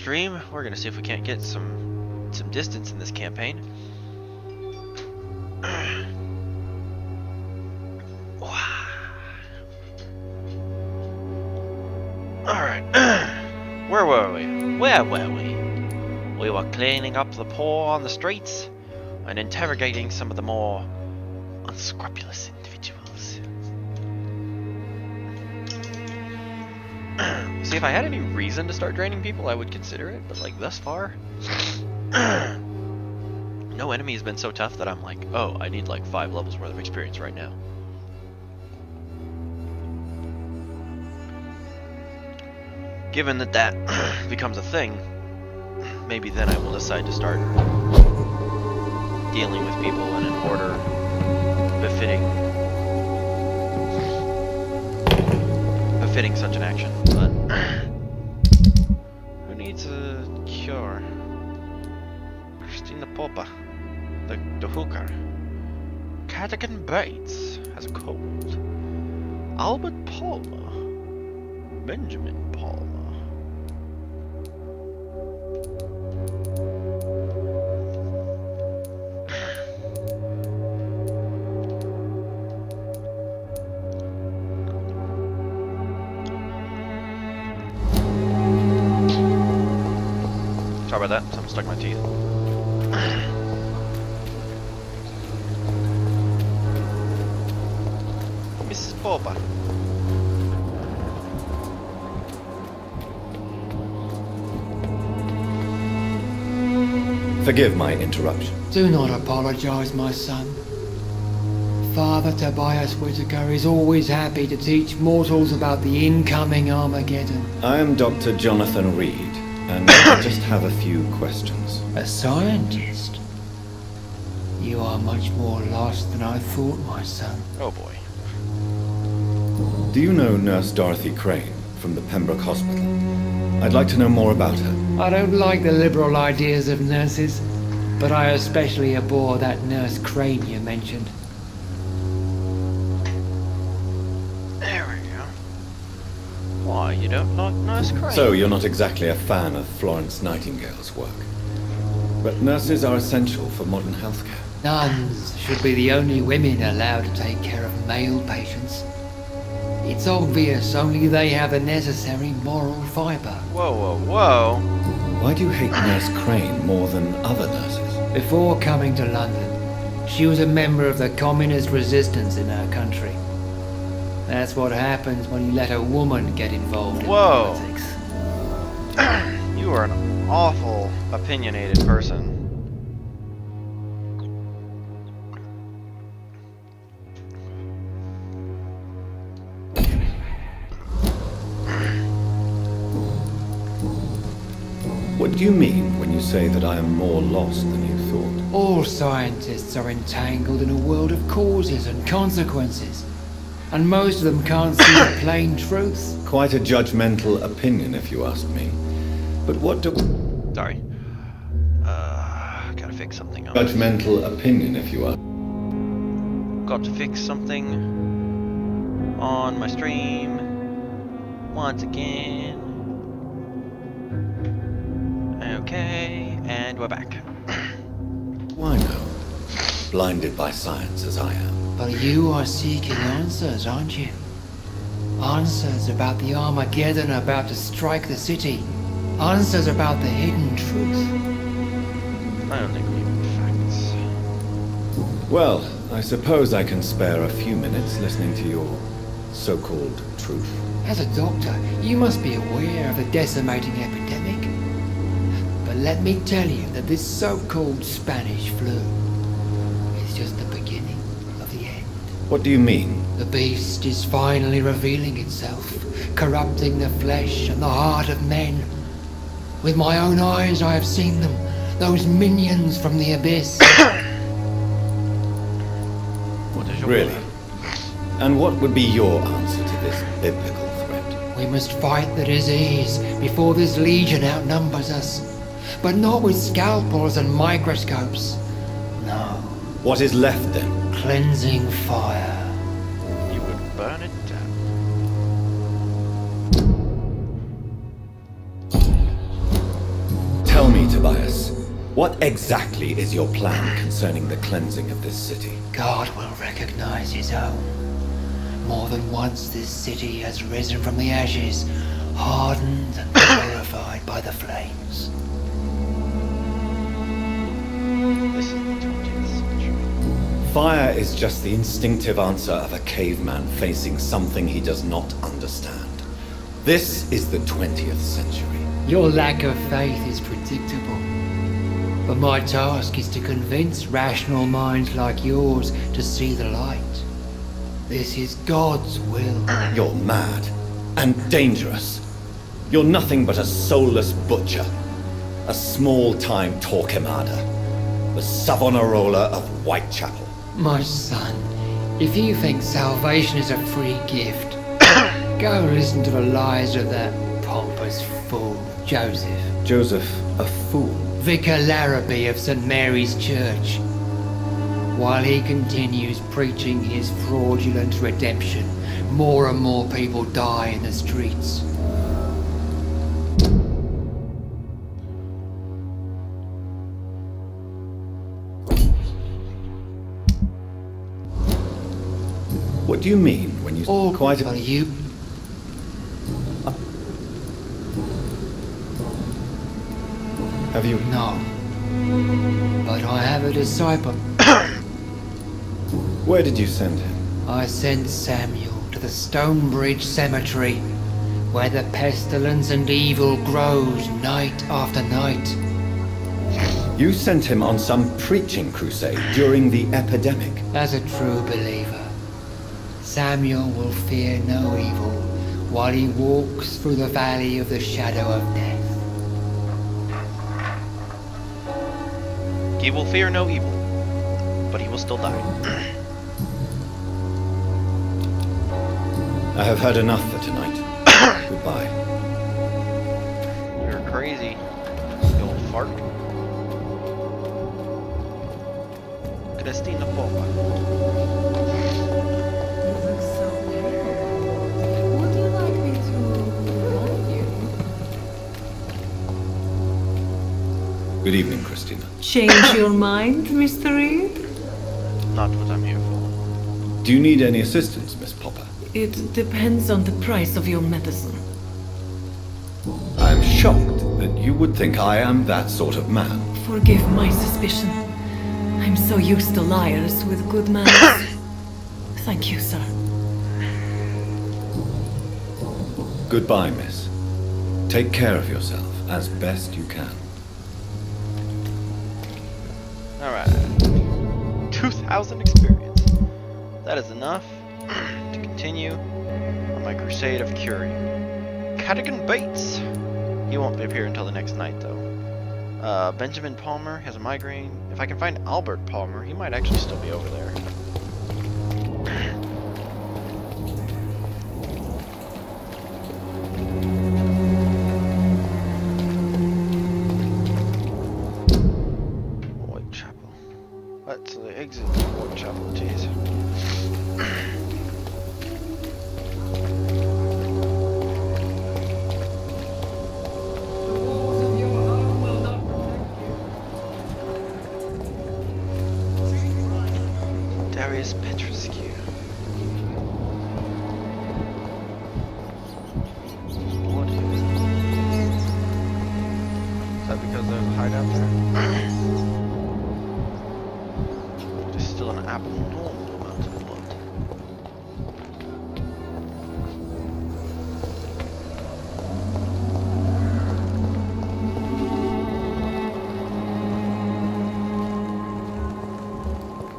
stream. We're gonna see if we can't get some distance in this campaign. Alright. Where were we? Where were we? We were cleaning up the poor on the streets and interrogating some of the more unscrupulous individuals. See, if I had any reason to start draining people, I would consider it, but like thus far, no enemy has been so tough that I'm like, oh, I need like 5 levels worth of experience right now. Given that that becomes a thing, maybe then I will decide to start dealing with people in an order befitting such an action. But who needs a cure? Christina Popa, the hooker. Cadogan Bates has a cold. Albert Palmer, Benjamin Palmer. Sorry about that, something stuck in my teeth. Mrs. Boba. Forgive my interruption. Do not apologize, my son. Father Tobias Whitaker is always happy to teach mortals about the incoming Armageddon. I am Dr. Jonathan Reed, and I just have a few questions. A scientist? You are much more lost than I thought, my son. Oh boy. Do you know Nurse Dorothy Crane from the Pembroke Hospital? I'd like to know more about her. I don't like the liberal ideas of nurses, but I especially abhor that Nurse Crane you mentioned. There we go. Why, you don't like Nurse Crane? So you're not exactly a fan of Florence Nightingale's work. But nurses are essential for modern healthcare. Nuns should be the only women allowed to take care of male patients. It's obvious only they have the necessary moral fibre. Whoa, whoa, whoa. Why do you hate Nurse Crane more than other nurses? Before coming to London, she was a member of the communist resistance in our country. That's what happens when you let a woman get involved in politics. You are an awful, opinionated person. What do you mean when you say that I am more lost than you thought? All scientists are entangled in a world of causes and consequences, and most of them can't see the plain truth. Quite a judgmental opinion, if you ask me. But what do... Sorry. Gotta fix something else. Judgmental opinion, if you ask... Got to fix something on my stream once again. Okay, and we're back. Why no? Blinded by science as I am. But you are seeking answers, aren't you? Answers about the Armageddon about to strike the city. Answers about the hidden truth. I only believe in facts. Well, I suppose I can spare a few minutes listening to your so-called truth. As a doctor, you must be aware of the decimating epidemic. But let me tell you that this so-called Spanish flu is just the beginning of the end. What do you mean? The beast is finally revealing itself, corrupting the flesh and the heart of men. With my own eyes I have seen them, those minions from the abyss. What is your Really? And what would be your answer to this biblical threat? We must fight the disease before this legion outnumbers us. But not with scalpels and microscopes. No. What is left then? Cleansing fire. You would burn it down. What exactly is your plan concerning the cleansing of this city? God will recognize his own. More than once this city has risen from the ashes, hardened and purified by the flames. This is the 20th century. Fire is just the instinctive answer of a caveman facing something he does not understand. This is the 20th century. Your lack of faith is predictable. But my task is to convince rational minds like yours to see the light. This is God's will. You're mad and dangerous. You're nothing but a soulless butcher, a small-time Torquemada, the Savonarola of Whitechapel. My son, if you think salvation is a free gift, go listen to the lies of that pompous fool, Joseph. Joseph, a fool? Vicar Larrabee of St. Mary's Church. While he continues preaching his fraudulent redemption, more and more people die in the streets. What do you mean when you All quite for you. Have you? No. But I have a disciple. Where did you send him? I sent Samuel to the Stonebridge Cemetery, where the pestilence and evil grows night after night. You sent him on some preaching crusade during the epidemic. As a true believer, Samuel will fear no evil while he walks through the valley of the shadow of death. He will fear no evil, but he will still die. I have heard enough for tonight. Goodbye. You're crazy, you old fart. Cristina Popa. You look so beautiful. Would you like me to remind you? Good evening, Christina. Change your mind, Mr. Reed? Not what I'm here for. Do you need any assistance, Miss Popper? It depends on the price of your medicine. I'm shocked that you would think I am that sort of man. Forgive my suspicion. I'm so used to liars with good manners. Thank you, sir. Goodbye, miss. Take care of yourself as best you can. Alright. 2,000 experience. That is enough to continue on my crusade of curing. Cadogan Bates! He won't appear until the next night, though. Benjamin Palmer has a migraine. If I can find Albert Palmer, he might actually still be over there. Whitechapel. That's the exit of Whitechapel, jeez. Darius Petrescu. What is that? Because there's a hideout there? There's still an abnormal amount of blood.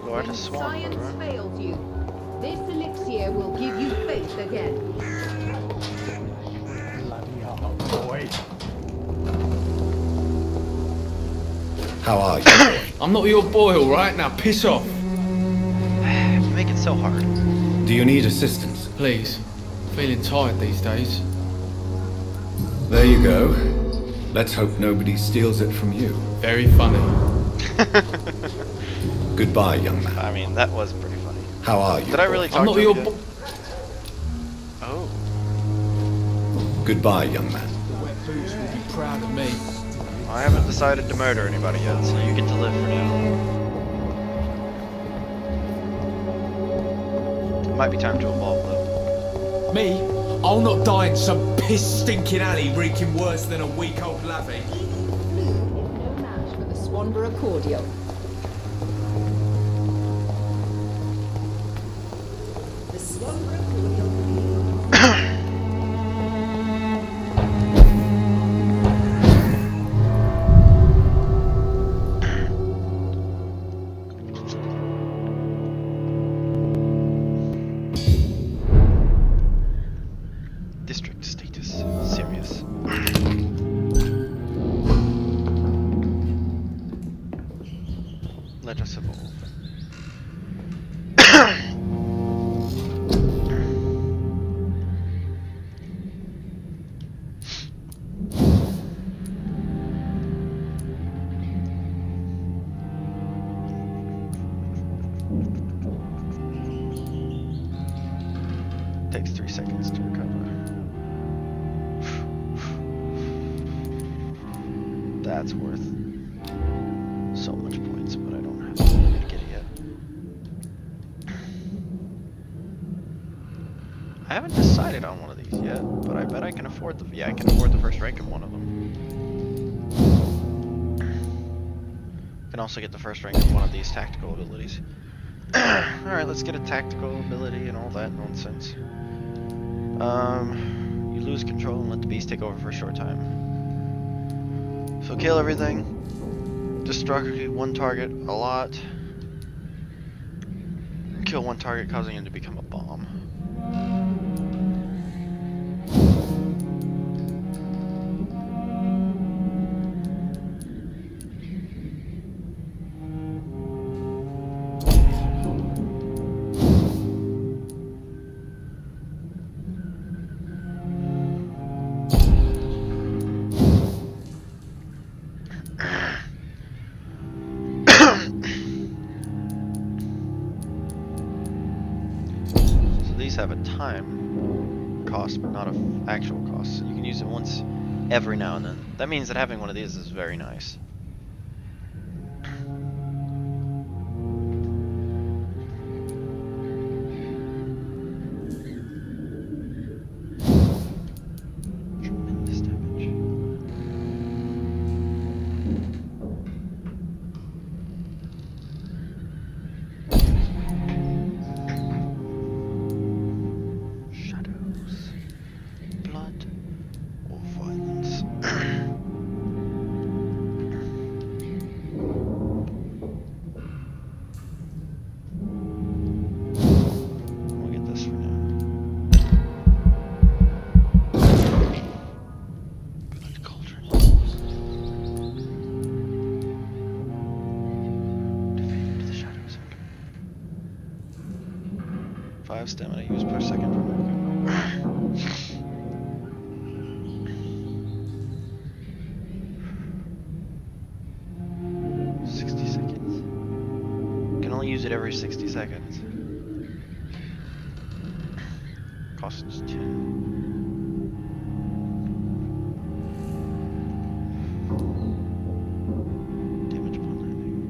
Lord of Swan, Science right? failed you. This elixir will give you faith again. How are you, boy? I'm not your boy, alright? Now piss off. You make it so hard. Do you need assistance? Please. Feeling tired these days. There you go. Let's hope nobody steals it from you. Very funny. Goodbye, young man. I mean, that was pretty funny. How are you? Did I really talk I'm not to your him? boy. Oh, Goodbye, young man. The wet boots will be proud of me. I haven't decided to murder anybody yet, so you get to live for now. It might be time to evolve though. Me? I'll not die in some piss-stinking alley reeking worse than a week-old lavvy. Even Floo is no match for the Swanborough cordial. The Swanborough cordial. District status. Serious. Let us evolve. Takes 3 seconds to recover. That's worth so much points, but I don't have the money to get it yet. I haven't decided on one of these yet, but I bet I can afford the. Yeah, I can afford the first rank in one of them. Can also get the first rank in one of these tactical abilities. Alright, let's get a tactical ability and all that nonsense. You lose control and let the beast take over for a short time. So kill everything. Destruct one target a lot. Kill one target, causing him to become a bomb. These have a time cost, but not an actual cost. So you can use it once every now and then. That means that having one of these is very nice. Tremendous damage. Blood or violence. We'll get this for now. Blood cauldron. Defeat into the shadows. 5 stamina used per second from moving. 60 seconds. Can only use it every 60 seconds. Costs 10. Damage upon landing.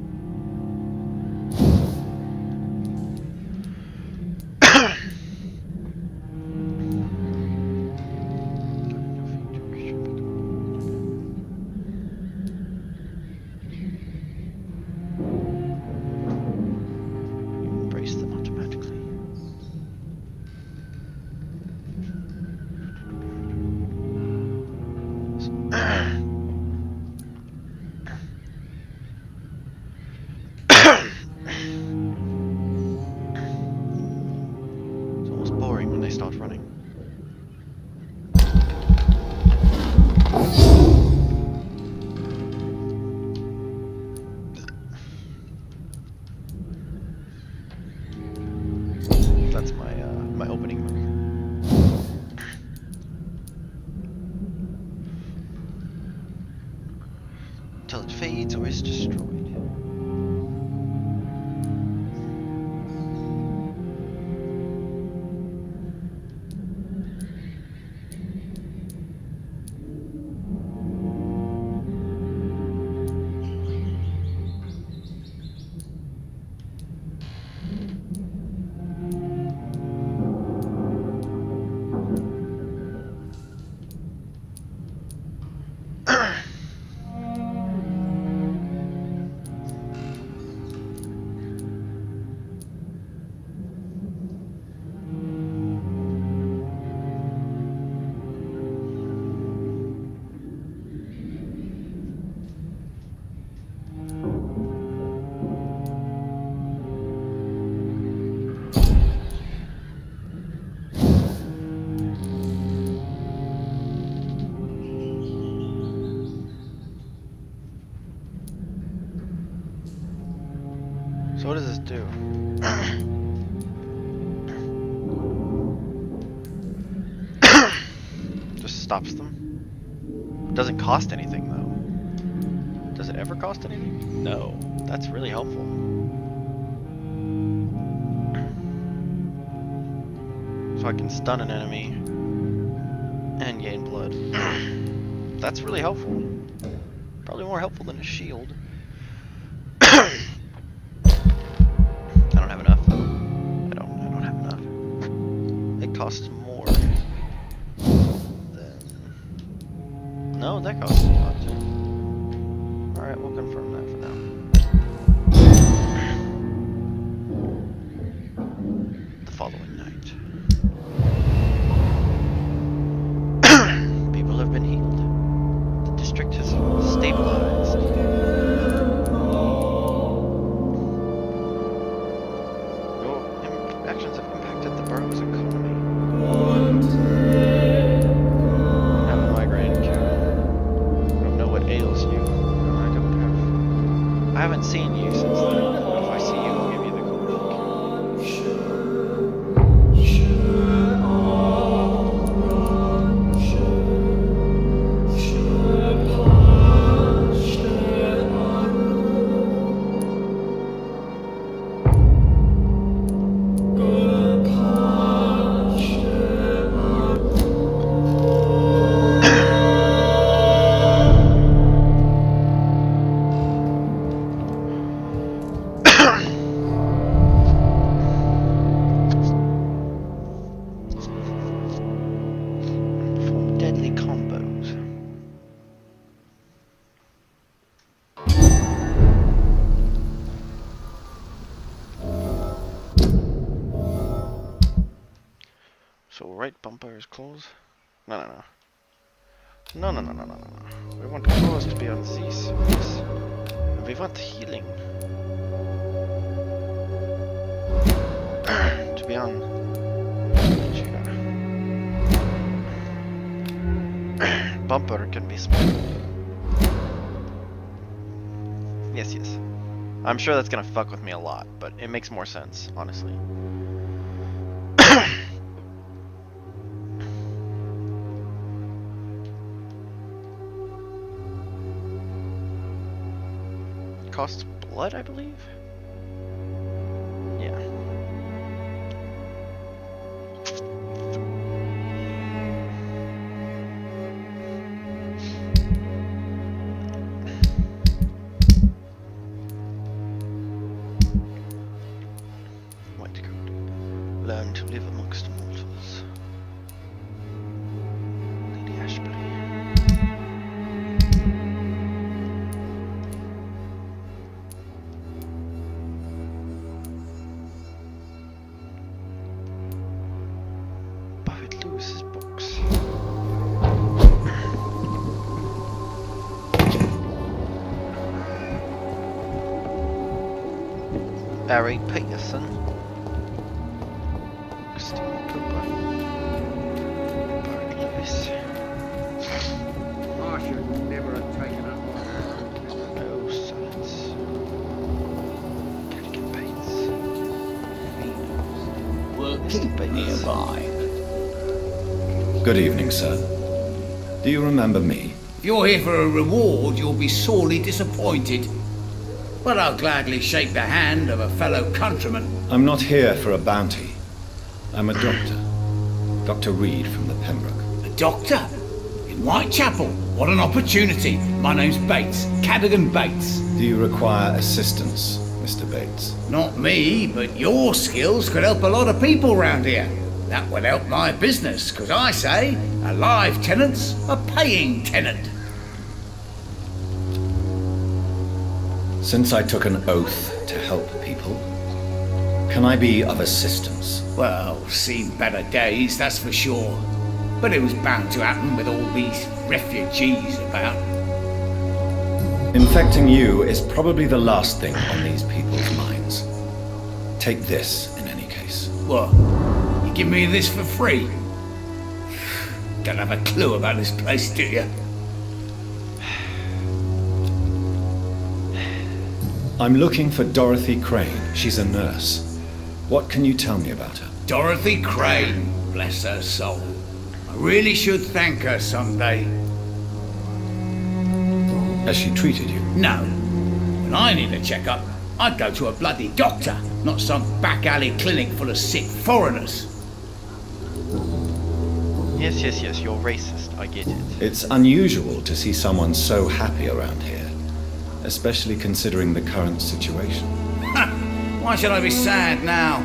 Embrace them automatically. It's almost boring when they start running. That's my opening move. Until it fades or is destroyed. So what does this do? Just stops them? Doesn't cost anything though. Does it ever cost anything? No. That's really helpful. So I can stun an enemy and gain blood. That's really helpful. Probably more helpful than a shield. I don't have enough though. I don't have enough. It costs more than... No, that costs a lot too. Alright, we'll confirm that for now. The following night. People have been healed. The district has stabilized. Your actions have impacted the borough's economy. I have a migraine, Karen. I don't know what ails you. I haven't seen you since then. If I see you, I'll give you the deadly combos. So right bumper is closed? No. No. We want claws to be on Z surface. And we want healing to be on bumper can be small. Yes. I'm sure that's gonna fuck with me a lot, but it makes more sense, honestly. Costs blood, I believe? Yeah. White code. Learn to live amongst mortals. Lady Ashbury. Buffett Lewis's books. Barry Peterson. Christine Cooper. Buffett Lewis. I should never have taken up my No science. Cadigan Bates. Working nearby. Good evening, sir. Do you remember me? If you're here for a reward, you'll be sorely disappointed. But I'll gladly shake the hand of a fellow countryman. I'm not here for a bounty. I'm a doctor. Dr. Reed from the Pembroke. A doctor? In Whitechapel? What an opportunity. My name's Bates. Cadigan Bates. Do you require assistance, Mr. Bates? Not me, but your skills could help a lot of people round here. That would help my business, because I say, a live tenant's a paying tenant. Since I took an oath to help people, can I be of assistance? Well, seen better days, that's for sure. But it was bound to happen with all these refugees about. Infecting you is probably the last thing on these people's minds. Take this, in any case. What? You give me this for free? Don't have a clue about this place, do you? I'm looking for Dorothy Crane. She's a nurse. What can you tell me about her? Dorothy Crane, bless her soul. I really should thank her someday. Has she treated you? No. When I need a checkup, I'd go to a bloody doctor, not some back alley clinic full of sick foreigners. Yes, you're racist. I get it. It's unusual to see someone so happy around here, especially considering the current situation. Why should I be sad now?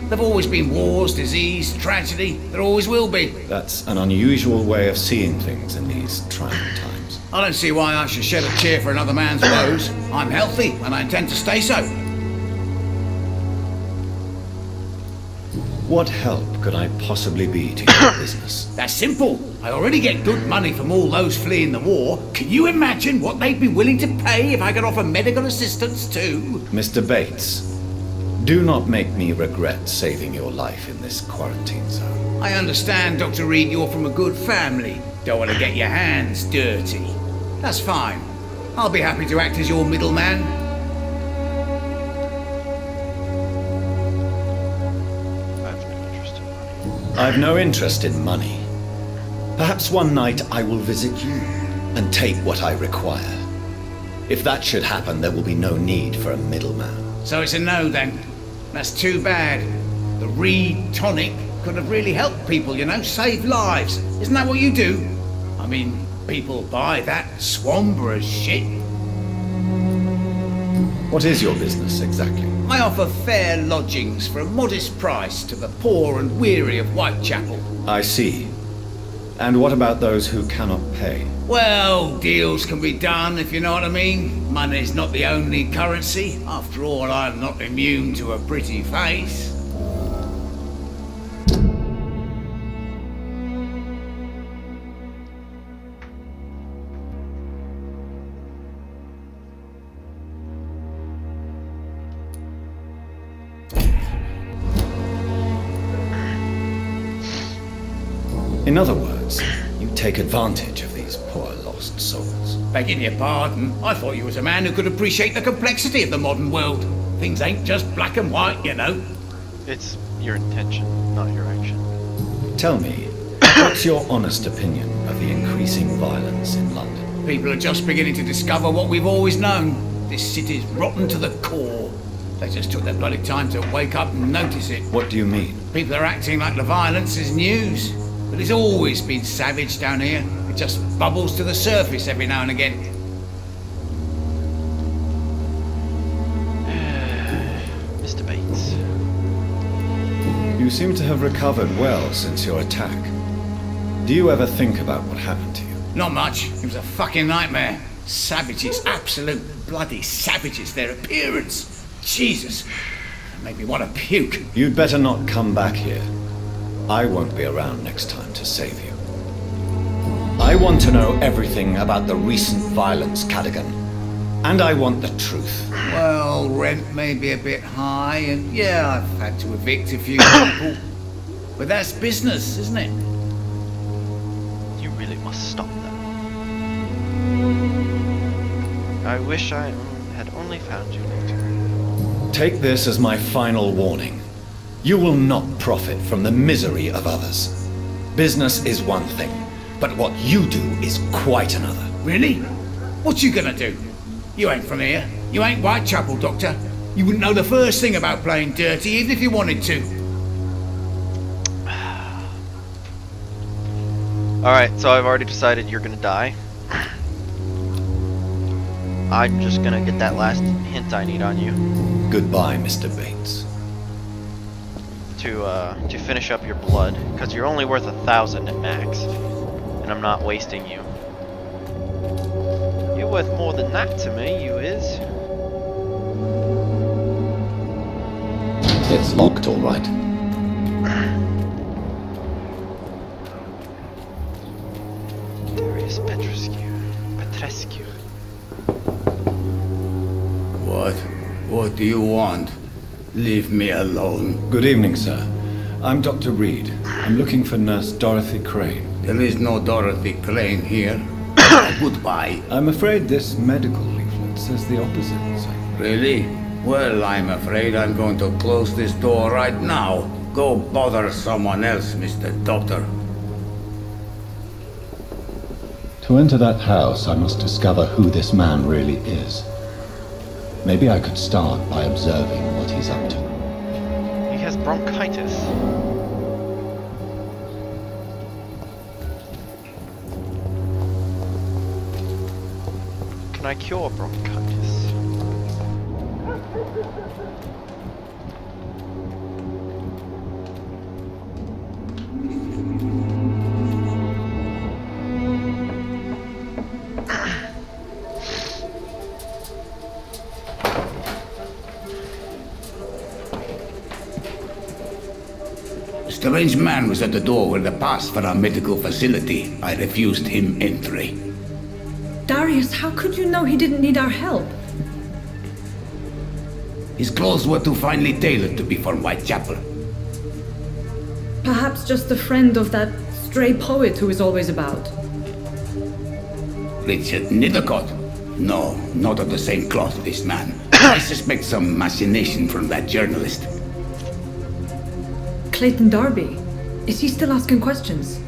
There've always been wars, disease, tragedy. There always will be. That's an unusual way of seeing things in these trying times. I don't see why I should shed a tear for another man's woes. I'm healthy, and I intend to stay so. What help could I possibly be to your business? That's simple. I already get good money from all those fleeing the war. Can you imagine what they'd be willing to pay if I could offer medical assistance too? Mr. Bates, do not make me regret saving your life in this quarantine zone. I understand, Dr. Reed, you're from a good family. Don't want to get your hands dirty. That's fine. I'll be happy to act as your middleman. I've no interest in money. Perhaps one night I will visit you and take what I require. If that should happen, there will be no need for a middleman. So it's a no then. That's too bad. The Reed tonic could have really helped people, you know, save lives. Isn't that what you do? I mean, people buy that Swambra shit. What is your business exactly? I offer fair lodgings for a modest price to the poor and weary of Whitechapel. I see. And what about those who cannot pay? Well, deals can be done, if you know what I mean. Money's not the only currency. After all, I'm not immune to a pretty face. In other words, you take advantage of these poor lost souls. Begging your pardon, I thought you was a man who could appreciate the complexity of the modern world. Things ain't just black and white, you know. It's your intention, not your action. Tell me, what's your honest opinion of the increasing violence in London? People are just beginning to discover what we've always known. This city's rotten to the core. They just took their bloody time to wake up and notice it. What do you mean? People are acting like the violence is news. But it's always been savage down here. It just bubbles to the surface every now and again. Mr. Bates. You seem to have recovered well since your attack. Do you ever think about what happened to you? Not much. It was a fucking nightmare. Savages, absolute bloody savages. Their appearance. Jesus. It made me want to puke. You'd better not come back here. I won't be around next time to save you. I want to know everything about the recent violence, Cadogan. And I want the truth. Well, rent may be a bit high, and yeah, I've had to evict a few people. But that's business, isn't it? You really must stop that. I wish I had only found you later. Take this as my final warning. You will not profit from the misery of others. Business is one thing, but what you do is quite another. Really? What you gonna do? You ain't from here. You ain't Whitechapel, Doctor. You wouldn't know the first thing about playing dirty, even if you wanted to. Alright, so I've already decided you're gonna die. I'm just gonna get that last hint I need on you. Goodbye, Mr. Bates. To finish up your blood, because you're only worth 1,000 at max, and I'm not wasting you. You're worth more than that to me, you is. It's locked, all right. Darius Petrescu. What do you want? Leave me alone. Good evening, sir. I'm Dr. Reed. I'm looking for Nurse Dorothy Crane. There is no Dorothy Crane here. Goodbye. I'm afraid this medical leaflet says the opposite, sir. Really? Well, I'm afraid I'm going to close this door right now. Go bother someone else, Mr. Doctor. To enter that house, I must discover who this man really is. Maybe I could start by observing what he's up to. He has bronchitis. Can I cure bronchitis? A strange man was at the door with a pass for our medical facility. I refused him entry. Darius, how could you know he didn't need our help? His clothes were too finely tailored to be from Whitechapel. Perhaps just a friend of that stray poet who is always about. Richard Nithercott? No, not of the same cloth, this man. I suspect some machination from that journalist. Clayton Darby. Is he still asking questions?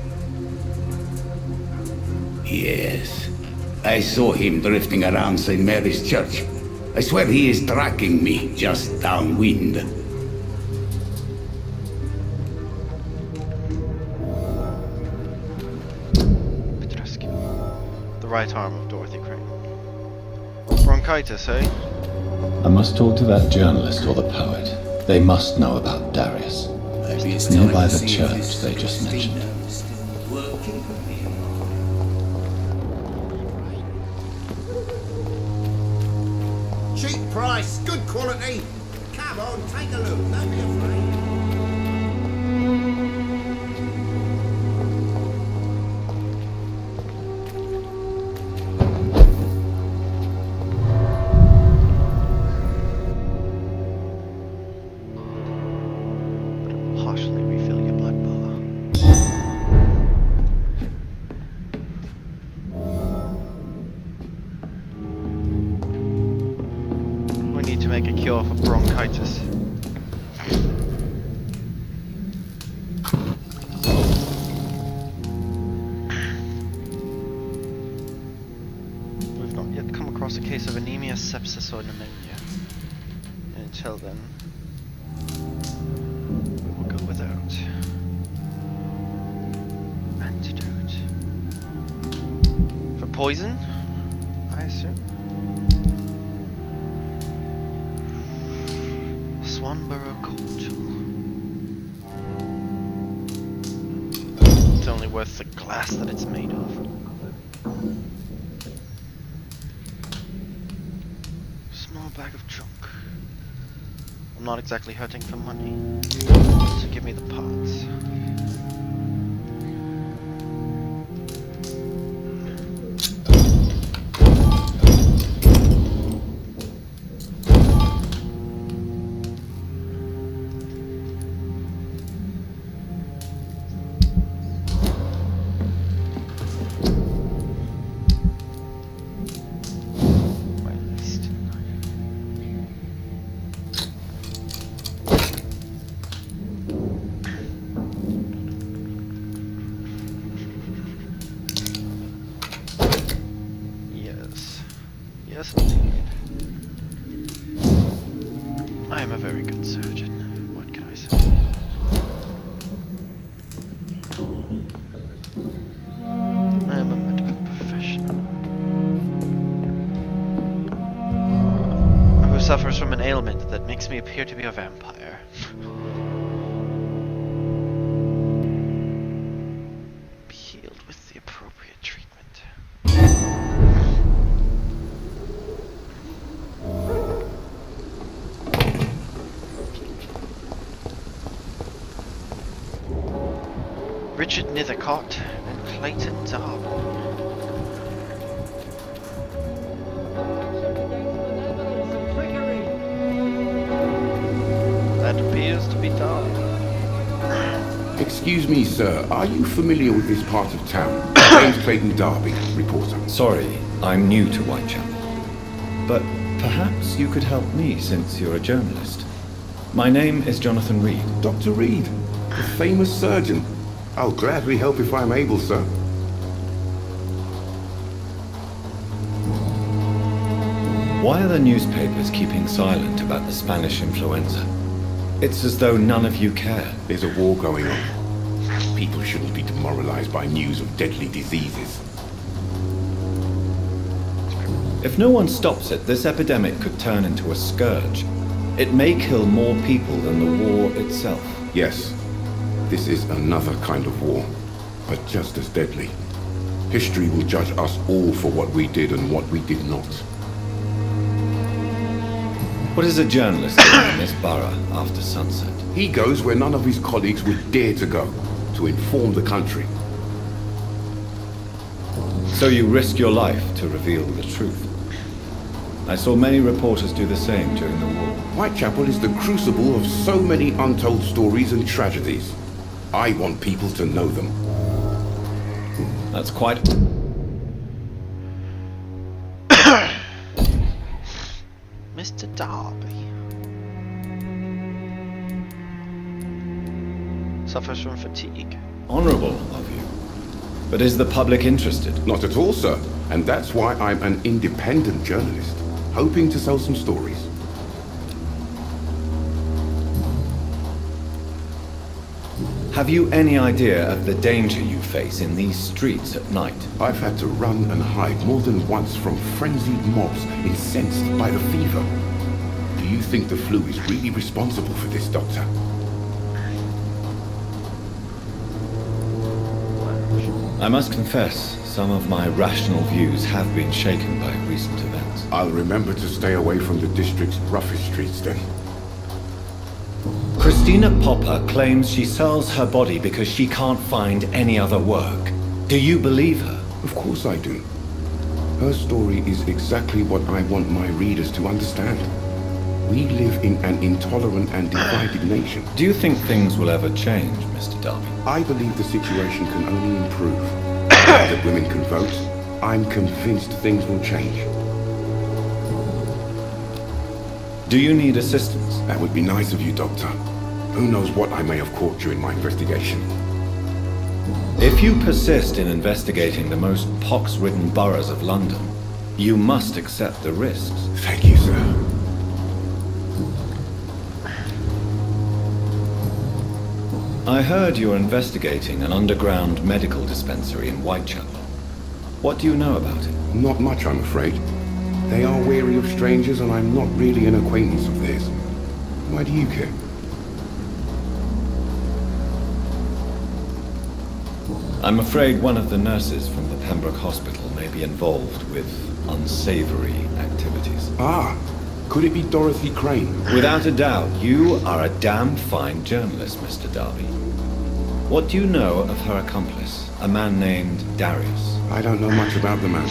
Yes. I saw him drifting around St. Mary's Church. I swear he is tracking me just downwind. Petrescu. The right arm of Dorothy Crane. Bronchitis, eh? I must talk to that journalist or the poet. They must know about Darius. Nearby the church they just mentioned. Cheap price, good quality. Come on, take a look. Don't be afraid. Partially refill your blood bar. We need to make a cure for bronchitis. We've not yet come across a case of anemia, sepsis, or pneumonia. And until then, we'll go without. Antidote. For poison, I assume. Swanborough cordial. It's only worth the glass that it's made of. Small bag of junk. I'm not exactly hurting for money, so give me the parts. My list. Yes. Yes, indeed. I am a very good surgeon. What can I say? I am a medical professional who suffers from an ailment that makes me appear to be a vampire. Be healed with the appropriate treatment. Richard Nithercott and Clayton Darby. That appears to be Darby. Excuse me, sir. Are you familiar with this part of town? James Clayton Darby, reporter. Sorry, I'm new to Whitechapel. But Perhaps you could help me since you're a journalist. My name is Jonathan Reed. Dr. Reed, the famous surgeon. I'll gladly help if I'm able, sir. Why are the newspapers keeping silent about the Spanish influenza? It's as though none of you care. There's a war going on. People shouldn't be demoralized by news of deadly diseases. If no one stops it, this epidemic could turn into a scourge. It may kill more people than the war itself. Yes, this is another kind of war, but just as deadly. History will judge us all for what we did and what we did not. What is a journalist doing in this borough after sunset? He goes where none of his colleagues would dare to go, to inform the country. So you risk your life to reveal the truth. I saw many reporters do the same during the war. Whitechapel is the crucible of so many untold stories and tragedies. I want people to know them. That's quite... Mr. Darby suffers from fatigue. honorable of you. But is the public interested? Not at all, sir. And that's why I'm an independent journalist, hoping to sell some stories. Have you any idea of the danger you face in these streets at night? I've had to run and hide more than once from frenzied mobs incensed by the fever. Do you think the flu is really responsible for this, Doctor? I must confess, some of my rational views have been shaken by recent events. I'll remember to stay away from the district's roughest streets then. Christina Popper claims she sells her body because she can't find any other work. Do you believe her? Of course I do. Her story is exactly what I want my readers to understand. We live in an intolerant and divided nation. Do you think things will ever change, Mr. Darby? I believe the situation can only improve. Now that women can vote, I'm convinced things will change. Do you need assistance? That would be nice of you, Doctor. Who knows what I may have caught during my investigation. If you persist in investigating the most pox-ridden boroughs of London, you must accept the risks. Thank you, sir. I heard you're investigating an underground medical dispensary in Whitechapel. What do you know about it? Not much, I'm afraid. They are wary of strangers, and I'm not really an acquaintance of theirs. Why do you care? I'm afraid one of the nurses from the Pembroke Hospital may be involved with unsavory activities. Ah, could it be Dorothy Crane? Without a doubt, you are a damn fine journalist, Mr. Darby. What do you know of her accomplice, a man named Darius? I don't know much about the man.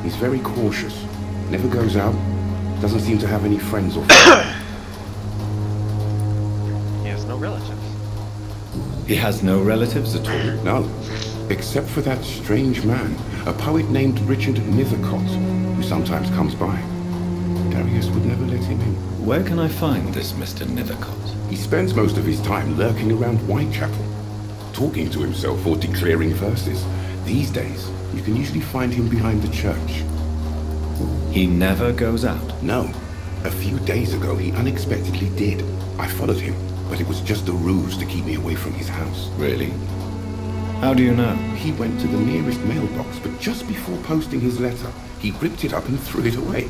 He's very cautious. Never goes out. Doesn't seem to have any friends or family. He has no relatives. He has no relatives at all? No. Except for that strange man, a poet named Richard Nethercott, who sometimes comes by. Darius would never let him in. Where can I find this Mr. Nethercott? He spends most of his time lurking around Whitechapel, talking to himself or declaring verses. These days, you can usually find him behind the church. He never goes out? No. A few days ago, he unexpectedly did. I followed him, but it was just a ruse to keep me away from his house. Really? How do you know? He went to the nearest mailbox, but just before posting his letter, he ripped it up and threw it away.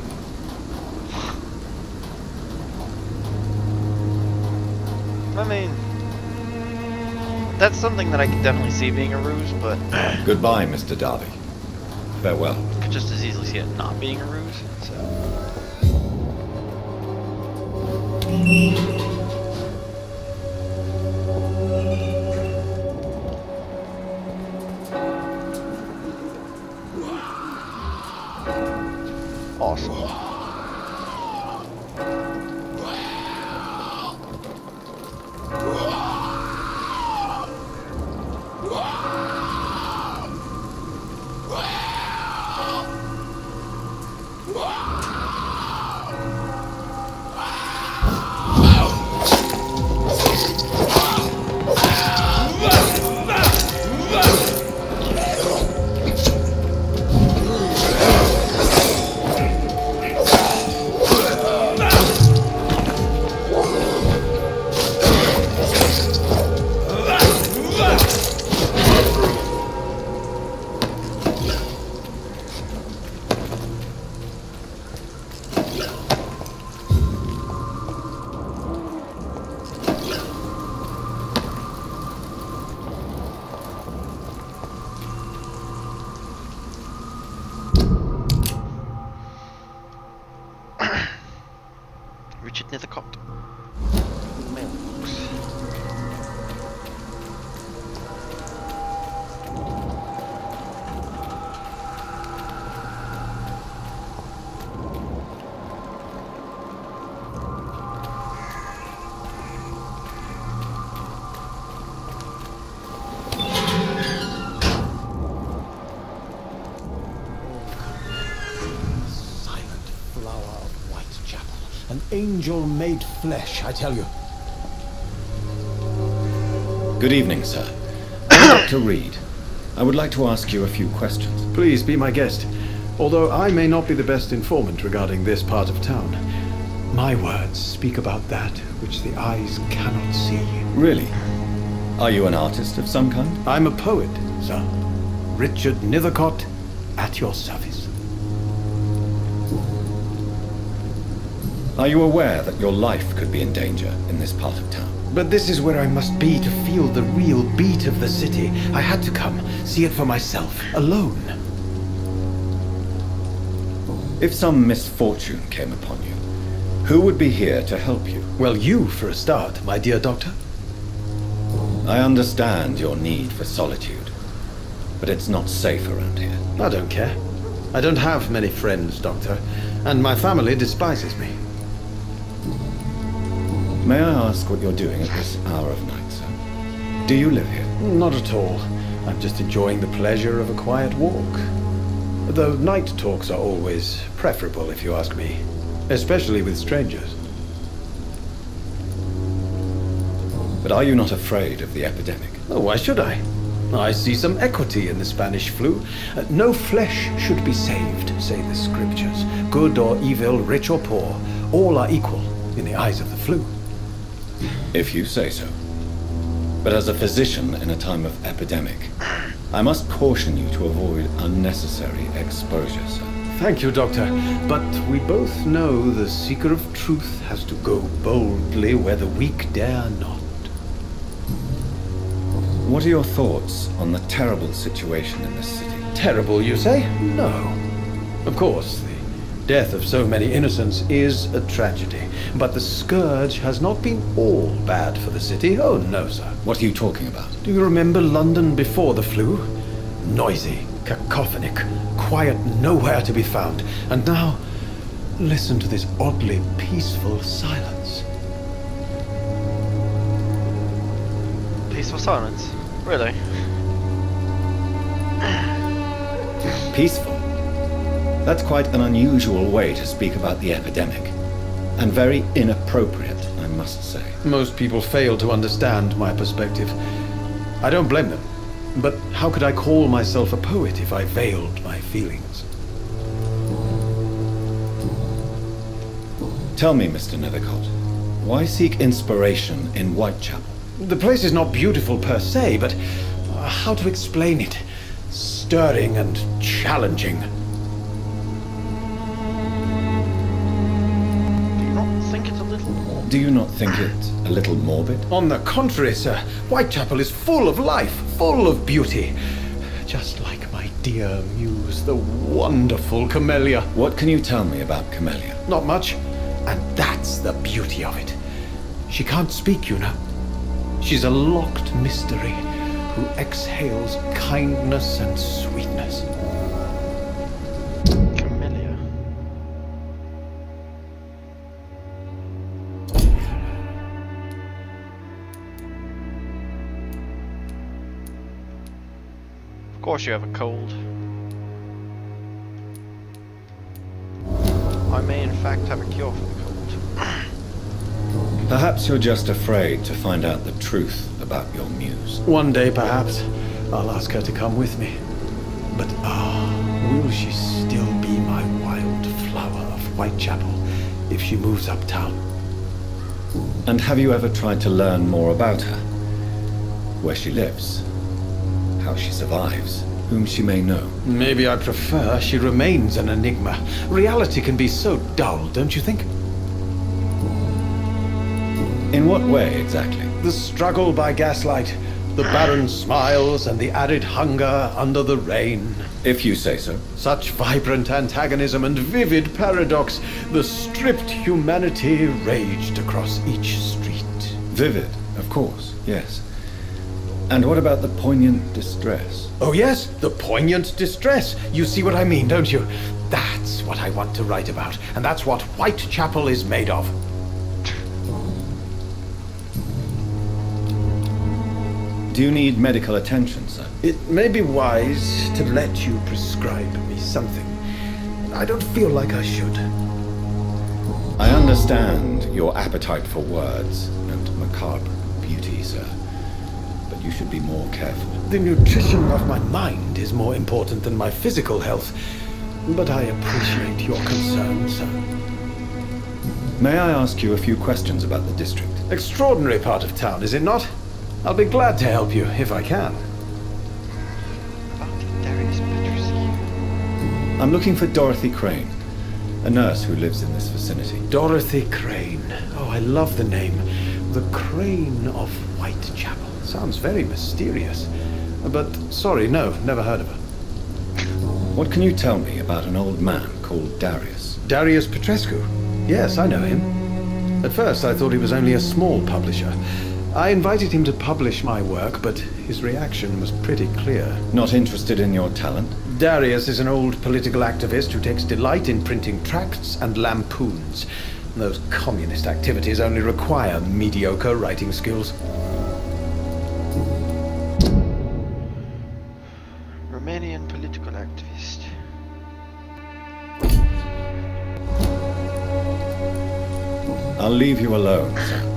I mean, that's something that I could definitely see being a ruse, but Goodbye, Mr. Darby. Farewell. I could just as easily see it not being a ruse, so... Awesome. Richard Nethercott. Mailbox. An angel made flesh, I tell you. Good evening, sir. I'm Dr. Reed. I would like to ask you a few questions. Please be my guest. Although I may not be the best informant regarding this part of town, my words speak about that which the eyes cannot see. Really? Are you an artist of some kind? I'm a poet, sir. Richard Nethercott, at your service. Are you aware that your life could be in danger in this part of town? But this is where I must be to feel the real beat of the city. I had to come, see it for myself, alone. If some misfortune came upon you, who would be here to help you? Well, you, for a start, my dear doctor. I understand your need for solitude, but it's not safe around here. I don't care. I don't have many friends, Doctor, and my family despises me. May I ask what you're doing at this hour of night, sir? Do you live here? Not at all. I'm just enjoying the pleasure of a quiet walk. Though night talks are always preferable, if you ask me. Especially with strangers. But are you not afraid of the epidemic? Oh, why should I? I see some equity in the Spanish flu. No flesh should be saved, say the scriptures. Good or evil, rich or poor, all are equal in the eyes of the flu. If you say so. But as a physician in a time of epidemic, I must caution you to avoid unnecessary exposure, sir. Thank you, Doctor. But we both know the seeker of truth has to go boldly where the weak dare not. What are your thoughts on the terrible situation in this city? Terrible, you say? No. Of course, the death of so many innocents is a tragedy. But the scourge has not been all bad for the city. Oh, no, sir. What are you talking about? Do you remember London before the flu? Noisy, cacophonic, quiet nowhere to be found. And now, listen to this oddly peaceful silence. Peaceful silence? Really? Peaceful? That's quite an unusual way to speak about the epidemic. And very inappropriate, I must say. Most people fail to understand my perspective. I don't blame them. But how could I call myself a poet if I veiled my feelings? Tell me, Mr. Nethercott, why seek inspiration in Whitechapel? The place is not beautiful per se, but how to explain it? Stirring and challenging. Do you not think it a little morbid? On the contrary, sir. Whitechapel is full of life, full of beauty. Just like my dear muse, the wonderful Camellia. What can you tell me about Camellia? Not much. And that's the beauty of it. She can't speak, you know. She's a locked mystery who exhales kindness and sweetness. Camellia. Of course you have a cold. I may in fact have a cure for the cold. Perhaps you're just afraid to find out the truth about your muse. One day, perhaps, I'll ask her to come with me. But will she still be my wild flower of Whitechapel if she moves uptown? And have you ever tried to learn more about her? Where she lives? How she survives? Whom she may know? Maybe I prefer she remains an enigma. Reality can be so dull, don't you think? In what way, exactly? The struggle by gaslight, the barren smiles and the arid hunger under the rain. If you say so. Such vibrant antagonism and vivid paradox. The stripped humanity raged across each street. Vivid, of course, yes. And what about the poignant distress? Oh yes, the poignant distress. You see what I mean, don't you? That's what I want to write about, and that's what Whitechapel is made of. Do you need medical attention, sir? It may be wise to let you prescribe me something. I don't feel like I should. I understand your appetite for words and macabre beauty, sir. But you should be more careful. The nutrition of my mind is more important than my physical health. But I appreciate your concern, sir. May I ask you a few questions about the district? Extraordinary part of town, is it not? I'll be glad to help you, if I can. Darius Petrescu. I'm looking for Dorothy Crane, a nurse who lives in this vicinity. Dorothy Crane. Oh, I love the name. The Crane of Whitechapel. Sounds very mysterious. But, sorry, no, never heard of her. What can you tell me about an old man called Darius? Darius Petrescu? Yes, I know him. At first, I thought he was only a small publisher. I invited him to publish my work, but his reaction was pretty clear. Not interested in your talent? Darius is an old political activist who takes delight in printing tracts and lampoons. Those communist activities only require mediocre writing skills. Romanian political activist. I'll leave you alone, sir.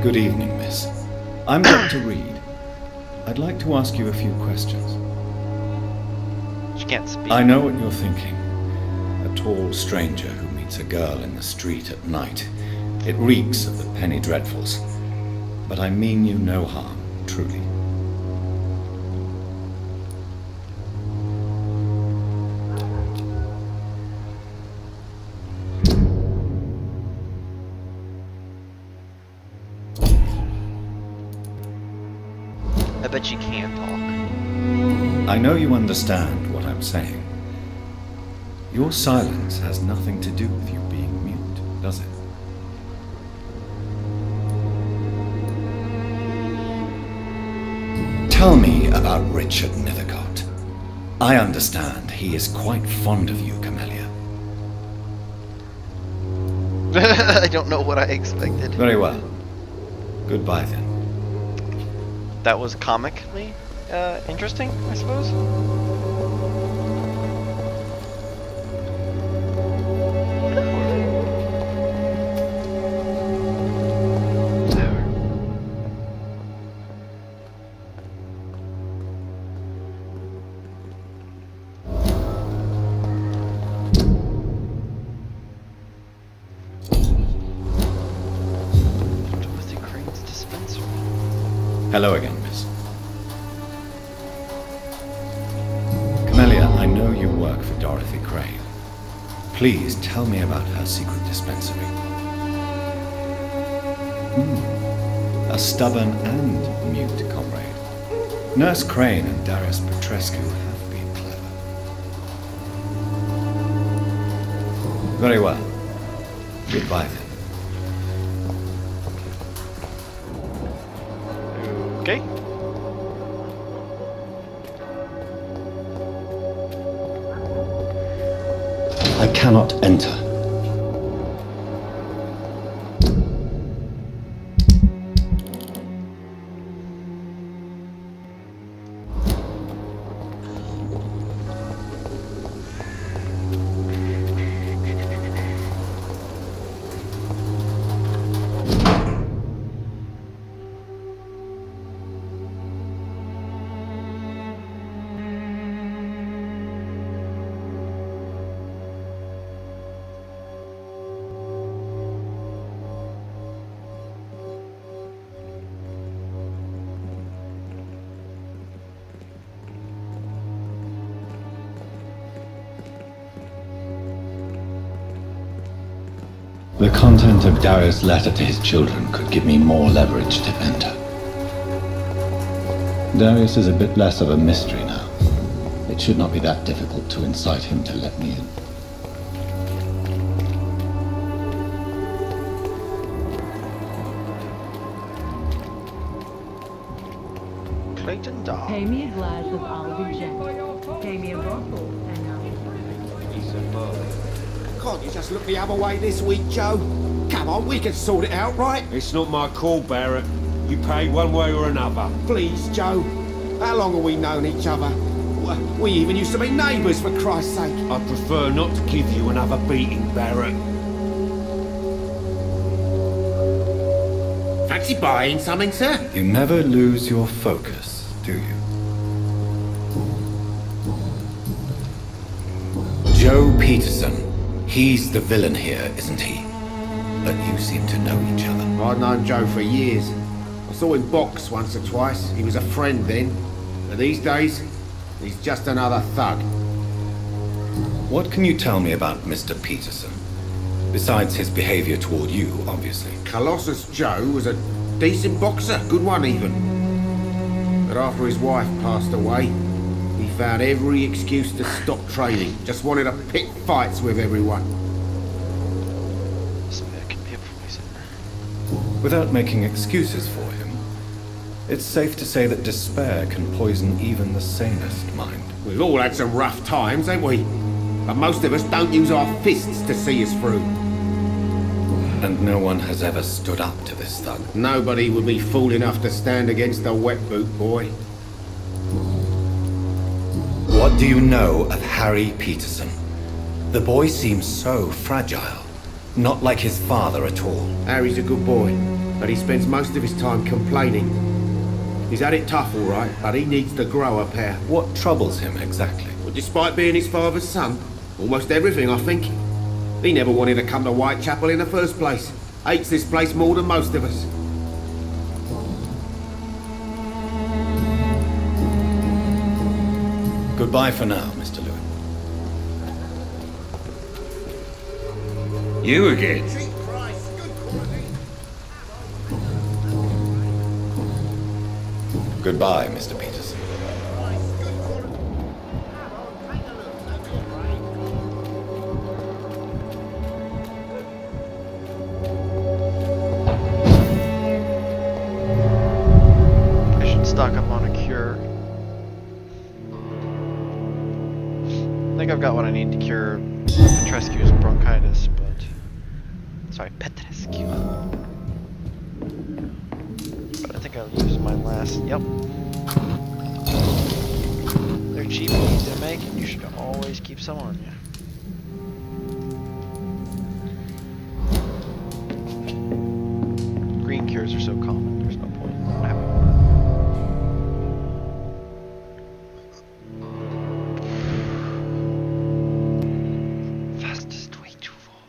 Good evening, miss. I'm Dr. Reed. I'd like to ask you a few questions. She can't speak. I know what you're thinking. A tall stranger who meets a girl in the street at night. It reeks of the penny dreadfuls. But I mean you no harm, truly. I bet she can talk. I know you understand what I'm saying. Your silence has nothing to do with you being mute, does it? Tell me about Richard Nethercott. I understand he is quite fond of you, Camellia. I don't know what I expected. Very well. Goodbye then. That was comically interesting, I suppose. Hello again, miss. Camellia, I know you work for Dorothy Crane. Please tell me about her secret dispensary. A stubborn and mute comrade. Nurse Crane and Darius Petrescu have been clever. Very well. Goodbye then. Okay. I cannot enter. The content of Darius' letter to his children could give me more leverage to enter. Darius is a bit less of a mystery now. It should not be that difficult to incite him to let me in. Clayton Dahl. Pay me a glass of Aldi Jack. Pay me a bottle and Can't you just look the other way this week, Joe? Come on, we can sort it out, right? It's not my call, Barrett. You pay one way or another. Please, Joe. How long have we known each other? We even used to be neighbours, for Christ's sake. I prefer not to give you another beating, Barrett. Fancy buying something, sir? You never lose your focus, do you? Joe Peterson. He's the villain here, isn't he? But you seem to know each other. I've known Joe for years. I saw him box once or twice. He was a friend then. But these days, he's just another thug. What can you tell me about Mr. Peterson? Besides his behavior toward you, obviously. Colossus Joe was a decent boxer, good one even. But after his wife passed away, he found every excuse to stop training. Just wanted to pick fights with everyone. Without making excuses for him, it's safe to say that despair can poison even the sanest mind. We've all had some rough times, ain't we? But most of us don't use our fists to see us through. And no one has ever stood up to this thug. Nobody would be fool enough to stand against a wet boot boy. What do you know of Harry Peterson? The boy seems so fragile. Not like his father at all. Harry's a good boy, but he spends most of his time complaining. He's had it tough, all right, but he needs to grow a pair. What troubles him exactly? Well, despite being his father's son, almost everything, I think. He never wanted to come to Whitechapel in the first place. Hates this place more than most of us. Goodbye for now, Mr. Lewin. You again? Goodbye, Mr. Peterson. I should stock up on a cure. I think I've got what I need to cure Petrescu's bronchitis, but... Sorry, Petrescu. But I think I'll use my last... Yep. They're cheap and easy to make, and you should always keep some on you. Green cures are so common, there's no point in having one. Fastest way to evolve.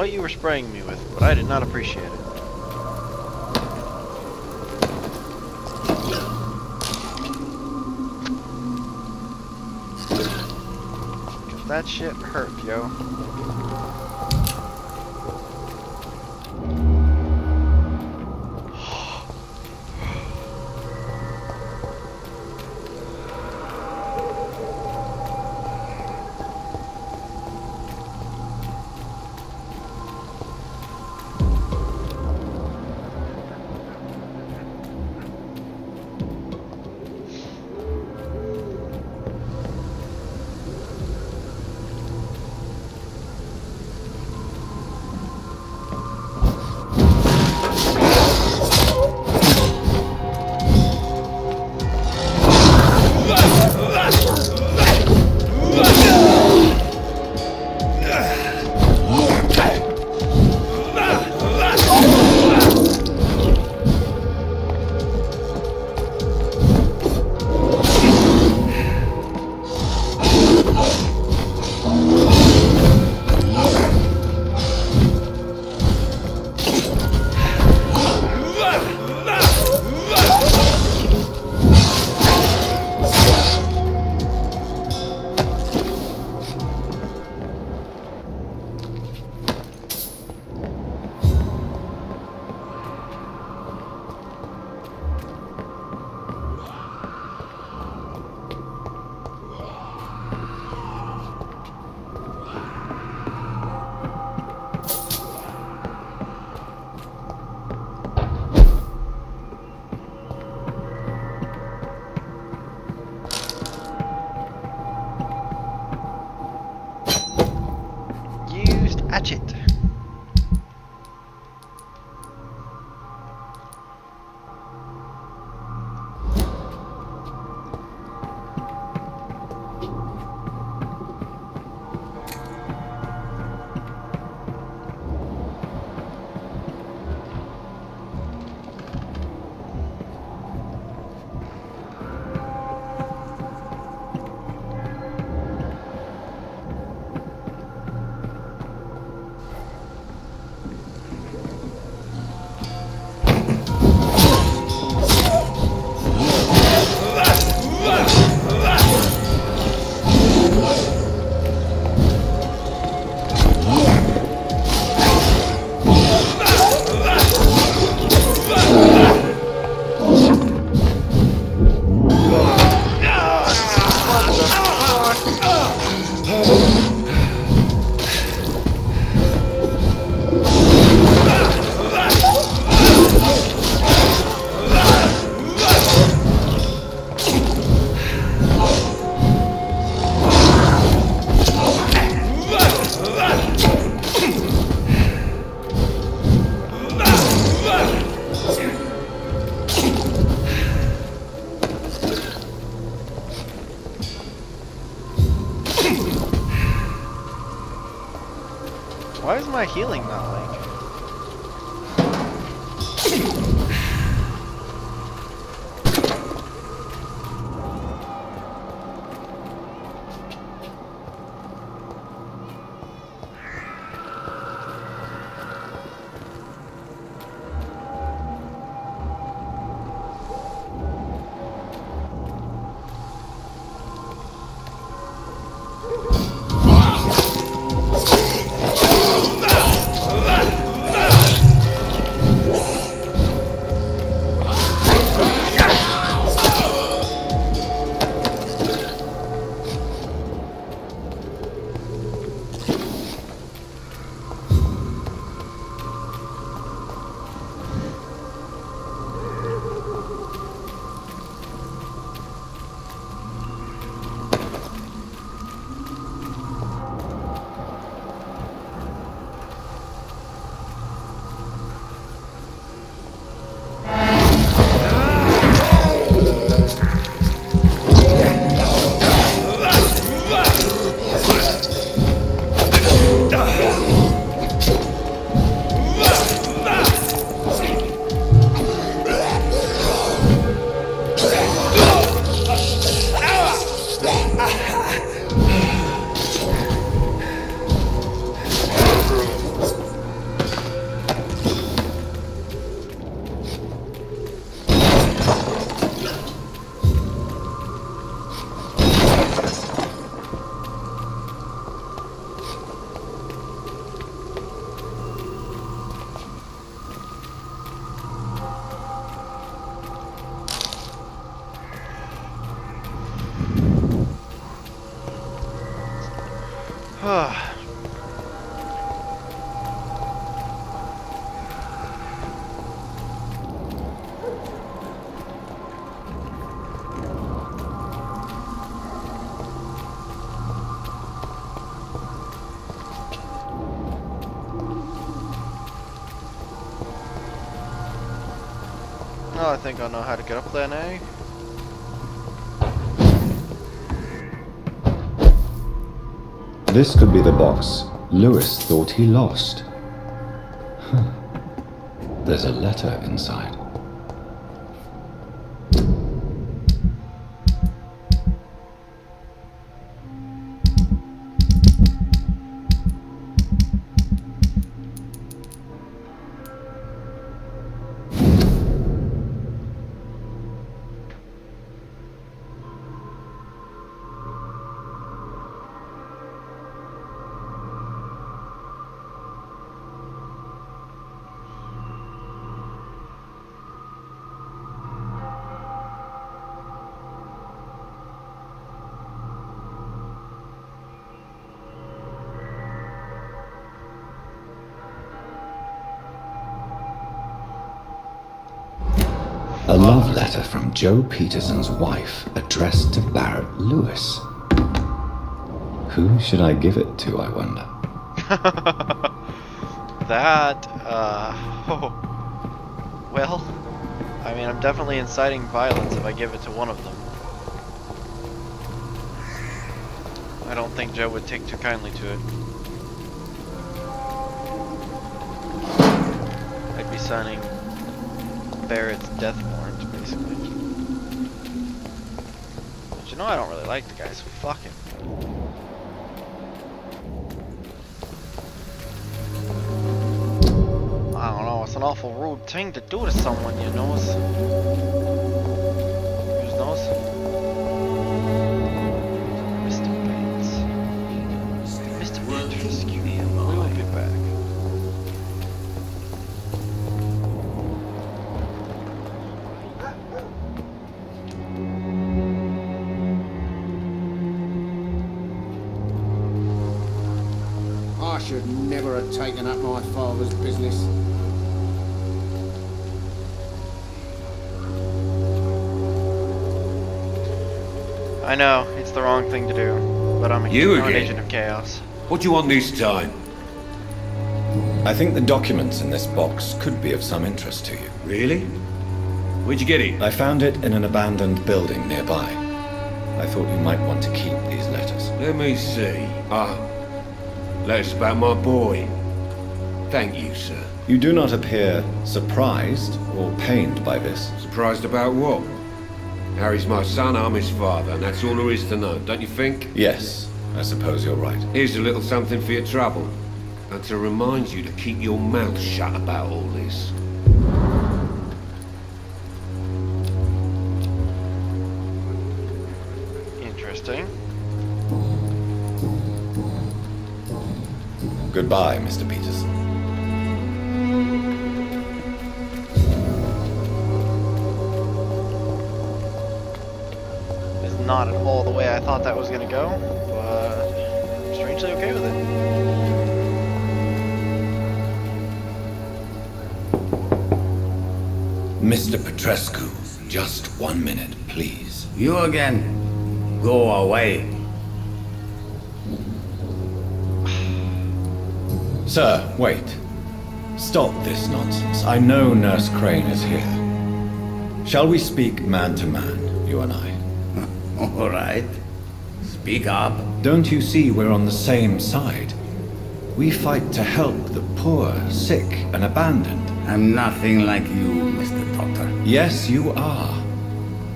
what you were spraying me with, but I did not appreciate it. That shit hurt, yo. Hatchet. Why is my healing not like? Oh, I think I know how to get up there now. This could be the box Lewis thought he lost. Huh. There's a letter inside. A love letter from Joe Peterson's wife, addressed to Barrett Lewis. Who should I give it to, I wonder? That, well, I mean, I'm definitely inciting violence if I give it to one of them. I don't think Joe would take too kindly to it. I'd be signing Barrett's death warrant, basically. But you know, I don't really like the guy, so fuck him. I don't know, it's an awful rude thing to do to someone, you know. Whose knows? Mr. Bates. Mr. Petrescu. We will be back. I should never have taken up my father's business. I know, it's the wrong thing to do, but I'm an agent of chaos. What do you want this time? I think the documents in this box could be of some interest to you. Really? Where'd you get it? I found it in an abandoned building nearby. I thought you might want to keep these letters. Let me see. Letters about my boy. Thank you, sir. You do not appear surprised or pained by this. Surprised about what? Harry's my son, I'm his father, and that's all there is to know, don't you think? Yes, I suppose you're right. Here's a little something for your trouble. And to remind you to keep your mouth shut about all this. Interesting. Goodbye, Mr. Peterson. It's not at all the way I thought that was gonna go, but I'm strangely okay with it. Mr. Petrescu, just 1 minute, please. You again. Go away. Sir, wait. Stop this nonsense. I know Nurse Crane is here. Shall we speak man to man, you and I? All right. Speak up. Don't you see we're on the same side? We fight to help the poor, sick, and abandoned. I'm nothing like you, Mr. Doctor. Yes, you are.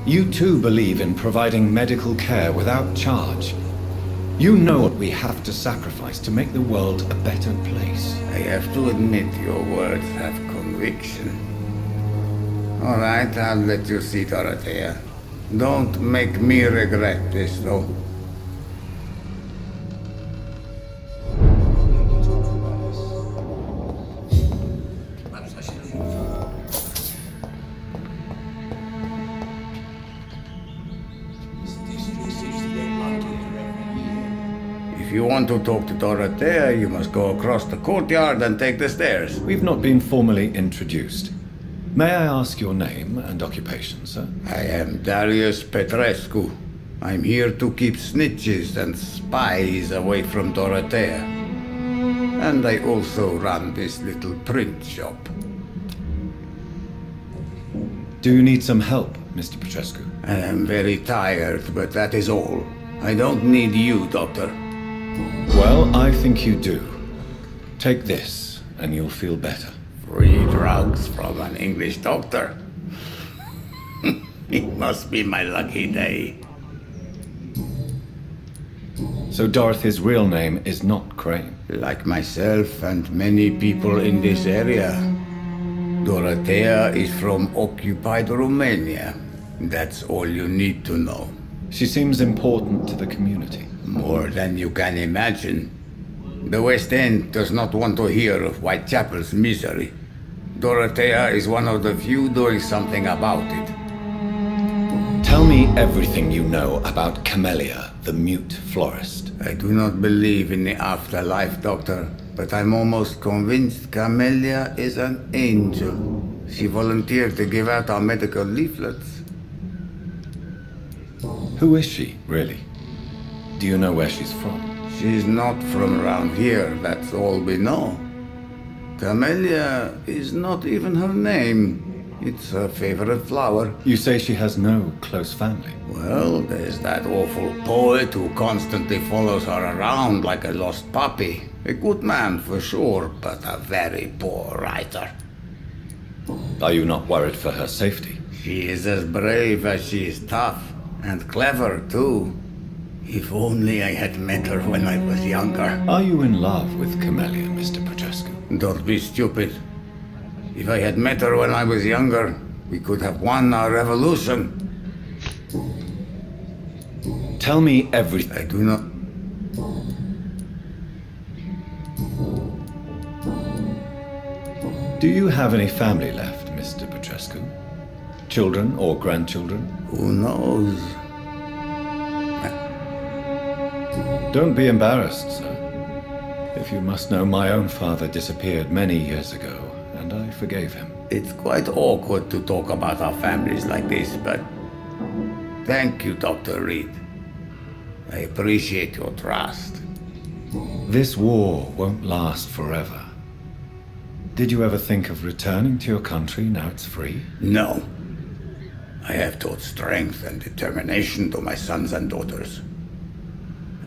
You too believe in providing medical care without charge. You know what we have to sacrifice to make the world a better place. I have to admit your words have conviction. All right, I'll let you see Dorothea. Don't make me regret this, though. If If you want to talk to Dorothea, you must go across the courtyard and take the stairs. We've not been formally introduced. May I ask your name and occupation, sir? I am Darius Petrescu. I'm here to keep snitches and spies away from Dorothea. And I also run this little print shop. Do you need some help, Mr. Petrescu? I am very tired, but that is all. I don't need you, Doctor. Well, I think you do. Take this, and you'll feel better. Free drugs from an English doctor? It must be my lucky day. So Dorothy's real name is not Crane? Like myself and many people in this area. Dorothea is from occupied Romania. That's all you need to know. She seems important to the community. More than you can imagine. The West End does not want to hear of Whitechapel's misery. Dorothea is one of the few doing something about it. Tell me everything you know about Camellia, the mute florist. I do not believe in the afterlife, Doctor, but I'm almost convinced Camellia is an angel. She volunteered to give out our medical leaflets. Who is she, really? Do you know where she's from? She's not from around here, that's all we know. Camellia is not even her name. It's her favorite flower. You say she has no close family? Well, there's that awful poet who constantly follows her around like a lost puppy. A good man for sure, but a very poor writer. Are you not worried for her safety? She is as brave as she is tough. And clever, too. If only I had met her when I was younger. Are you in love with Camellia, Mr. Petrescu? Don't be stupid. If I had met her when I was younger, we could have won our revolution. Tell me everything. I do not... Do you have any family left, Mr. Petrescu? Children or grandchildren? Who knows? Don't be embarrassed, sir. If you must know, my own father disappeared many years ago, and I forgave him. It's quite awkward to talk about our families like this, but... Thank you, Dr. Reed. I appreciate your trust. This war won't last forever. Did you ever think of returning to your country now it's free? No. I have taught strength and determination to my sons and daughters.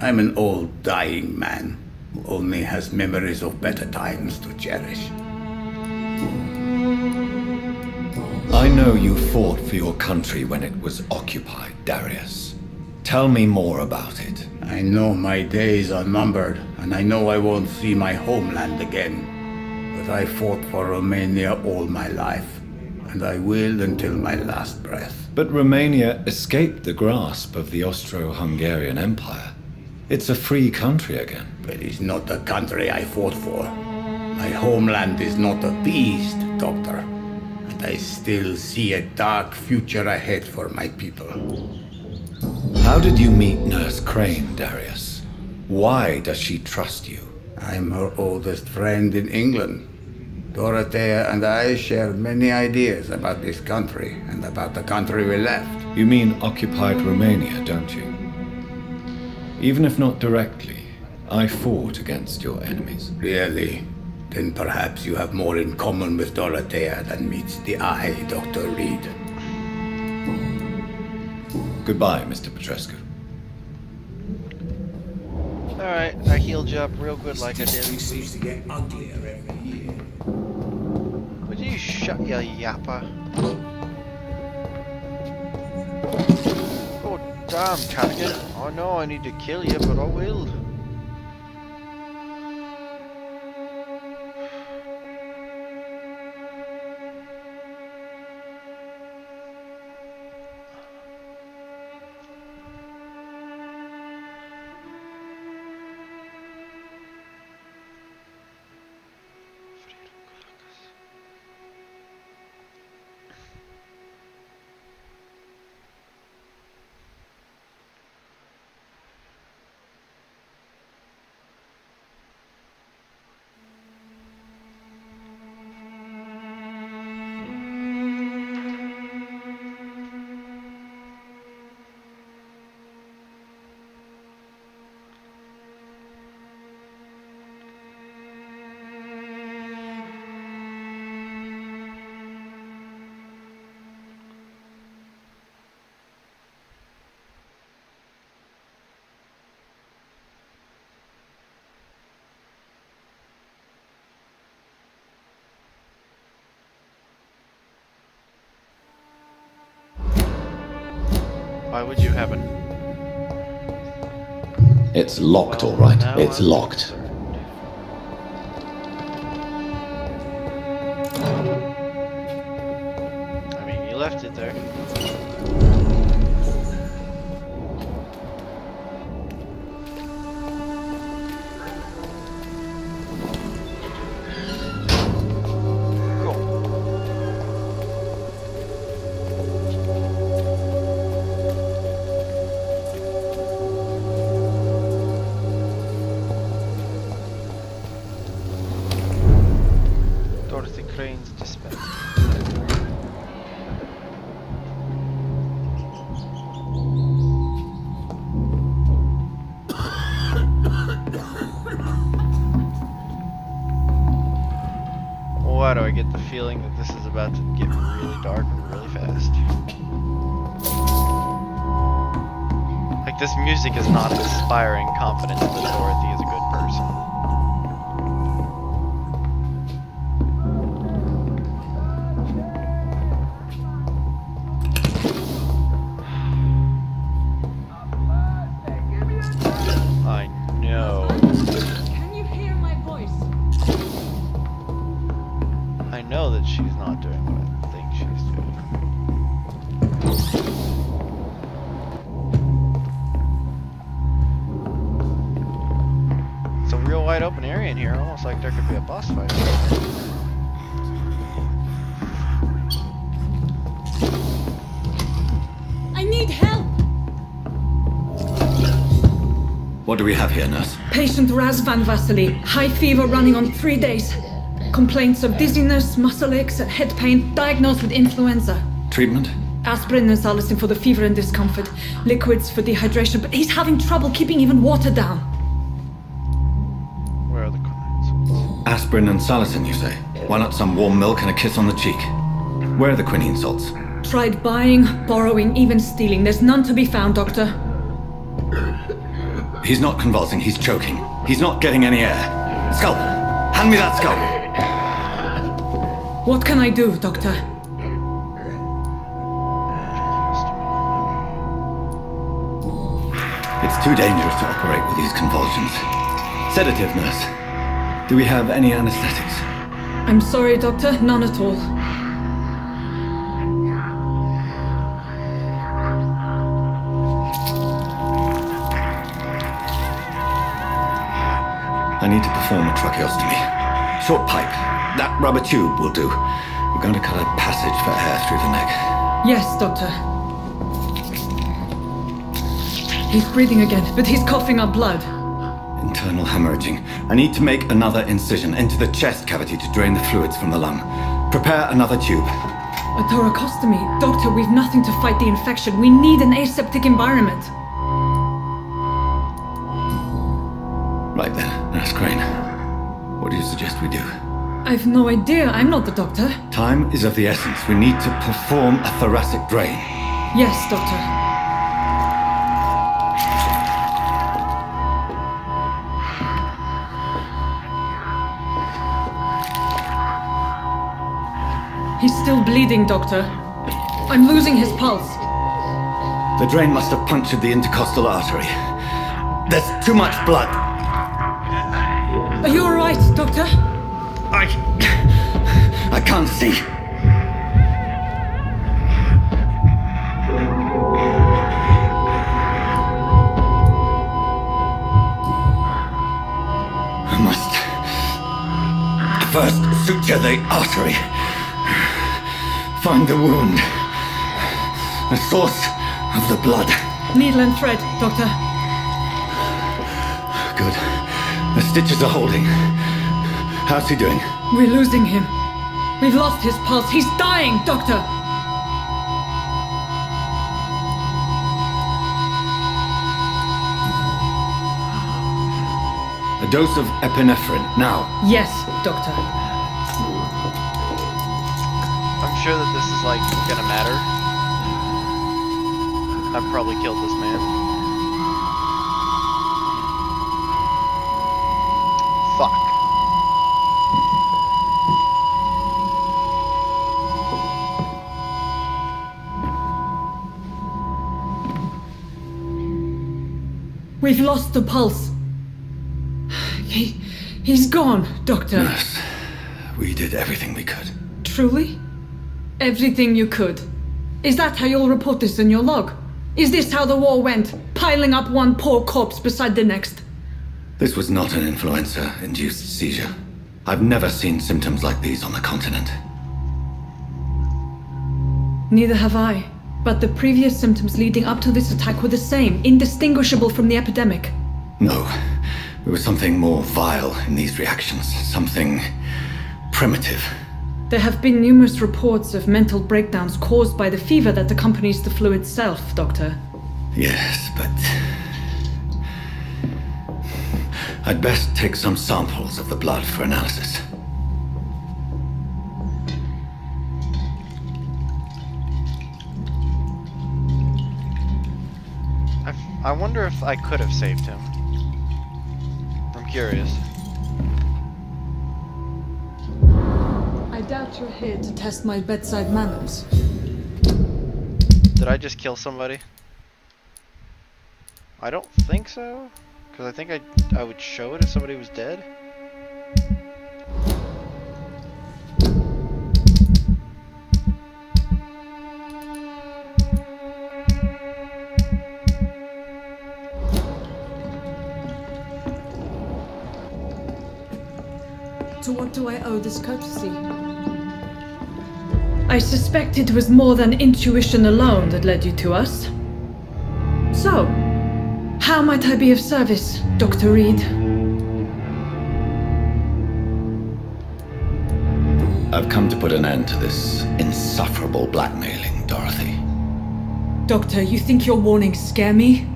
I'm an old, dying man who only has memories of better times to cherish. I know you fought for your country when it was occupied, Darius. Tell me more about it. I know my days are numbered, and I know I won't see my homeland again. But I fought for Romania all my life. And I will until my last breath. But Romania escaped the grasp of the Austro-Hungarian Empire. It's a free country again. But it's not the country I fought for. My homeland is not appeased, Doctor. And I still see a dark future ahead for my people. How did you meet Nurse Crane, Darius? Why does she trust you? I'm her oldest friend in England. Dorothea and I share many ideas about this country and about the country we left. You mean occupied Romania, don't you? Even if not directly, I fought against your enemies. Really? Then perhaps you have more in common with Dorothea than meets the eye, Dr. Reed. Goodbye, Mr. Petrescu. Alright, I healed you up real good like I did. He seems to get uglier every year. Would you shut your yapper? Oh damn, Cadigan. I know I need to kill you, but I will. Why would you have it? It's locked, all right. No, It's locked. I mean, you left it there. Dorothy Crane's dispatch. Why do I get the feeling that this is about to get really dark really fast? Like, this music is not inspiring confidence that Dorothy is a good person. I know. Can you hear my voice? I know that she's not doing what I think she's doing. It's a real wide open area in here, almost like there could be a boss fight. I need help! What do we have here, nurse? Patient Raz Van Vasily. High fever running on 3 days. Complaints of dizziness, muscle aches, head pain. Diagnosed with influenza. Treatment? Aspirin and salicin for the fever and discomfort. Liquids for dehydration, but he's having trouble keeping even water down. Where are the quinine? Aspirin and salicin, you say? Why not some warm milk and a kiss on the cheek? Where are the quinine salts? Tried buying, borrowing, even stealing. There's none to be found, Doctor. He's not convulsing, he's choking. He's not getting any air. Sculp! Hand me that sculp! What can I do, Doctor? It's too dangerous to operate with these convulsions. Sedative, nurse. Do we have any anesthetics? I'm sorry, Doctor. None at all. I need to perform a tracheostomy. Short pipe. That rubber tube will do. We're going to cut a passage for air through the neck. Yes, Doctor. He's breathing again, but he's coughing up blood. Internal hemorrhaging. I need to make another incision into the chest cavity to drain the fluids from the lung. Prepare another tube. A thoracostomy? Doctor, we've nothing to fight the infection. We need an aseptic environment. Right then, Nurse Crane. What do you suggest we do? I've no idea. I'm not the doctor. Time is of the essence. We need to perform a thoracic drain. Yes, Doctor. He's still bleeding, Doctor. I'm losing his pulse. The drain must have punctured the intercostal artery. There's too much blood. Are you all right, Doctor? I can't see. I must first suture the artery. Find the wound. The source of the blood. Needle and thread, Doctor. Good. The stitches are holding. How's he doing? We're losing him. We've lost his pulse. He's dying, Doctor! A dose of epinephrine, now. Yes, Doctor. I'm sure that this is, like, gonna matter. I've probably killed this man. Fuck. We've lost the pulse. He's gone, Doctor. Nurse, we did everything we could. Truly? Everything you could. Is that how you'll report this in your log? Is this how the war went? Piling up one poor corpse beside the next? This was not an influenza-induced seizure. I've never seen symptoms like these on the continent. Neither have I. But the previous symptoms leading up to this attack were the same, indistinguishable from the epidemic. No. There was something more vile in these reactions. Something primitive. There have been numerous reports of mental breakdowns caused by the fever that accompanies the flu itself, Doctor. Yes, but... I'd best take some samples of the blood for analysis. I wonder if I could have saved him. I'm curious. I doubt you're here to test my bedside manners. Did I just kill somebody? I don't think so. Because I think I would show it if somebody was dead. To what do I owe this courtesy? I suspect it was more than intuition alone that led you to us. So, how might I be of service, Dr. Reed? I've come to put an end to this insufferable blackmailing, Dorothy. Doctor, you think your warnings scare me?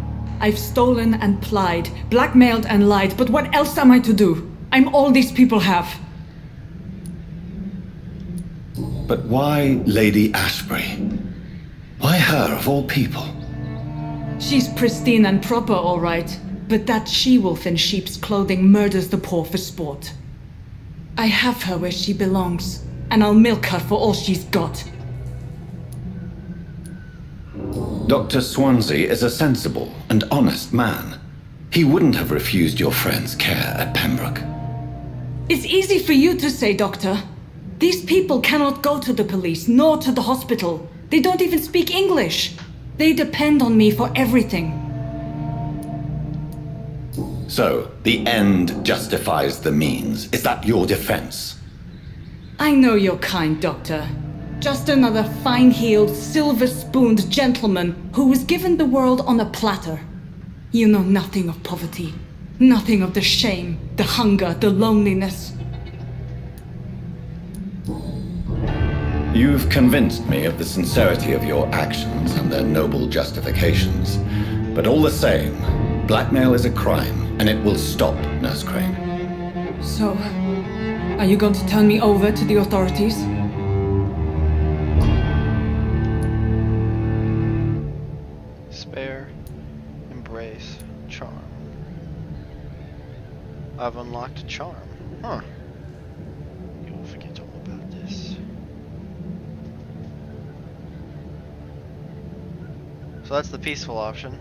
I've stolen and plied, blackmailed and lied, but what else am I to do? I'm all these people have. But why Lady Ashbury? Why her, of all people? She's pristine and proper, all right. But that she-wolf in sheep's clothing murders the poor for sport. I have her where she belongs, and I'll milk her for all she's got. Dr. Swansea is a sensible and honest man. He wouldn't have refused your friend's care at Pembroke. It's easy for you to say, Doctor. These people cannot go to the police, nor to the hospital. They don't even speak English. They depend on me for everything. So, the end justifies the means. Is that your defense? I know you're kind, Doctor. Just another fine-heeled, silver-spooned gentleman who was given the world on a platter. You know nothing of poverty. Nothing of the shame, the hunger, the loneliness. You've convinced me of the sincerity of your actions and their noble justifications. But all the same, blackmail is a crime, and it will stop, Nurse Crane. So, are you going to turn me over to the authorities? Spare, embrace, charm. I've unlocked a charm. Huh. You will forget all about this. So that's the peaceful option.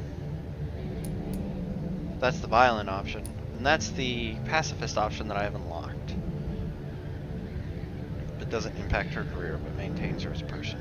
That's the violent option. And that's the pacifist option that I have unlocked. It doesn't impact her career, but maintains her as a person.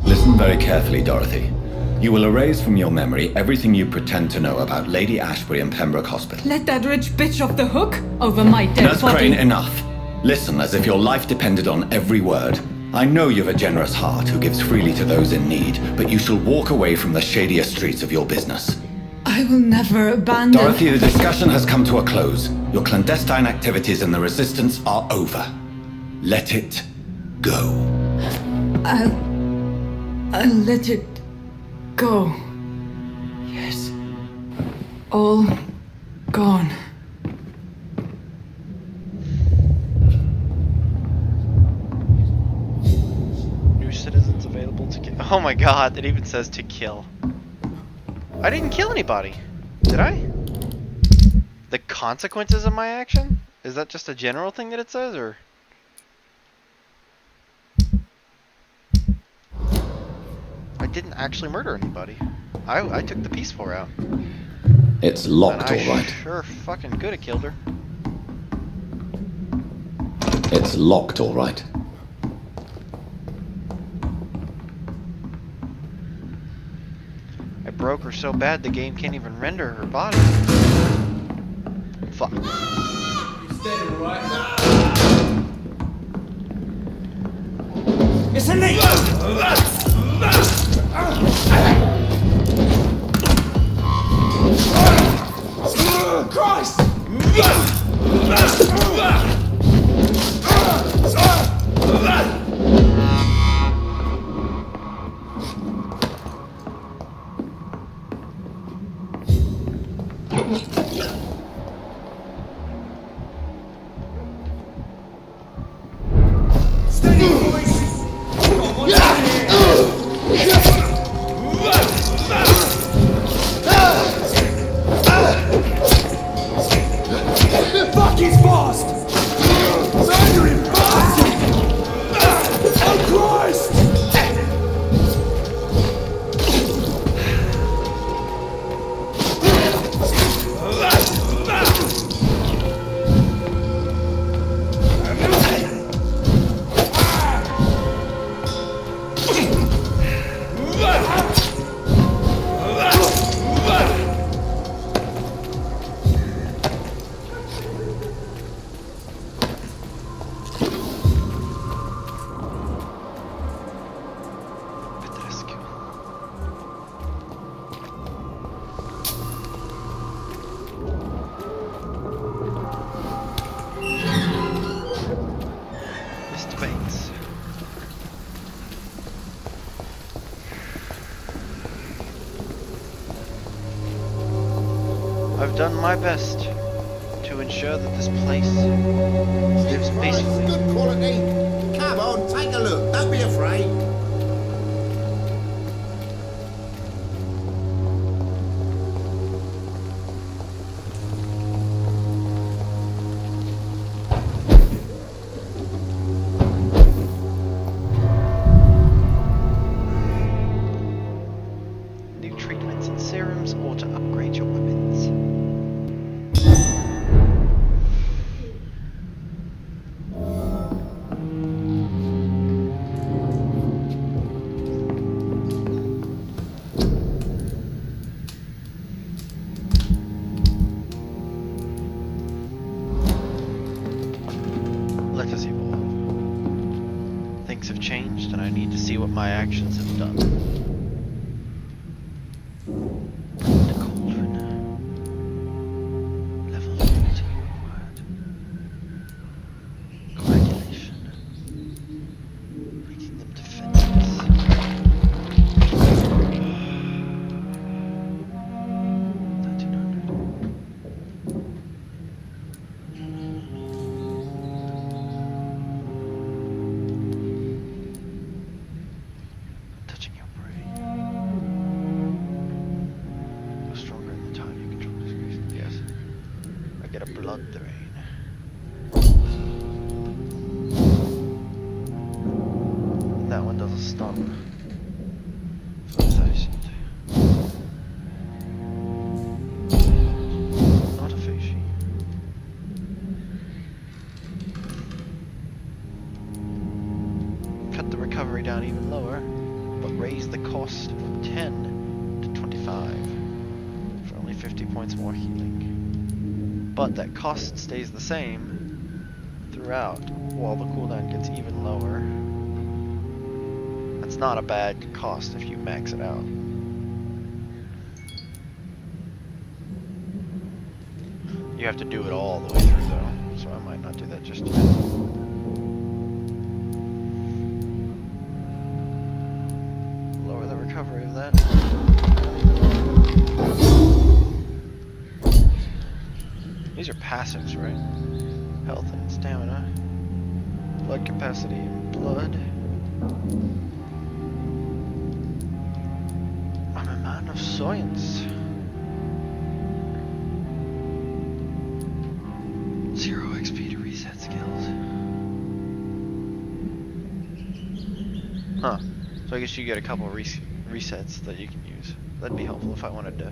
Listen very carefully, Dorothy. You will erase from your memory everything you pretend to know about Lady Ashbury and Pembroke Hospital. Let that rich bitch off the hook over my dead Nurse body. Crane, enough. Listen as if your life depended on every word. I know you've a generous heart who gives freely to those in need, but you shall walk away from the shadier streets of your business. I will never abandon... Dorothy, the discussion has come to a close. Your clandestine activities in the Resistance are over. Let it go. I'll let it go. Yes. All gone. New citizens available to kill. Oh my god, it even says to kill. I didn't kill anybody. Did I? The consequences of my action? Is that just a general thing that it says, or? I didn't actually murder anybody. I took the peaceful route. It's locked, And I all right. sure fucking could have killed her. It's locked, all right. I broke her so bad the game can't even render her body. Fuck. It's dead, alright? It's a leak! Christ! Steady, boys! Come on, fuck his fast! Murdering bastard! Oh Christ! Mr. Bates. I've done my best to ensure that this place lives peacefully. Good quality. Come on, take a look. Don't be afraid. New treatments and serums or to upgrade your weapons. Let us evolve. Things have changed and I need to see what my actions have done. The cauldron. Level 40 required. Coagulation. Making them defenseless. 1300. Touching your prey. Go stronger in the time you control discretion. Yes. I get a blood drain. That one does a stun. For 1,000. Not a fishy. Cut the recovery down even lower, but raise the cost from 10 to 25 for only 50 points more healing. But that cost stays the same throughout, while the cooldown gets even lower. That's not a bad cost if you max it out. You have to do it all the way through though, so I might not do that just yet. Lower the recovery of that. These are passives, right? Health and stamina. Blood capacity and blood. I'm a man of science. 0 XP to reset skills. Huh. So I guess you get a couple resets that you can use. That'd be helpful if I wanted to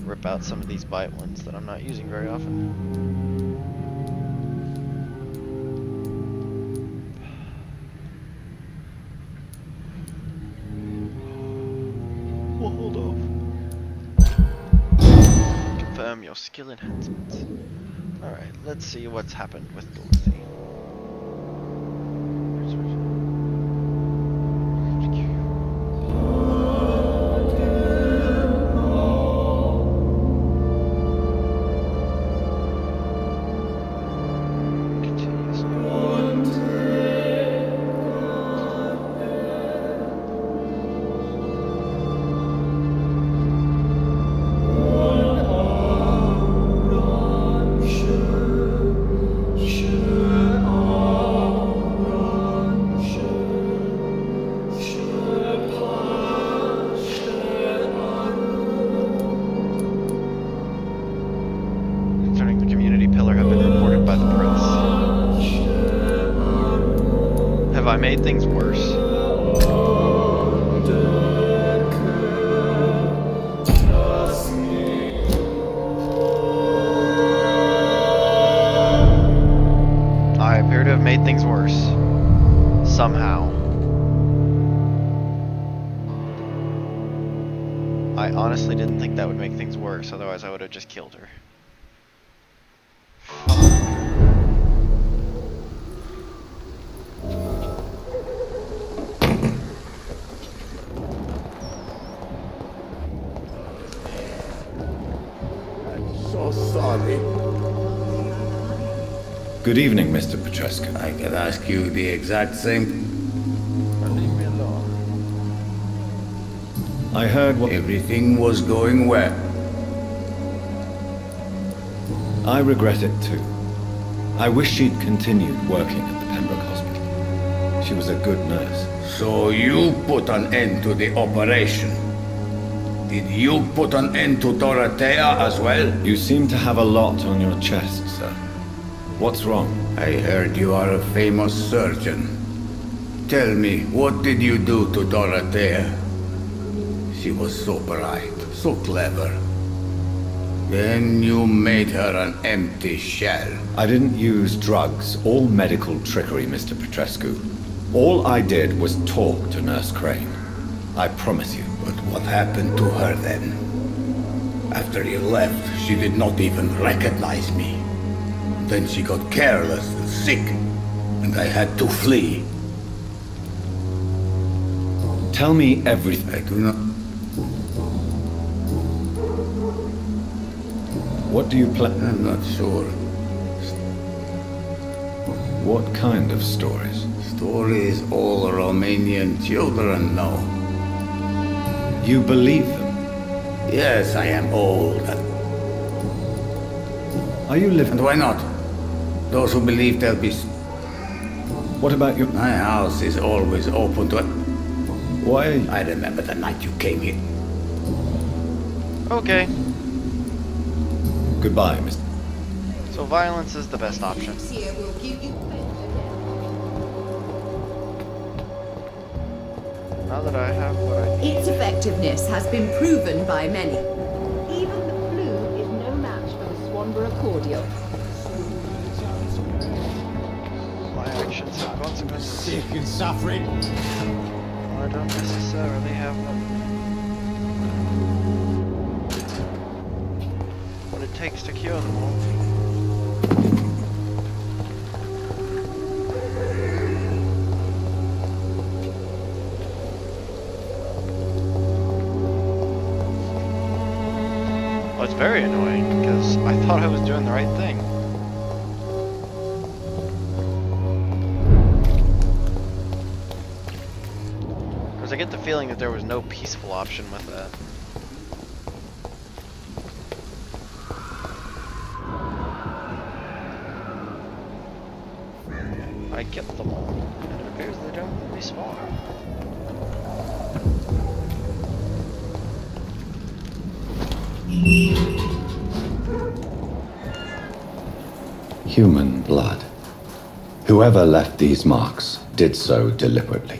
rip out some of these bite ones that I'm not using very often. Well, hold off. Confirm your skill enhancements. Alright, let's see what's happened with Dorothy. I made things worse. I appear to have made things worse. Somehow. I honestly didn't think that would make things worse, otherwise I would have just killed her. Good evening, Mr. Petrescu. I can ask you the exact same. Leave me alone. I heard what... Everything was going well. I regret it too. I wish she'd continued working at the Pembroke Hospital. She was a good nurse. So you put an end to the operation. Did you put an end to Dorothea as well? You seem to have a lot on your chest, sir. What's wrong? I heard you are a famous surgeon. Tell me, what did you do to Dorothea? She was so bright, so clever. Then you made her an empty shell. I didn't use drugs or medical trickery, Mr. Petrescu. All I did was talk to Nurse Crane. I promise you. But what happened to her then? After you left, she did not even recognize me. Then she got careless and sick, and I had to flee. Tell me everything. I do not... What do you plan? I'm not sure. What kind of stories? Stories all Romanian children know. You believe them? Yes, I am old. Are you living? And why not? Those who believe there'll be... What about you? My house is always open to... Why? I remember the night you came here. Okay. Goodbye, Mr. So violence is the best option. Now that I have what I need. Its effectiveness has been proven by many. Even the flu is no match for the Swanborough cordial. My actions have consequences. Sick and suffering. I don't necessarily have them. What it takes to cure them all. Well, it's very annoying because I thought I was doing the right thing. Because I get the feeling that there was no peaceful option with that. I kept them all, and it appears they don't respawn. Human blood. Whoever left these marks did so deliberately.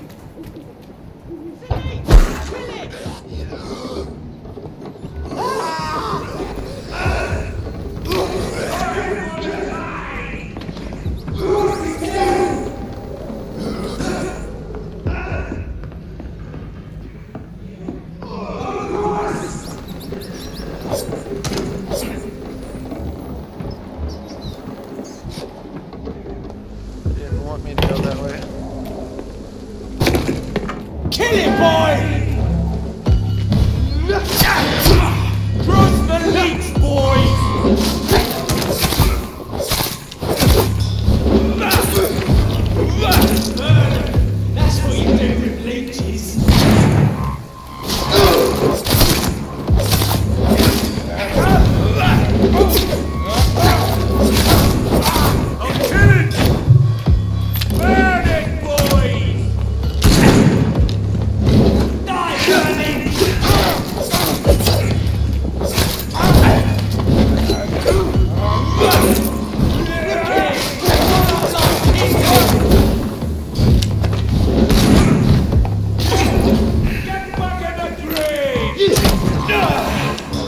Didn't want me to go that way. Kill him, boy! Cross the leech, boys! That's what you do with leeches. I'm killing! Burn it, boys! Die, burning! Get back in the grave!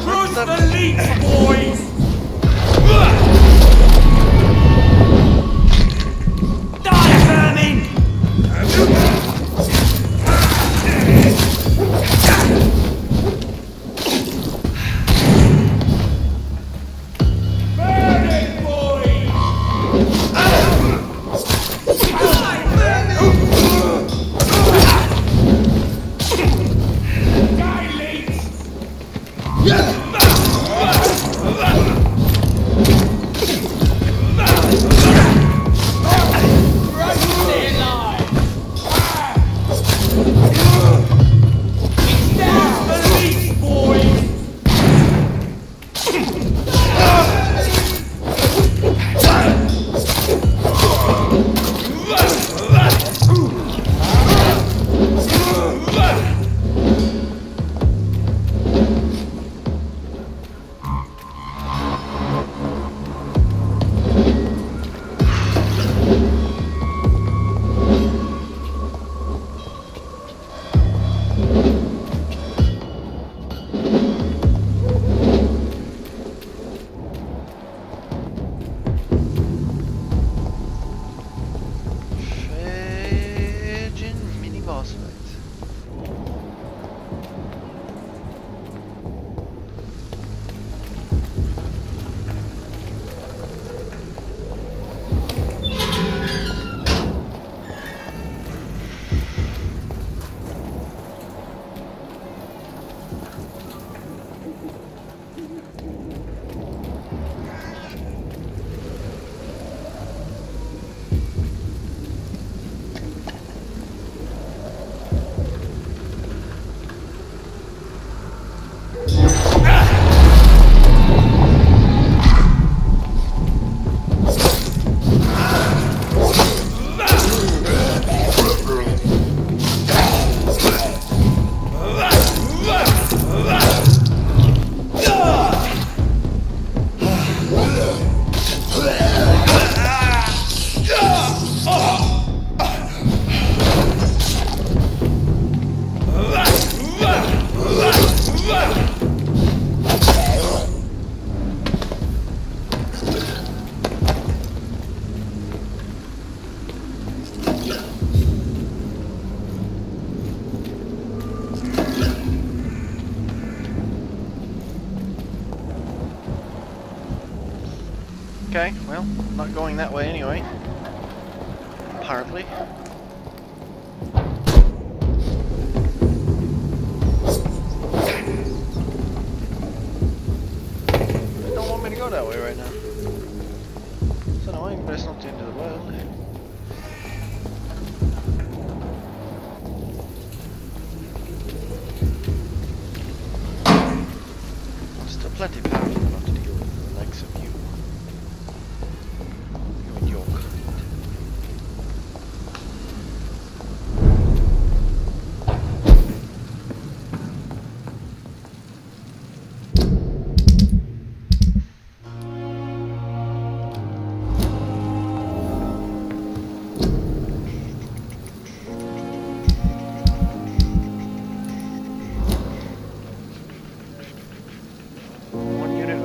Cross the leech, boys! Die, vermin! Burn it, boys! Die, vermin! Die, leech! Stay alive! It's down the leech, boys! Fedgin mini boss fight. Okay, well, not going that way anyway. Apparently. They don't want me to go that way right now. It's annoying, but it's not the end of the world. Still plenty powerful enough to deal with the likes of you. You and your kind.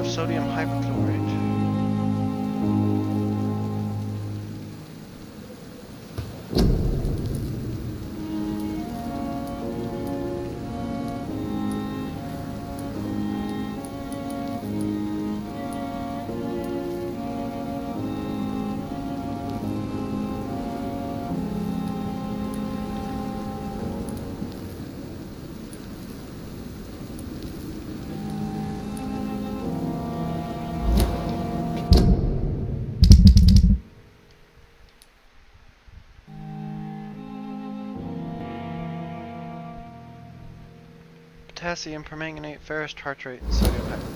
Sodium hypochlorite. potassium permanganate, ferrous tartrate, and sodium hypochlorite.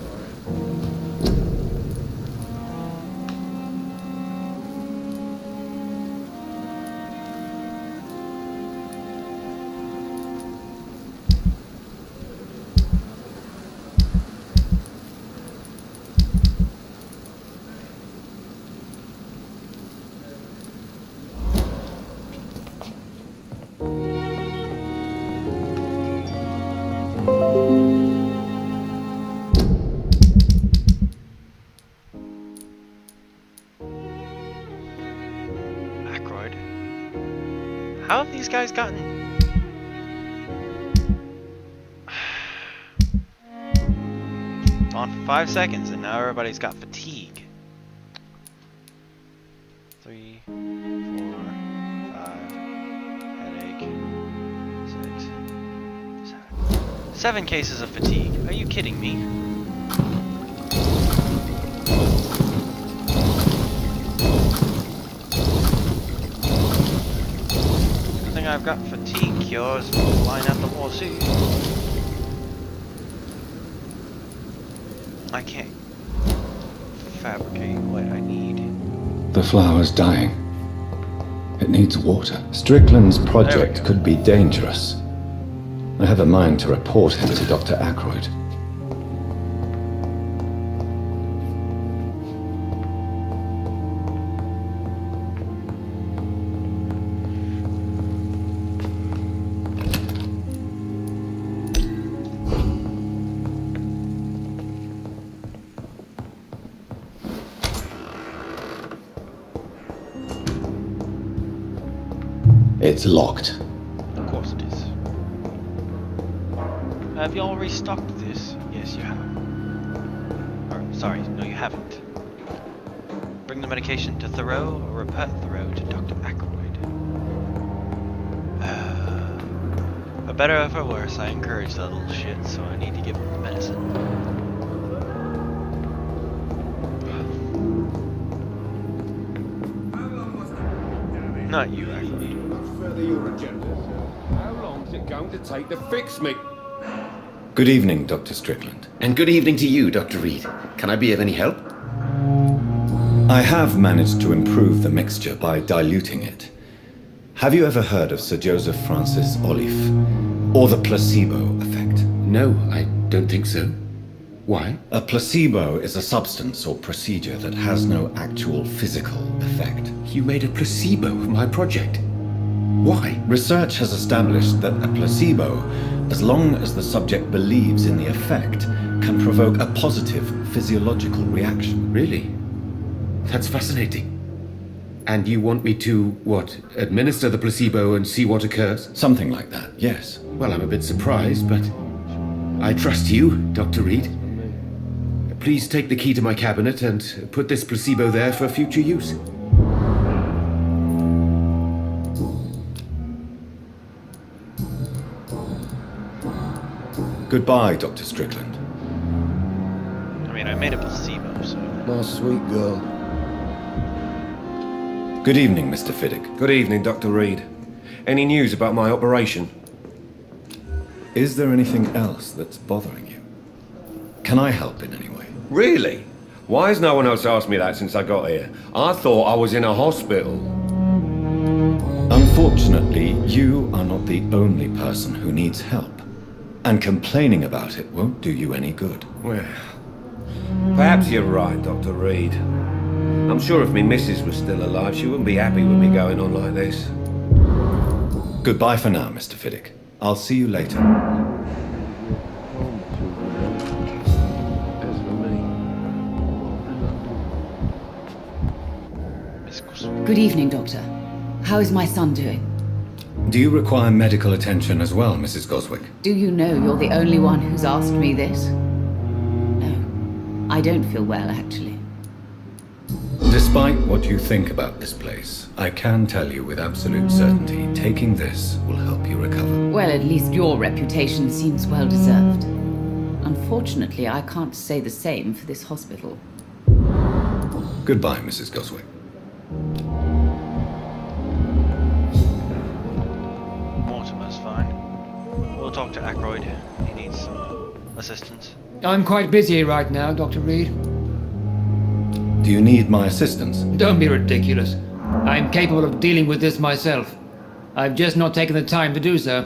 How have these guys gotten... on for 5 seconds and now everybody's got fatigue. 3, 4, 5, headache, 6, 7. 7 cases of fatigue. Are you kidding me? I've got fatigue cures lying at the wazoo. I can't fabricate what I need. The flower's dying. It needs water. Strickland's project could be dangerous. I have a mind to report him to Dr. Ackroyd. It's locked. Of course it is. Have y'all restocked this? Yes, you have. Or, sorry, no you haven't. Bring the medication to Thoreau or report Thoreau to Dr. Ackroyd. For better or for worse, I encourage that little shit, so I need to give him the medicine. Not you, Ackroyd. Your agenda, sir. How long is it going to take to fix me? Good evening, Dr. Strickland. And good evening to you, Dr. Reed. Can I be of any help? I have managed to improve the mixture by diluting it. Have you ever heard of Sir Joseph Francis Olive, or the placebo effect? No, I don't think so. Why? A placebo is a substance or procedure that has no actual physical effect. You made a placebo of my project. Why? Research has established that a placebo, as long as the subject believes in the effect, can provoke a positive physiological reaction. Really? That's fascinating. And you want me to, what, administer the placebo and see what occurs? Something like that, yes. Well, I'm a bit surprised, but I trust you, Dr. Reed. Please take the key to my cabinet and put this placebo there for future use. Goodbye, Dr. Strickland. I mean, I made a placebo, so... My sweet girl. Good evening, Mr. Fiddick. Good evening, Dr. Reed. Any news about my operation? Is there anything else that's bothering you? Can I help in any way? Really? Why has no one else asked me that since I got here? I thought I was in a hospital. Unfortunately, you are not the only person who needs help. And complaining about it won't do you any good. Well, perhaps you're right, Dr. Reed. I'm sure if me missus was still alive, she wouldn't be happy with me going on like this. Goodbye for now, Mr. Fiddick. I'll see you later. Good evening, Doctor. How is my son doing? Do you require medical attention as well, Mrs. Goswick? Do you know you're the only one who's asked me this? No, I don't feel well, actually. Despite what you think about this place, I can tell you with absolute certainty, taking this will help you recover. Well, at least your reputation seems well deserved. Unfortunately, I can't say the same for this hospital. Goodbye, Mrs. Goswick. Mortimer's fine. We'll talk to Ackroyd. He needs need some assistance? I'm quite busy right now, Dr. Reed. Do you need my assistance? Don't be ridiculous. I'm capable of dealing with this myself. I've just not taken the time to do so.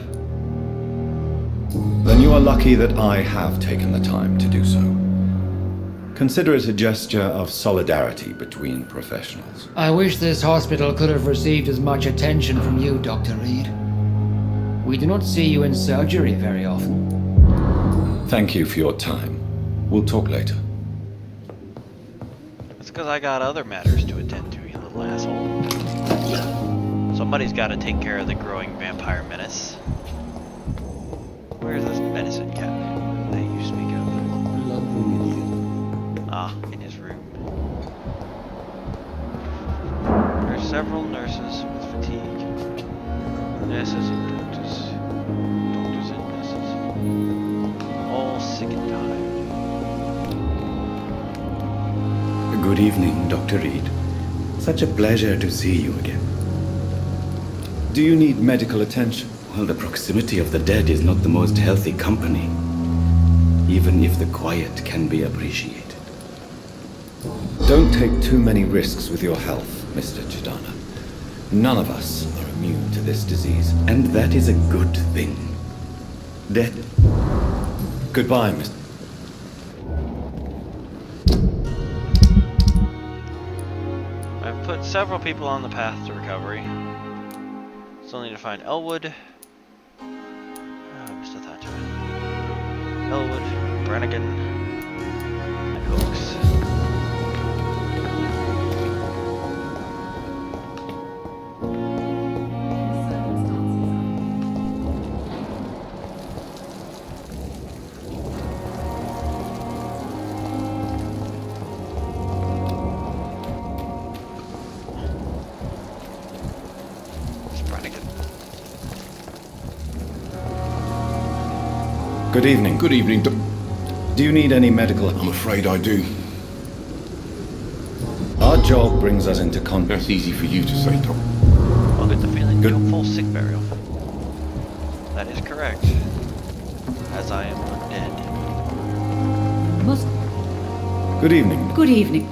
Then you are lucky that I have taken the time to do so. Consider it a gesture of solidarity between professionals. I wish this hospital could have received as much attention from you, Dr. Reed. We do not see you in surgery very often. Thank you for your time. We'll talk later. It's because I got other matters to attend to, you little asshole. Somebody's got to take care of the growing vampire menace. Where's this medicine cabinet that you speak of? Ah, in his room. There are several nurses with fatigue. Nurses and doctors. Doctors and nurses. All sick and tired. Good evening, Dr. Reed. Such a pleasure to see you again. Do you need medical attention? Well, the proximity of the dead is not the most healthy company, even if the quiet can be appreciated. Don't take too many risks with your health, Mr. Chidana. None of us are immune to this disease. And that is a good thing. Death. Goodbye, Mr. I've put several people on the path to recovery. Still need to find Elwood. Mr. Thatcher. Elwood, Brannigan, and Hooks. Good evening. Good evening, Do you need any medical? I'm afraid I do. Our job brings us into contact. That's easy for you to say, Doc. I'll get the feeling you'll full sick burial. That is correct. As I am undead. Good evening. Good evening.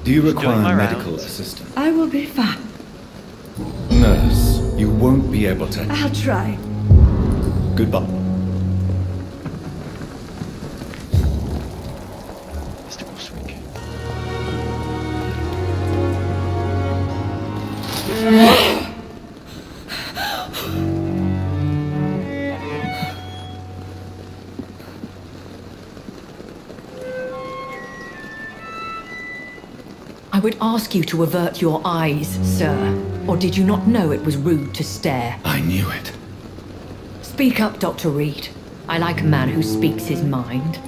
Do you Just doing require my medical rounds. assistance? I will be fine. Nurse, you won't be able to. I'll try. Goodbye. Mr. Buswick. I would ask you to avert your eyes, sir. Or did you not know it was rude to stare? I knew it. Speak up, Dr. Reed. I like a man who speaks his mind.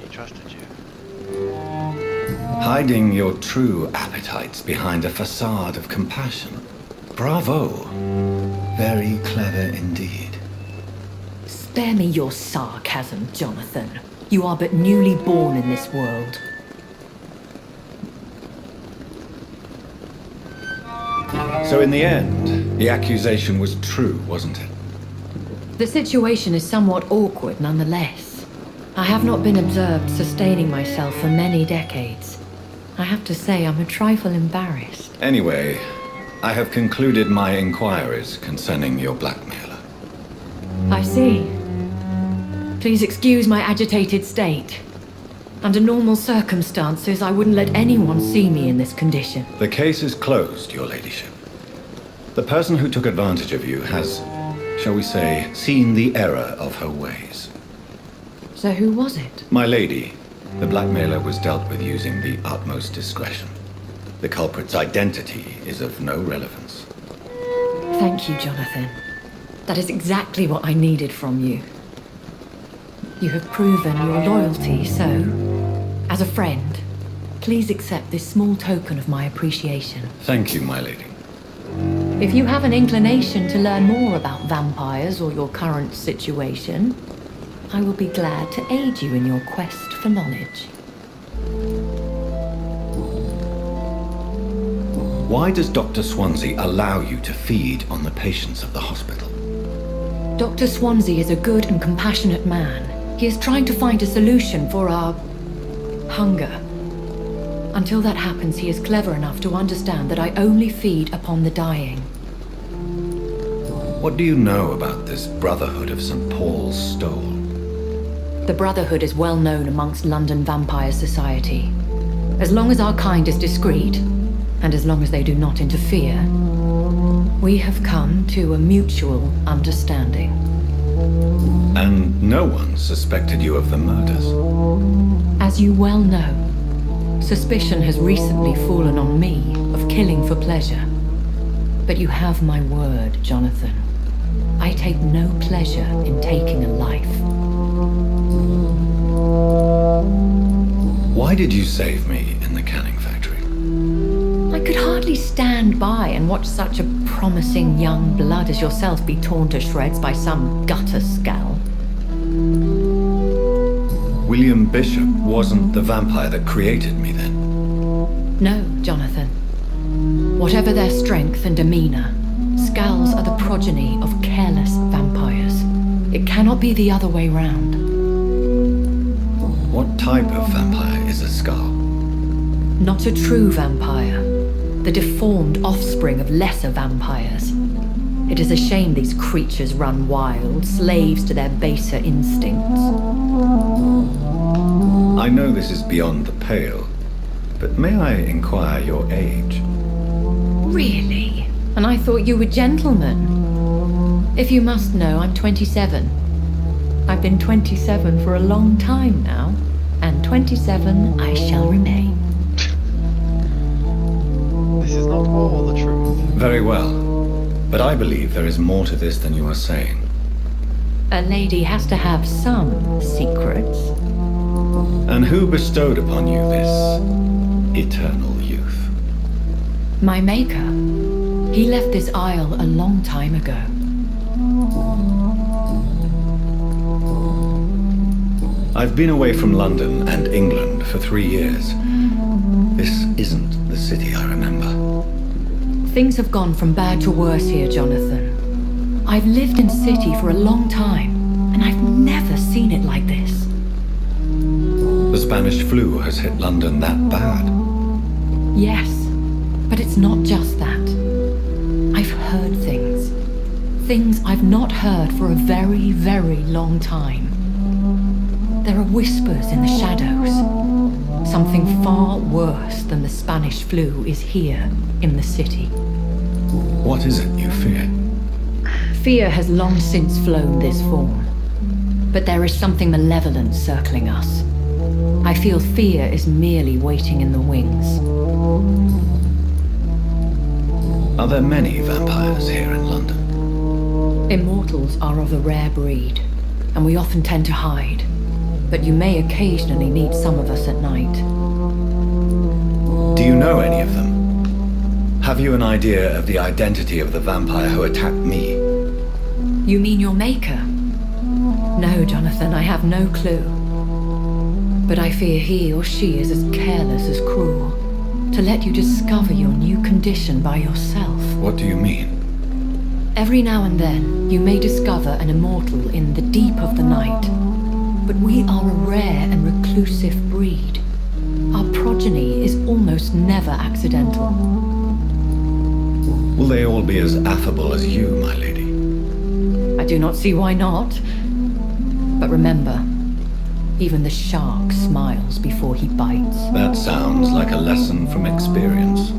He trusted you. Hiding your true appetites behind a facade of compassion. Bravo. Very clever indeed. Spare me your sarcasm, Jonathan. You are but newly born in this world. So in the end, the accusation was true, wasn't it? The situation is somewhat awkward nonetheless. I have not been observed sustaining myself for many decades. I have to say I'm a trifle embarrassed. Anyway, I have concluded my inquiries concerning your blackmailer. I see. Please excuse my agitated state. Under normal circumstances, I wouldn't let anyone see me in this condition. The case is closed, your ladyship. The person who took advantage of you has, shall we say, seen the error of her ways. So who was it? My lady, the blackmailer was dealt with using the utmost discretion. The culprit's identity is of no relevance. Thank you, Jonathan. That is exactly what I needed from you. You have proven your loyalty, so, as a friend, please accept this small token of my appreciation. Thank you, my lady. If you have an inclination to learn more about vampires or your current situation, I will be glad to aid you in your quest for knowledge. Why does Dr. Swansea allow you to feed on the patients of the hospital? Dr. Swansea is a good and compassionate man. He is trying to find a solution for our hunger. Until that happens, he is clever enough to understand that I only feed upon the dying. What do you know about this Brotherhood of St. Paul's Stole? The Brotherhood is well known amongst London Vampire Society. As long as our kind is discreet, and as long as they do not interfere, we have come to a mutual understanding. And no one suspected you of the murders? As you well know, suspicion has recently fallen on me of killing for pleasure. But you have my word, Jonathan. I take no pleasure in taking a life. Why did you save me in the canning factory? I could hardly stand by and watch such a promising young blood as yourself be torn to shreds by some gutter scowl. William Bishop wasn't the vampire that created me then? No, Jonathan. Whatever their strength and demeanor, Scowls are the progeny of careless vampires. It cannot be the other way round. What type of vampire is a Scowl? Not a true vampire. The deformed offspring of lesser vampires. It is a shame these creatures run wild, slaves to their baser instincts. I know this is beyond the pale, but may I inquire your age? Really? And I thought you were gentlemen. If you must know, I'm 27. I've been 27 for a long time now, and 27 I shall remain. This is not all the truth. Very well, but I believe there is more to this than you are saying. A lady has to have some secrets. And who bestowed upon you this eternal youth? My maker. He left this isle a long time ago. I've been away from London and England for 3 years. This isn't the city I remember. Things have gone from bad to worse here, Jonathan. I've lived in city for a long time, and I've never seen it like this. The Spanish flu has hit London that bad? Yes, but it's not just that. I've heard things. Things I've not heard for a very, very long time. There are whispers in the shadows. Something far worse than the Spanish flu is here in the city. What is it you fear? Fear has long since flown this form. But there is something malevolent circling us. I feel fear is merely waiting in the wings. Are there many vampires here in London? Immortals are of a rare breed, and we often tend to hide. But you may occasionally meet some of us at night. Do you know any of them? Have you an idea of the identity of the vampire who attacked me? You mean your maker? No, Jonathan, I have no clue. But I fear he or she is as careless as cruel. To let you discover your new condition by yourself. What do you mean? Every now and then, you may discover an immortal in the deep of the night. But we are a rare and reclusive breed. Our progeny is almost never accidental. Will they all be as affable as you, my lady? I do not see why not. But remember, even the shark smiles before he bites. That sounds like a lesson from experience.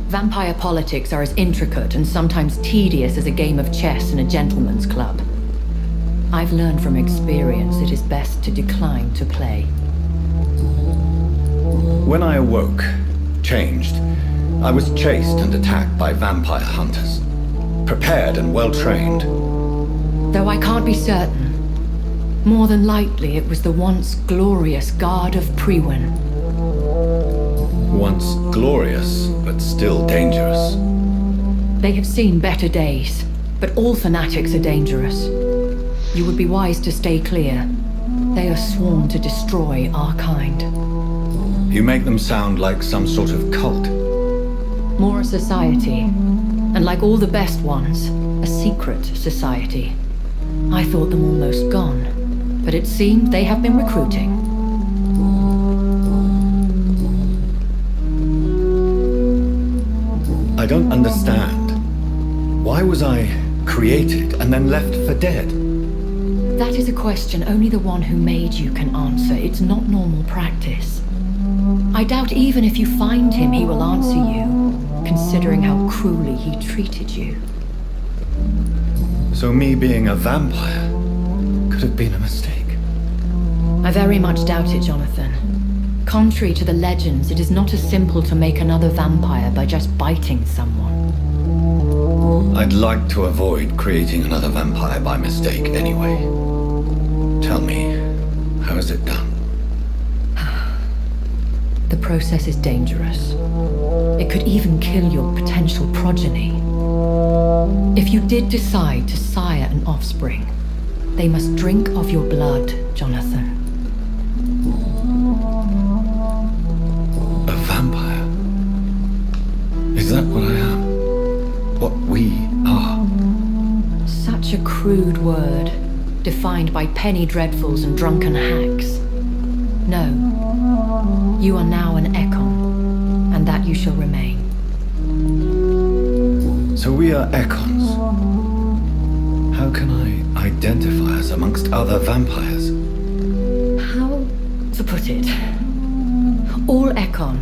Vampire politics are as intricate and sometimes tedious as a game of chess in a gentleman's club. I've learned from experience it is best to decline to play. When I awoke, changed, I was chased and attacked by vampire hunters. Prepared and well-trained. Though I can't be certain, more than likely it was the once glorious Guard of Priwen. Once glorious, but still dangerous. They have seen better days, but all fanatics are dangerous. You would be wise to stay clear. They are sworn to destroy our kind. You make them sound like some sort of cult. More a society, and like all the best ones, a secret society. I thought them almost gone, but it seemed they have been recruiting. I don't understand. Why was I created and then left for dead? That is a question only the one who made you can answer. It's not normal practice. I doubt even if you find him, he will answer you, considering how cruelly he treated you. So me being a vampire could have been a mistake. I very much doubt it, Jonathan. Contrary to the legends, it is not as simple to make another vampire by just biting someone. I'd like to avoid creating another vampire by mistake anyway. Tell me, how is it done? The process is dangerous. It could even kill your potential progeny. If you did decide to sire an offspring, they must drink of your blood, Jonathan. A vampire? Is that what I am? What we are? Such a crude word, defined by penny dreadfuls and drunken hacks. No. You are now an Ekon, and that you shall remain. So we are Ekons. How can I identify us amongst other vampires? How to put it? All Ekon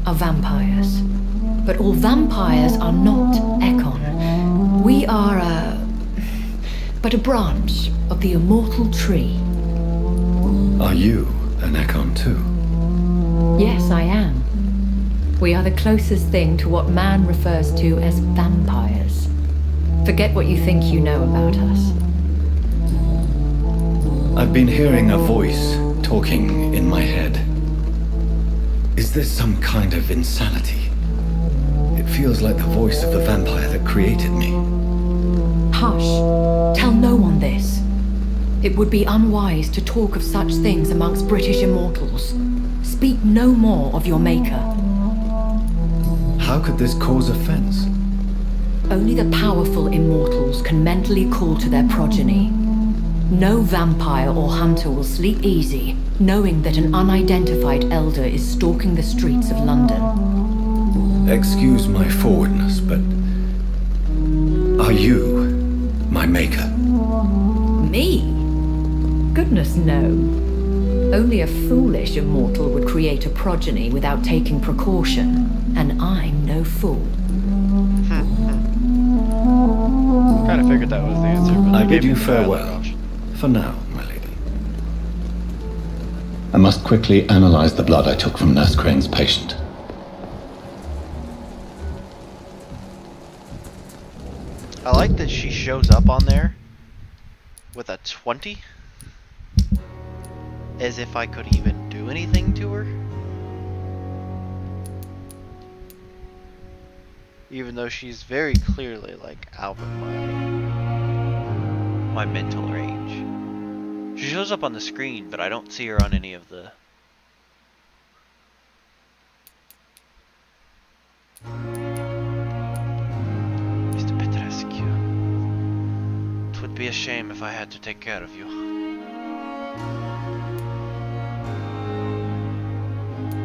are vampires, but all vampires are not Ekon. We are but a branch of the immortal tree. Are you an Ekon too? Yes, I am. We are the closest thing to what man refers to as vampires. Forget what you think you know about us. I've been hearing a voice talking in my head. Is this some kind of insanity? It feels like the voice of the vampire that created me. Hush. Tell no one this. It would be unwise to talk of such things amongst British immortals. Speak no more of your maker. How could this cause offense? Only the powerful immortals can mentally call to their progeny. No vampire or hunter will sleep easy, knowing that an unidentified elder is stalking the streets of London. Excuse my forwardness, but are you my maker? Me? Goodness, no. Only a foolish immortal would create a progeny without taking precaution, and I'm no fool. Kind of figured that was the answer, but I bid you farewell. For now, my lady. I must quickly analyze the blood I took from Nurse Crane's patient. I like that she shows up on there with a 20. As if I could even do anything to her. Even though she's very clearly like out of my mental range. She shows up on the screen, but I don't see her on any of the Mr. Petrescu. It would be a shame if I had to take care of you.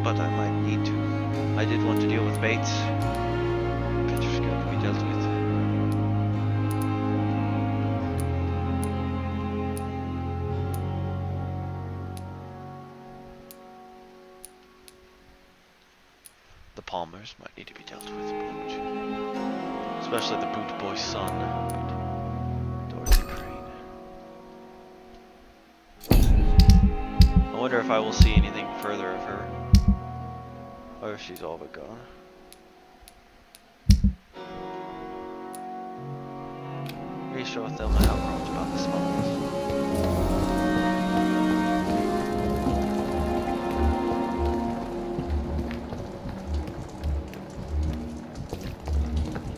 But I might need to. I did want to deal with Bates. Petrescu to be dealt with. The Palmers might need to be dealt with, especially the boot boy's son, Dorothy Crane. I wonder if I will see anything further of her. Or if she's all but gone. Pretty sure Thelma Halcroft's about the smallest.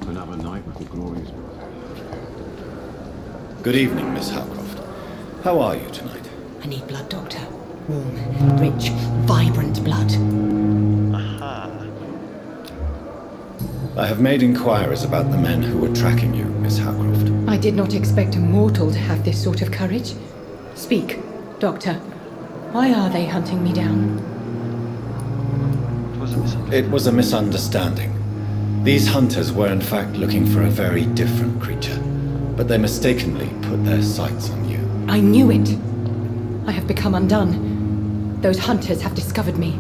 Another night with the glorious. Good evening, Miss Halcroft. How are you tonight? I need blood, Doctor. Warm, rich, vibrant blood. Aha. I have made inquiries about the men who were tracking you, Miss Howcroft. I did not expect a mortal to have this sort of courage. Speak, Doctor. Why are they hunting me down? It was a misunderstanding. These hunters were in fact looking for a very different creature, but they mistakenly put their sights on you. I knew it. I have become undone. Those hunters have discovered me,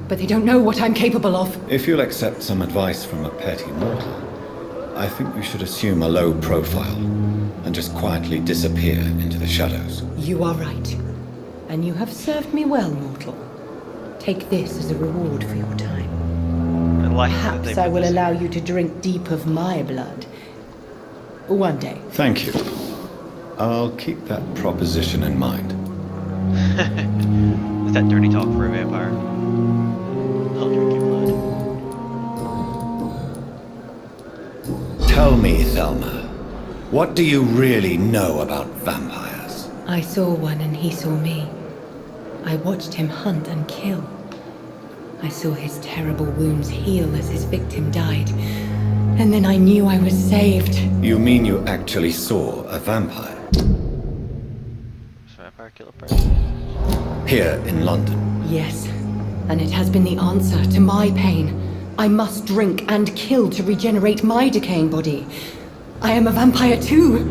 but they don't know what I'm capable of. If you'll accept some advice from a petty mortal, I think you should assume a low profile and just quietly disappear into the shadows. You are right. And you have served me well, mortal. Take this as a reward for your time. Perhaps I will allow you to drink deep of my blood. One day. Thank you. I'll keep that proposition in mind. Is that dirty talk for a vampire? I'll drink your blood. Tell me, Thelma, what do you really know about vampires? I saw one and he saw me. I watched him hunt and kill. I saw his terrible wounds heal as his victim died. And then I knew I was saved. You mean you actually saw a vampire? Vampire kill a person? Here in London? Yes. And it has been the answer to my pain. I must drink and kill to regenerate my decaying body. I am a vampire too.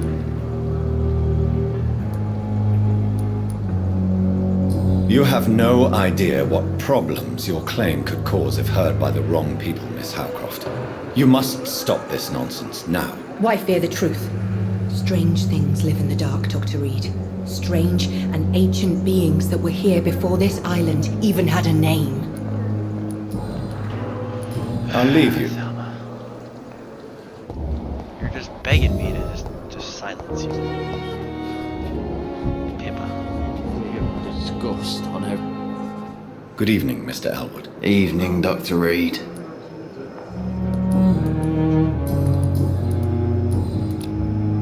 You have no idea what problems your claim could cause if heard by the wrong people, Miss Howcroft. You must stop this nonsense now. Why fear the truth? Strange things live in the dark, Dr. Reed. Strange and ancient beings that were here before this island even had a name. I'll leave you. You're just begging me to just silence you. Disgust on her. Good evening, Mr. Elwood. Evening, Dr. Reed.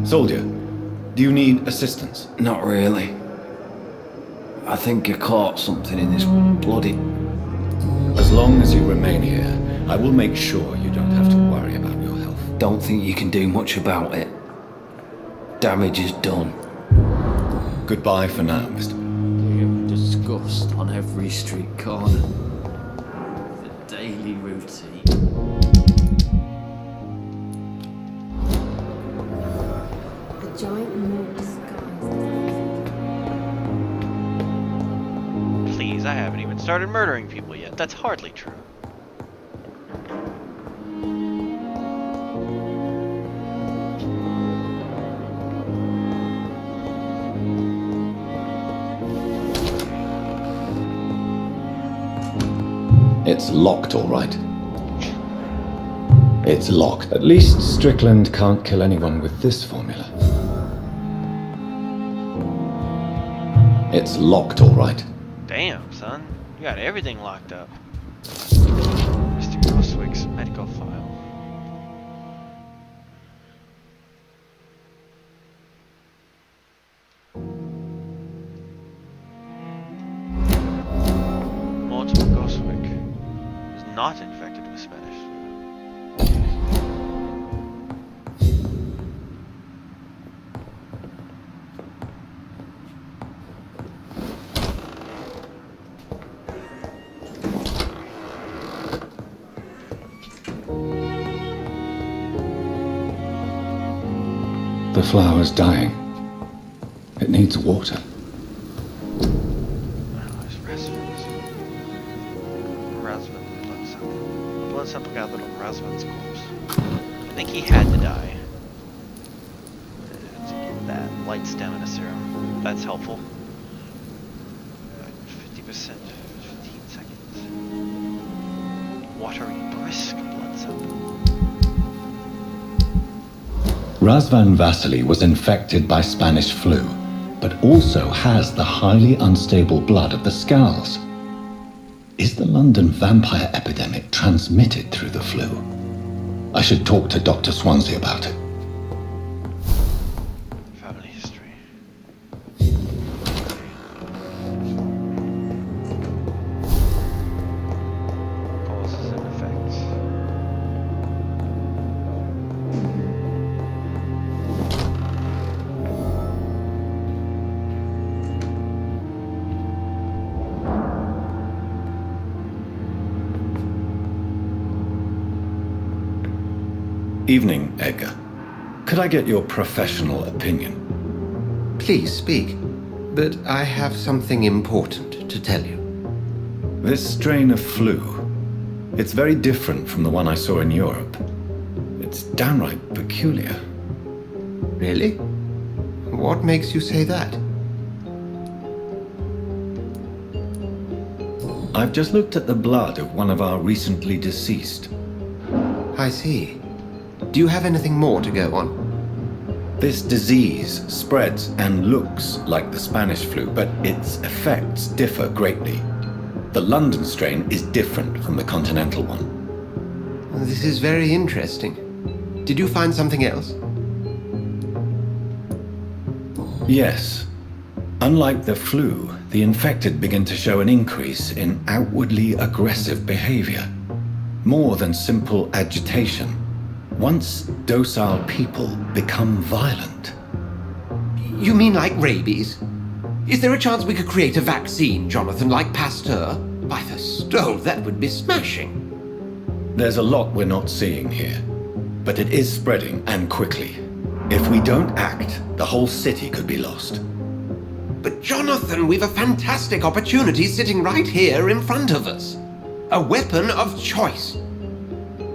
Soldier, do you need assistance? Not really. I think I caught something in this bloody... As long as you remain here, I will make sure you don't have to worry about your health. Don't think you can do much about it. Damage is done. Goodbye for now, Mr. Disgust on every street corner. The daily routine. The giant moon disguised. Please, I haven't even started murdering people yet. That's hardly true. It's locked, all right. It's locked. At least Strickland can't kill anyone with this formula. It's locked, all right. Damn, son. You got everything locked up. Mr. Ghostwick's medical file. Mortimer Ghostwick is not infected with Spanish flu. The flower's dying. It needs water. Blood sample gathered on Razvan's corpse. I think he had to die. To get that light stamina serum. That's helpful. 50%, 15 seconds. Watery, brisk blood sample. Razvan Vasily was infected by Spanish flu, but also has the highly unstable blood of the Skulls. Is the London vampire epidemic transmitted through the flu? I should talk to Dr. Swansea about it. Family history. Causes and effects. Evening, Edgar. Could I get your professional opinion? Please speak, but I have something important to tell you. This strain of flu, it's very different from the one I saw in Europe. It's downright peculiar. Really? What makes you say that? I've just looked at the blood of one of our recently deceased. I see. Do you have anything more to go on? This disease spreads and looks like the Spanish flu, but its effects differ greatly. The London strain is different from the continental one. This is very interesting. Did you find something else? Yes. Unlike the flu, the infected begin to show an increase in outwardly aggressive behavior. More than simple agitation. Once docile people become violent. You mean like rabies? Is there a chance we could create a vaccine, Jonathan, like Pasteur? By the stole, that would be smashing. There's a lot we're not seeing here, but it is spreading, and quickly. If we don't act, the whole city could be lost. But Jonathan, we've a fantastic opportunity sitting right here in front of us. A weapon of choice.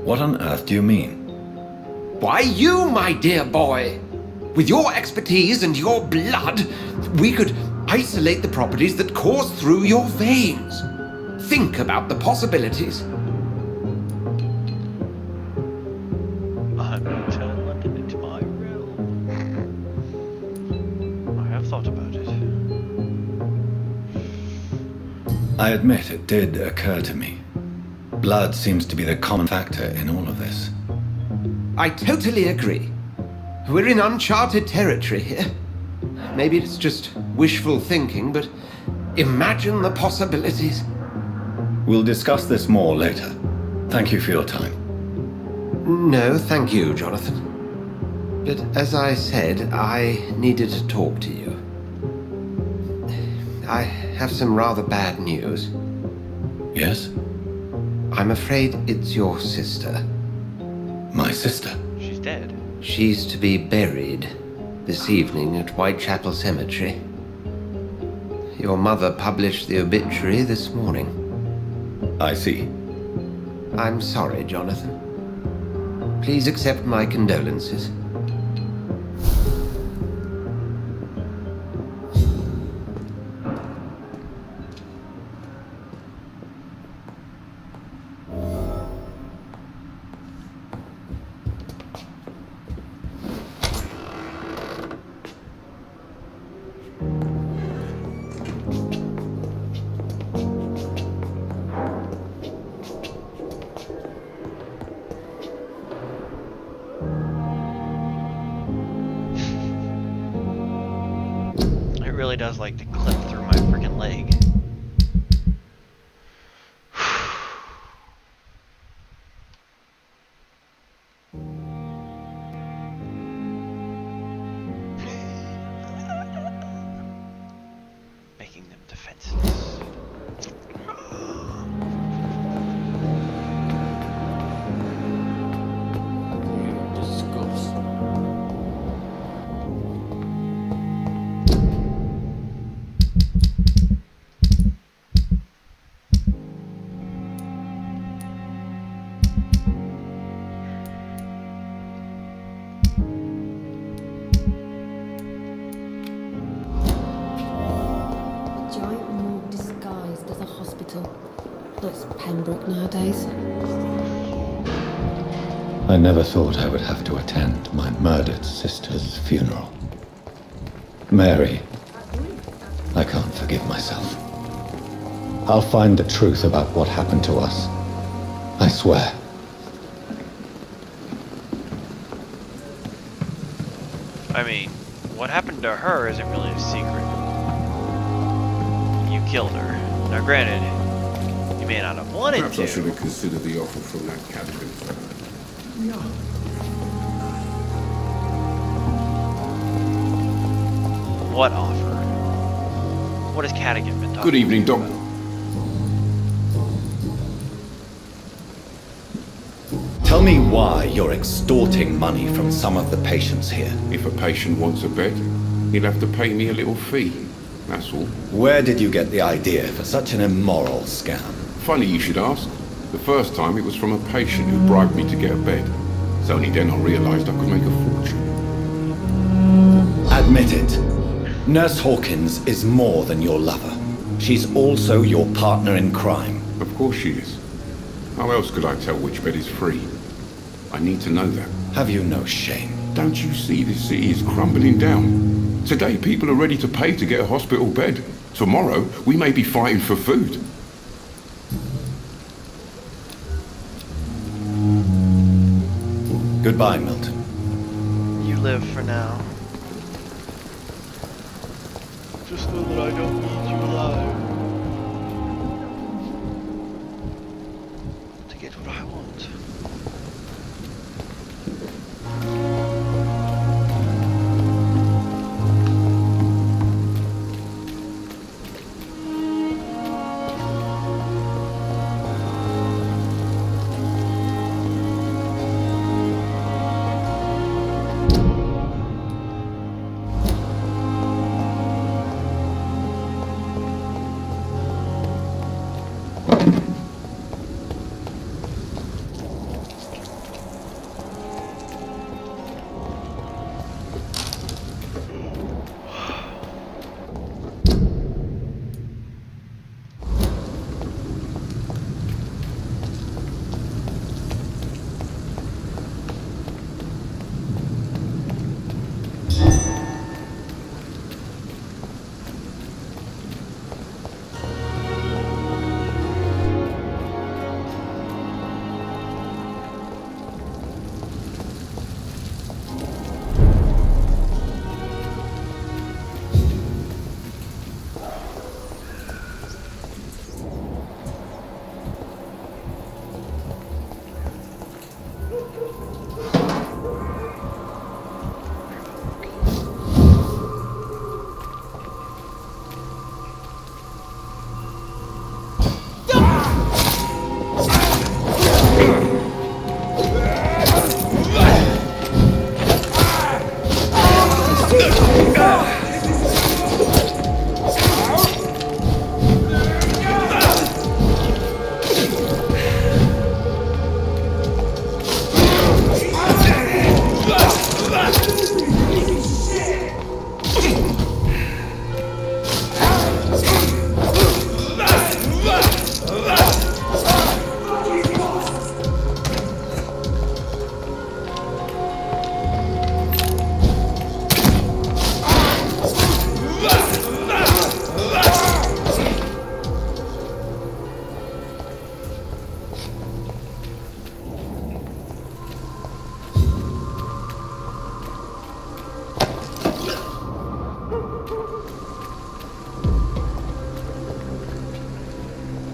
What on earth do you mean? Why, you, my dear boy. With your expertise and your blood, we could isolate the properties that course through your veins. Think about the possibilities. I'm going to turn London into my realm. I have thought about it. I admit it did occur to me. Blood seems to be the common factor in all of this. I totally agree. We're in uncharted territory here. Maybe it's just wishful thinking, but imagine the possibilities. We'll discuss this more later. Thank you for your time. No, thank you, Jonathan. But as I said, I needed to talk to you. I have some rather bad news. Yes? I'm afraid it's your sister. My sister? She's dead. She's to be buried this evening at Whitechapel Cemetery. Your mother published the obituary this morning. I see. I'm sorry, Jonathan. Please accept my condolences. Really does like to clip through my freaking leg. Making them defenseless. Pembroke nowadays. I never thought I would have to attend my murdered sister's funeral. Mary, I can't forgive myself. I'll find the truth about what happened to us. I swear. I mean, what happened to her isn't really a secret. You killed her. Now granted, you may not have wanted Perhaps to. I should have considered the offer from that Cadogan fellow. What offer? What has Cadogan been talking Good evening, about? Doc. Tell me why you're extorting money from some of the patients here. If a patient wants a bed, he'll have to pay me a little fee. That's all. Where did you get the idea for such an immoral scam? Funny you should ask. The first time it was from a patient who bribed me to get a bed. It's only then I realized I could make a fortune. Admit it. Nurse Hawkins is more than your lover. She's also your partner in crime. Of course she is. How else could I tell which bed is free? I need to know that. Have you no shame? Don't you see this city is crumbling down? Today people are ready to pay to get a hospital bed. Tomorrow we may be fighting for food. Goodbye, Milton. You live for now. Just know that I don't need you alive. To get what I want.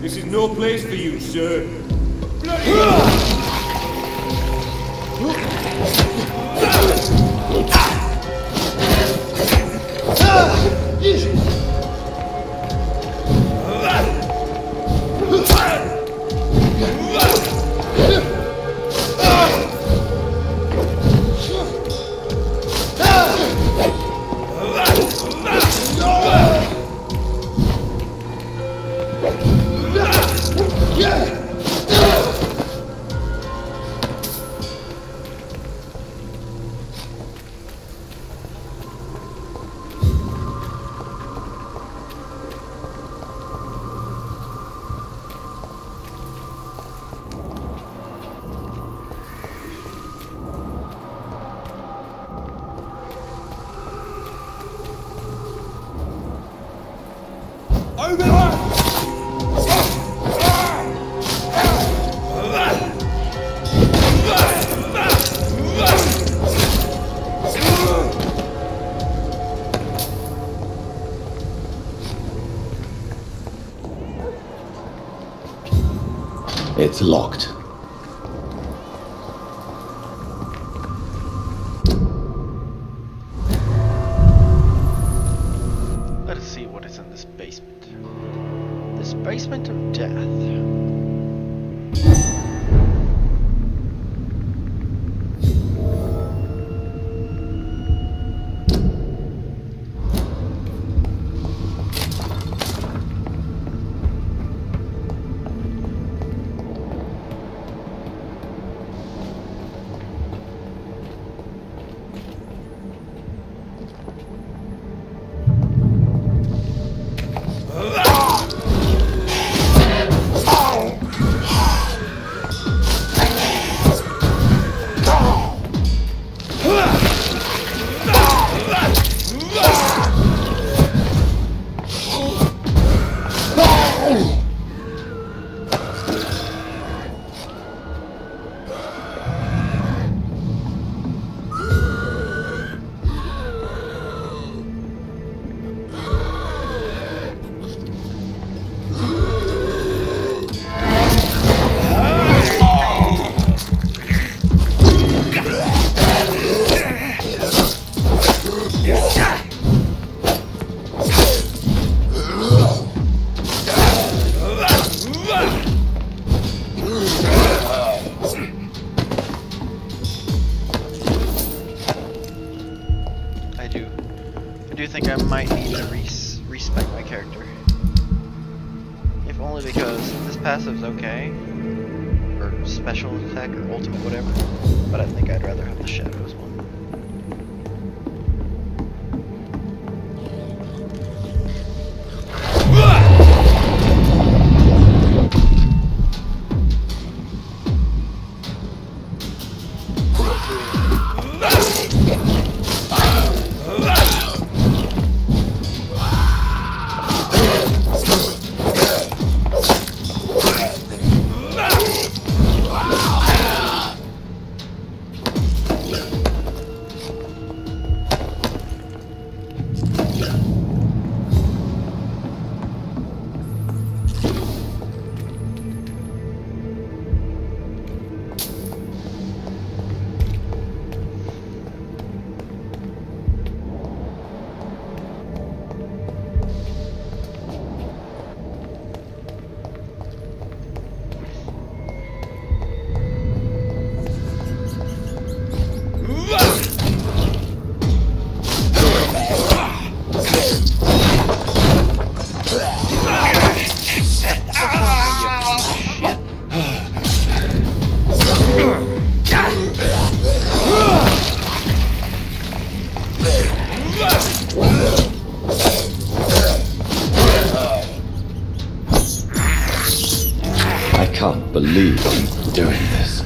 This is no place for you, sir. It's locked. Let us see what is in this basement. This basement of death. only because this passive's okay, or special attack, or ultimate, whatever, but I think I'd rather have the Shadows one. I can't believe I'm doing this.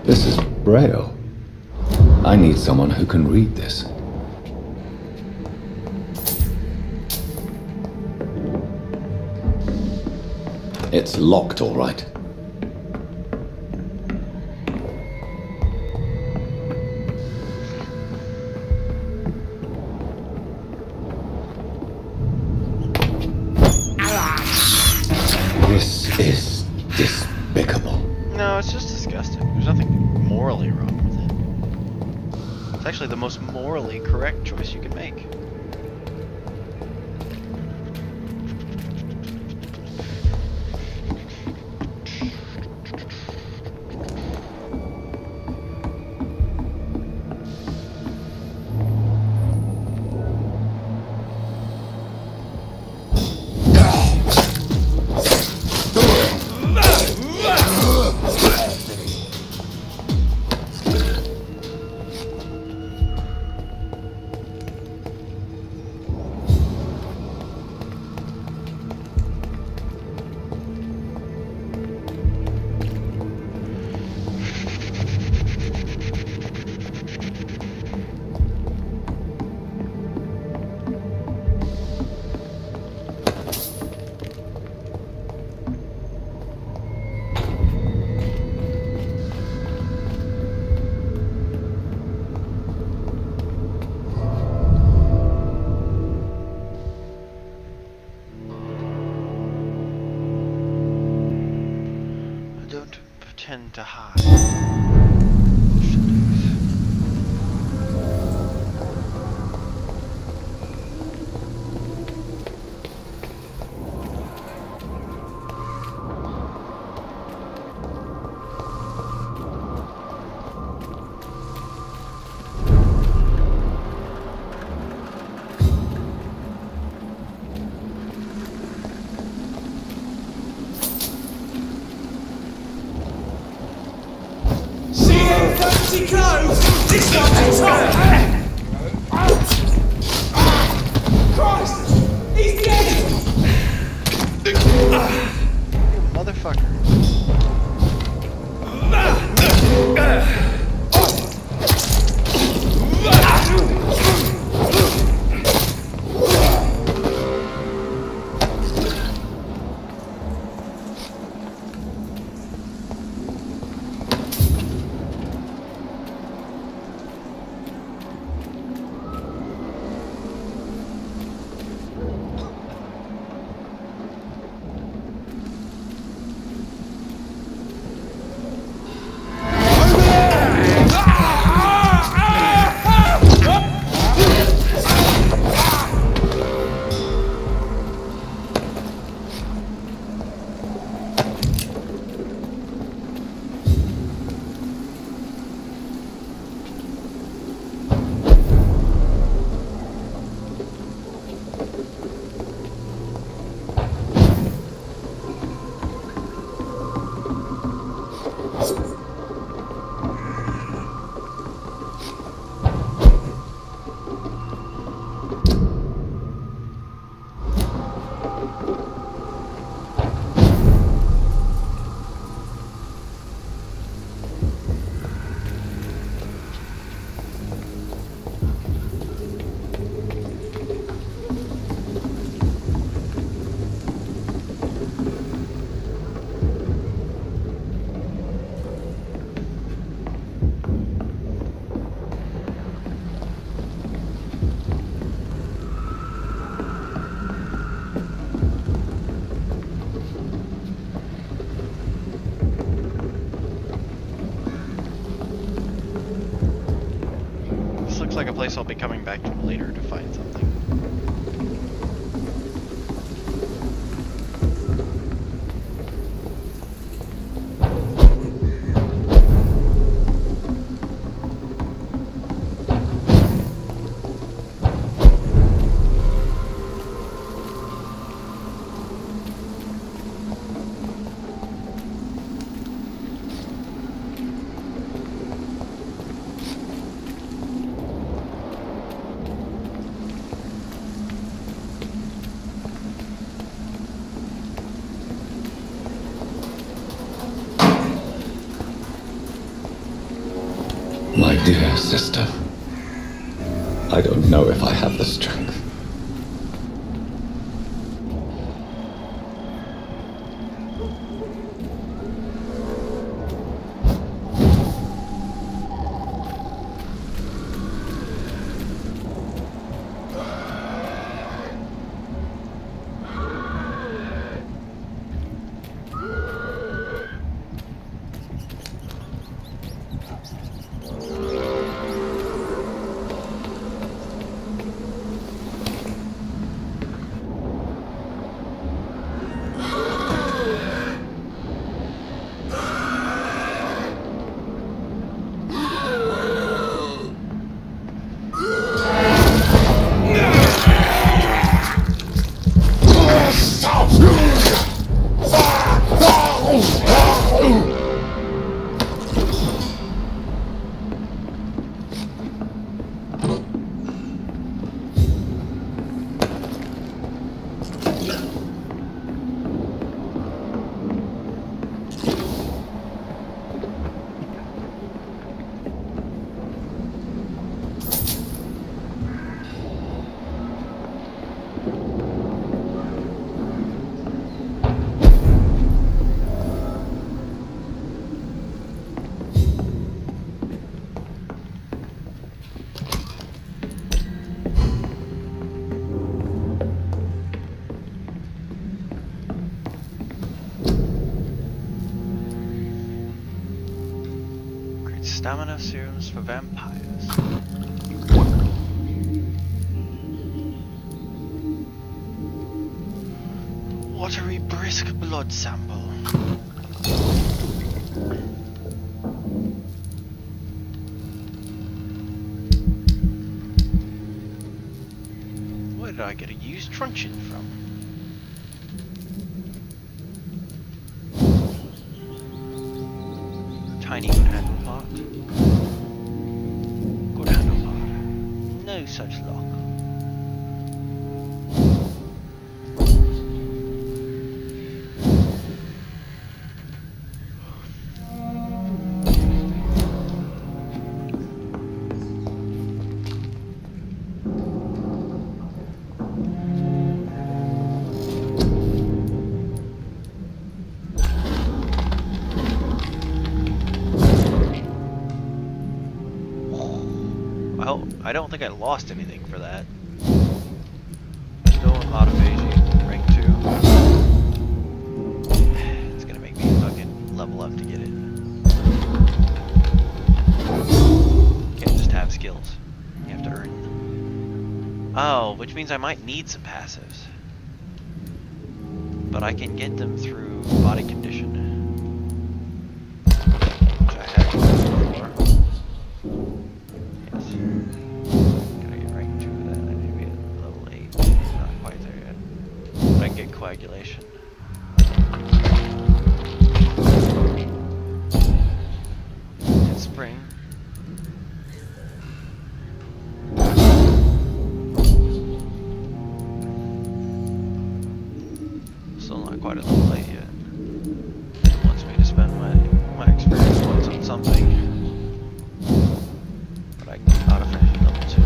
This is Braille. I need someone who can read this. It's locked, all right. This is despicable. No, it's just disgusting. There's nothing morally wrong with it. It's actually the most morally correct choice you can make. Tend to hide. Close! This one's top! looks like a place I'll be coming back to later to find something. My dear sister, I don't know if I have the strength. Stamina serums for vampires. Watery brisk blood sample. Where did I get a used truncheon from? Tiny handle part. Good handle part. No such luck. Well, I don't think I lost anything for that. Still in autophagy, rank 2. It's gonna make me fucking level up to get it. Can't just have skills. You have to earn them. Oh, which means I might need some passives. But I can get them through body condition. Which I have before. Coagulation. And spring. Still not quite at level 8 yet. It wants me to spend my experience points on something. But I can get autophagy level 2.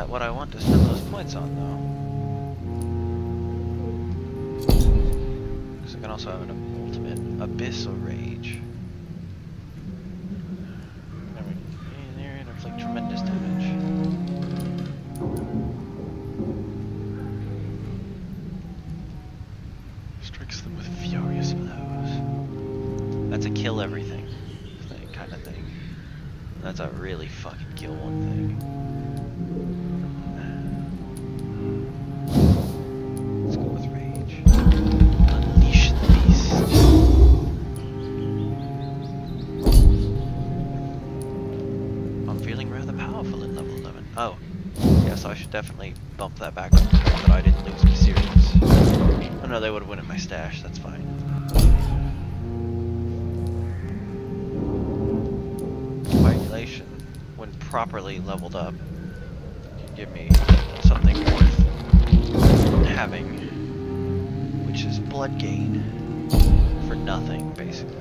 What I want to spend those points on, though. Because I can also have an ultimate Abyssal Rage. There, inflict tremendous damage. kill everything kind of thing. That's a really fucking kill one thing. Let's go with rage. Unleash the beast. I'm feeling rather powerful at level 11. Oh, yes, I should definitely bump that back up so that I didn't lose my serious. Oh no, they would have won at my stash, that's fine. Coagulation, when properly leveled up, can give me something worth having, which is blood gain for nothing, basically.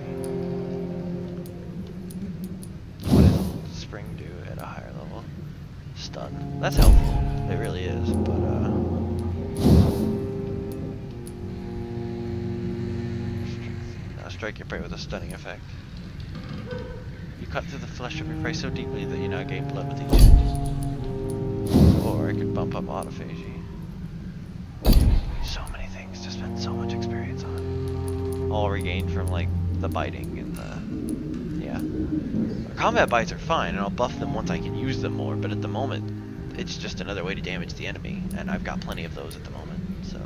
What does spring do at a higher level? Stun. That's helpful. It really is, but strike your prey with a stunning effect. You cut through the flesh of your prey so deeply that you now gain blood with each hit. Or I could bump up autophagy. So many things to spend so much experience on. All regained from like the biting and the combat bites are fine, and I'll buff them once I can use them more, but at the moment it's just another way to damage the enemy, and I've got plenty of those at the moment, so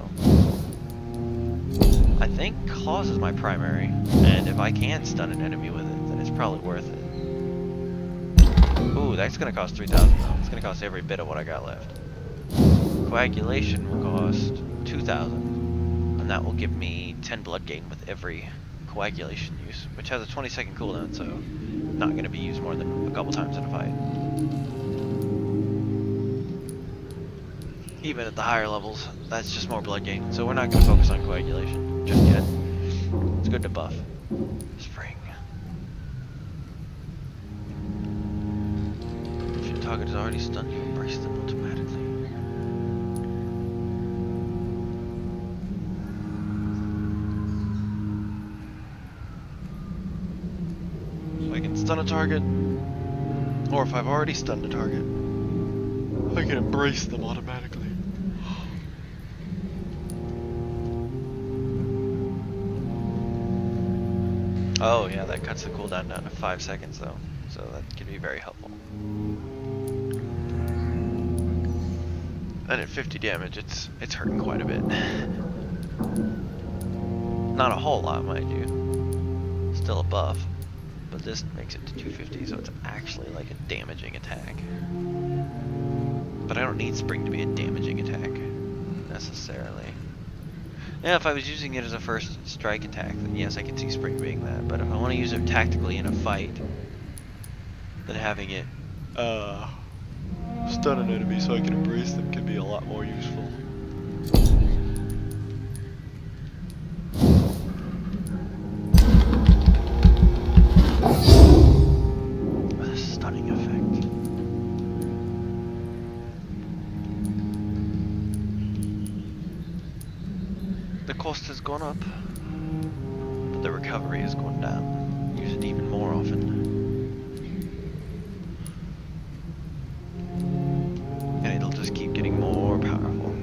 I think claws is my primary, and if I can stun an enemy with it, then it's probably worth it. Ooh, that's gonna cost 3,000 though. It's gonna cost every bit of what I got left. Coagulation will cost 2,000, and that will give me 10 blood gain with every coagulation use, which has a 20-second cooldown, so not gonna be used more than a couple times in a fight. Even at the higher levels, that's just more blood gain, so we're not gonna focus on coagulation just yet. It's good to buff. Spring. If your target is already stunned, you embrace them automatically. So I can stun a target, or if I've already stunned a target, I can embrace them automatically. Oh yeah, that cuts the cooldown down to 5 seconds though, so that can be very helpful. And at 50 damage, it's hurting quite a bit. Not a whole lot, mind you. Still a buff, but this makes it to 250, so it's actually like a damaging attack. But I don't need Spring to be a damaging attack, necessarily. Yeah, if I was using it as a first strike attack, then yes, I can see Spring being that. But if I want to use it tactically in a fight, then having it stun an enemy so I can embrace them can be a lot more useful. With a stunning effect. The cost has gone up, but the recovery has gone down. Use it even more often. And it'll just keep getting more powerful.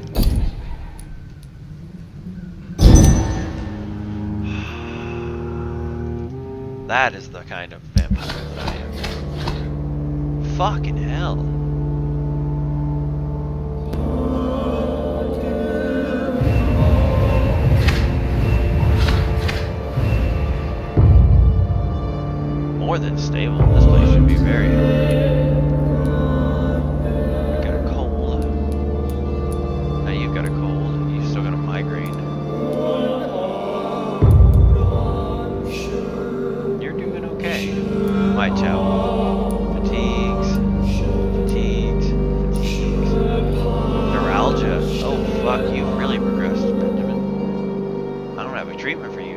That is the kind of vampire that I am. Fucking hell. More than stable. This place should be very healthy. You got a cold. Now you've got a cold. You've still got a migraine. You're doing okay. My chow. Fatigues. Neuralgia. Oh fuck, you've really progressed, Benjamin. I don't have a treatment for you.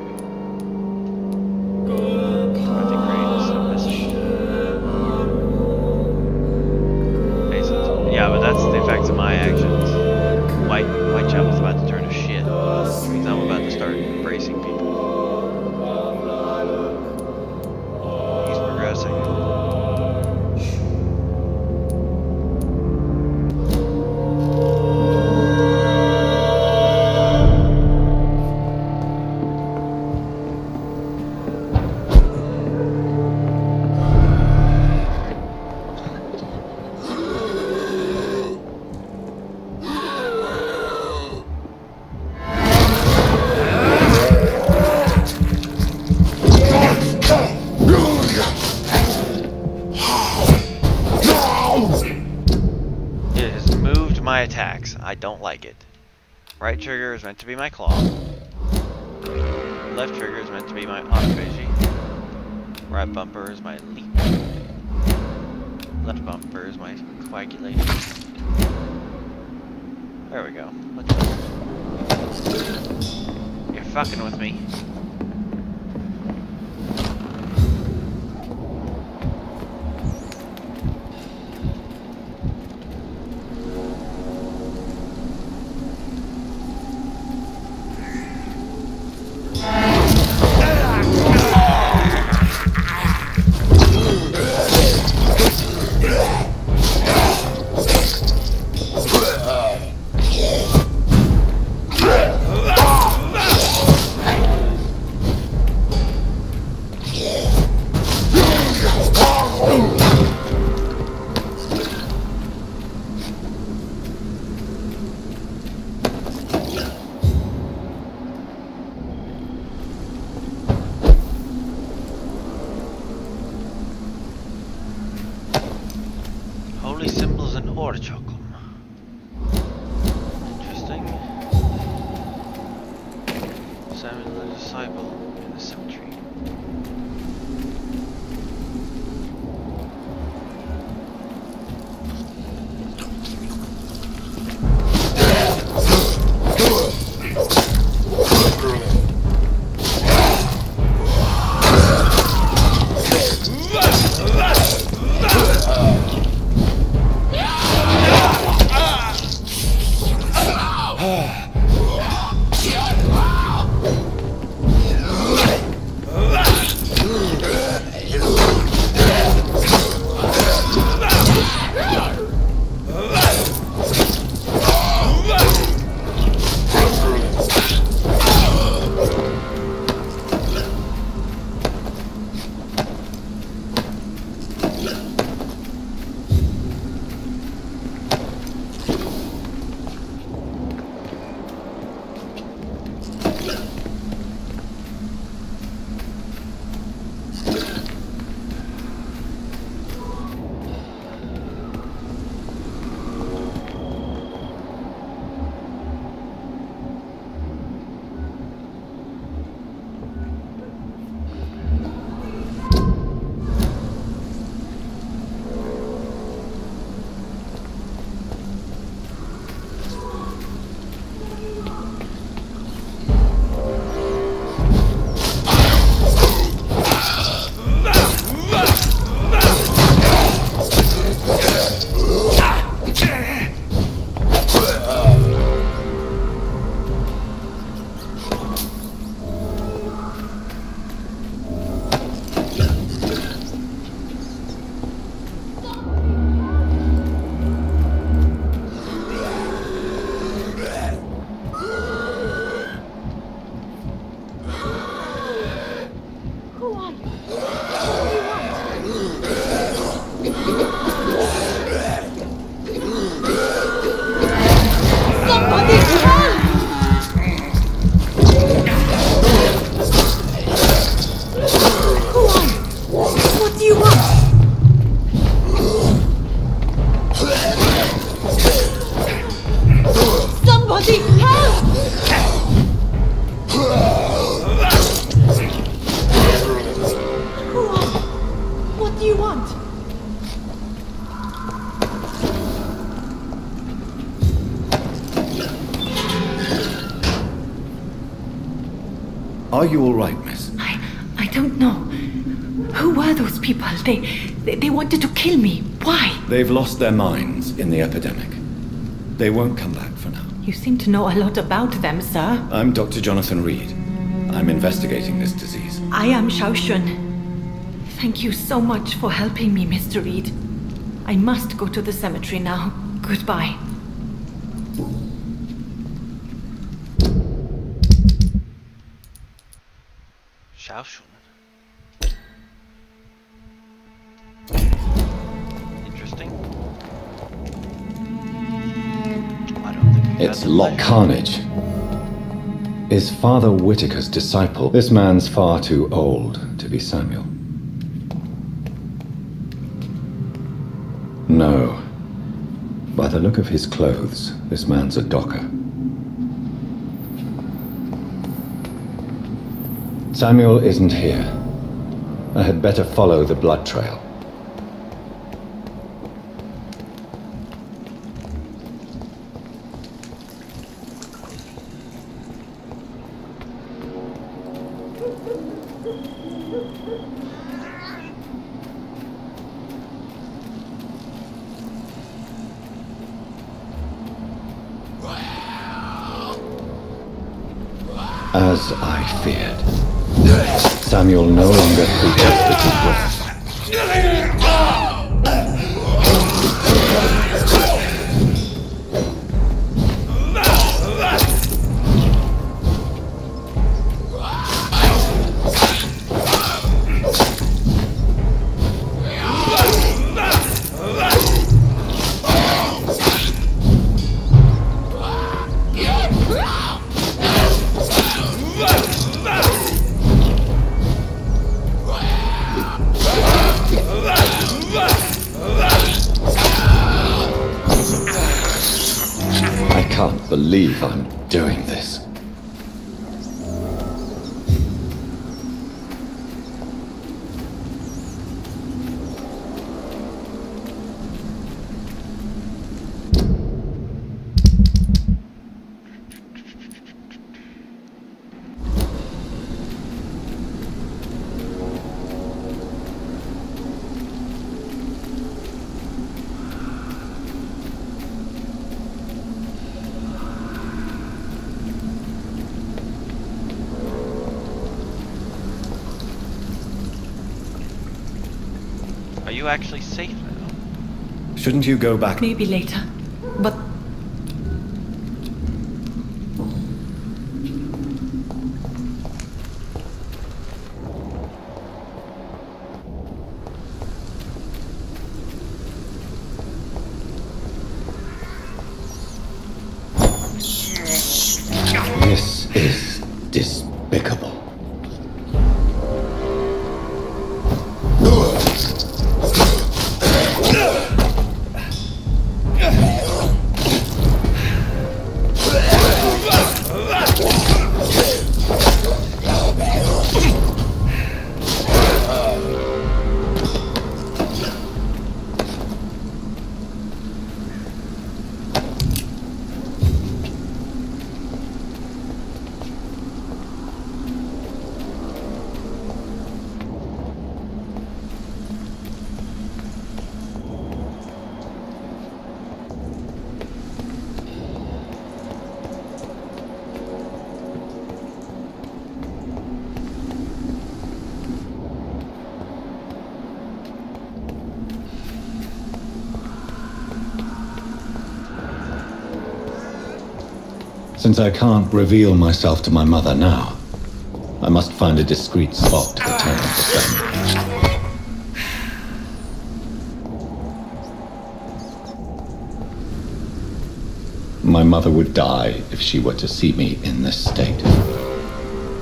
Yeah, but that's the effects of my actions. Whitechapel's about to turn to shit. Which means I'm about to start embracing people. He's progressing. it has moved my attacks. I don't like it. Right trigger is meant to be my claw. Left trigger is meant to be my autophagy. Right bumper is my leap. Left bumper is my coagulation. There we go. You're fucking with me. Holy symbols and orchoculum. Interesting. Samuel the disciple in the cemetery. Are you all right, miss? I don't know. Who were those people? They wanted to kill me. Why? They've lost their minds in the epidemic. They won't come back for now. You seem to know a lot about them, sir. I'm Dr. Jonathan Reed. I'm investigating this disease. I am Xiaoxun. Thank you so much for helping me, Mr. Reed. I must go to the cemetery now. Goodbye. Xiaoxun. Interesting. It's Lock Carnage. Is Father Whitaker's disciple. This man's far too old to be Samuel. No. By the look look of his clothes, this man's a docker. Samuel isn't here. I had better follow the blood trail. As I feared, Samuel no longer protested his breath. I can't believe I'm doing this. Are you actually safe now? Shouldn't you go back? Maybe later, but... This is despicable. Since I can't reveal myself to my mother now, I must find a discreet spot to return to Samuel. My mother would die if she were to see me in this state.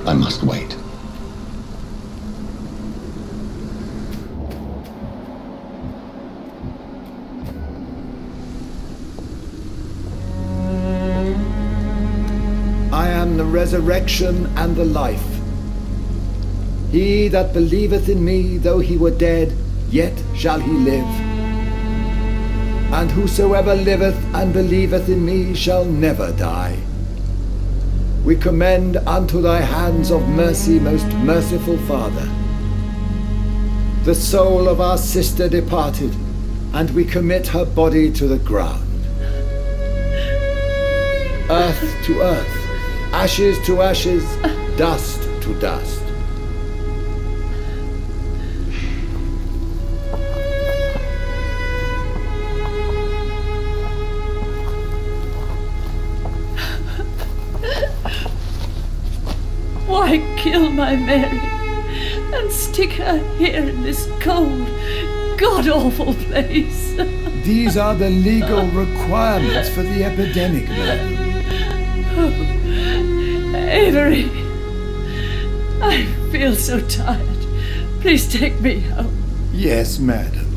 I must wait. I am the resurrection and the life. He that believeth in me, though he were dead, yet shall he live. And whosoever liveth and believeth in me shall never die. We commend unto thy hands of mercy, most merciful Father, the soul of our sister departed, and we commit her body to the ground. Earth to earth, ashes to ashes, dust to dust. Why kill my Mary and stick her here in this cold, god-awful place? These are the legal requirements for the epidemic, madam. Avery, I feel so tired. Please take me home. Yes, madam.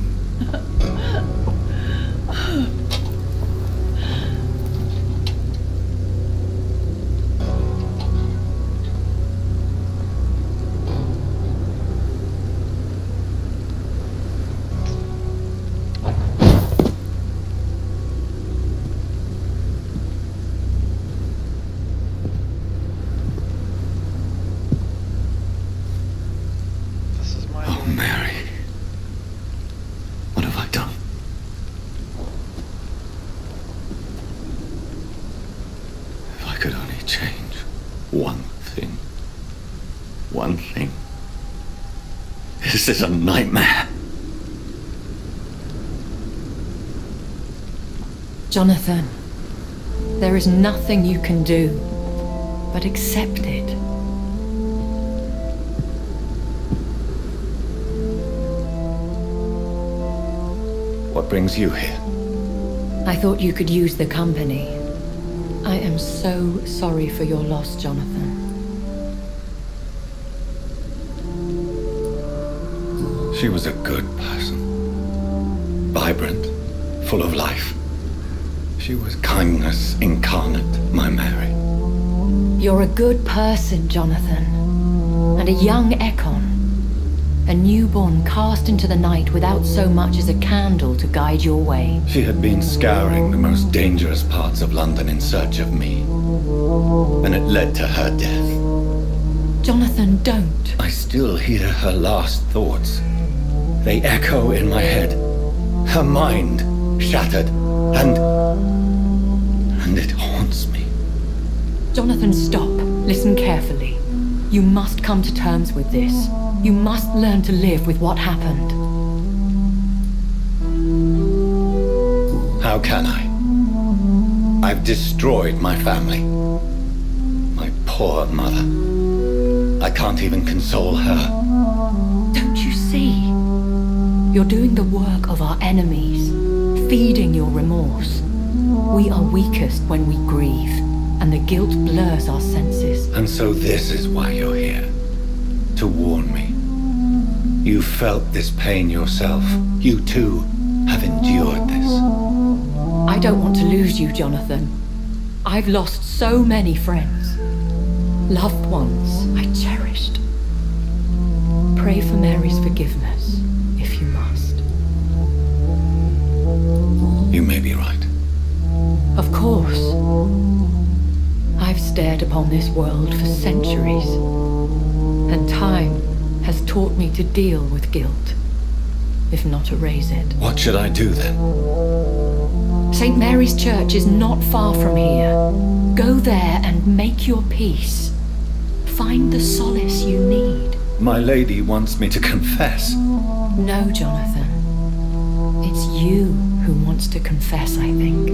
one thing. One thing. This is a nightmare. Jonathan, there is nothing you can do but accept it. What brings you here? I thought you could use the company. I am so sorry for your loss, Jonathan. She was a good person. Vibrant, full of life. She was kindness incarnate, my Mary. You're a good person, Jonathan. And a young Ekon. A newborn cast into the night without so much as a candle to guide your way. She had been scouring the most dangerous parts of London in search of me. And it led to her death. Jonathan, don't. I still hear her last thoughts. They echo in my head. Her mind shattered, and it haunts me. Jonathan, stop. Listen carefully. You must come to terms with this. You must learn to live with what happened. How can I? I've destroyed my family. My poor mother. I can't even console her. Don't you see? You're doing the work of our enemies, feeding your remorse. We are weakest when we grieve, and the guilt blurs our senses. And so this is why you're here. To warn me. You felt this pain yourself. You too have endured this. I don't want to lose you, Jonathan. I've lost so many friends. Loved ones I cherished. Pray for Mary's forgiveness, if you must. You may be right. Of course. I've stared upon this world for centuries, and time has taught me to deal with guilt, if not erase it. What should I do then? St. Mary's Church is not far from here. Go there and make your peace. Find the solace you need. My lady wants me to confess. No, Jonathan. It's you who wants to confess, I think.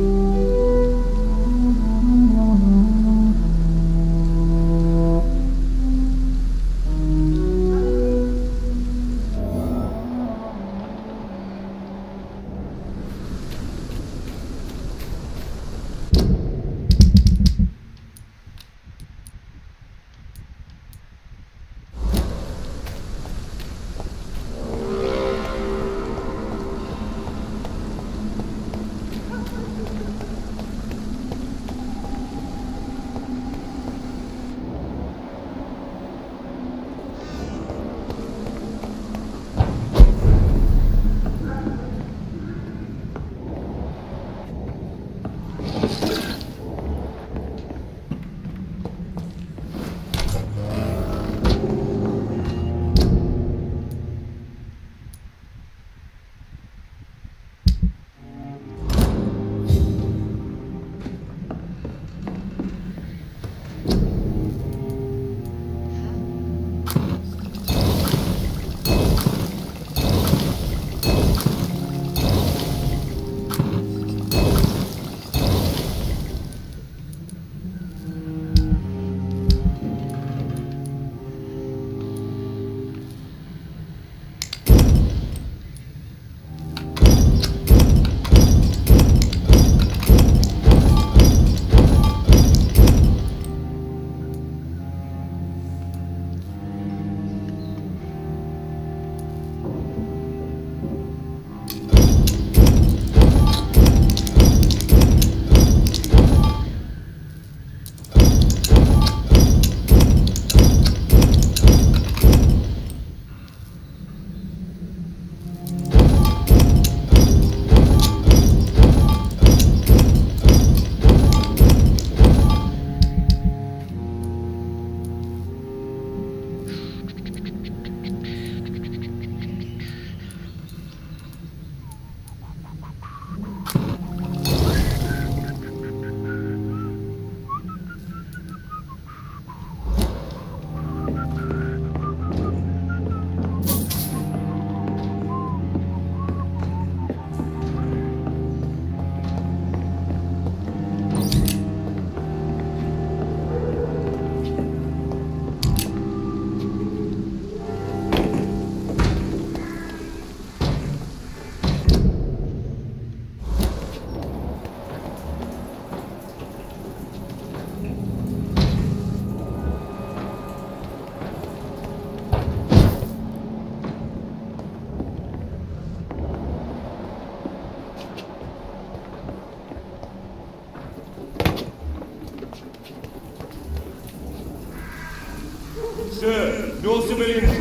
Sir, no civilians.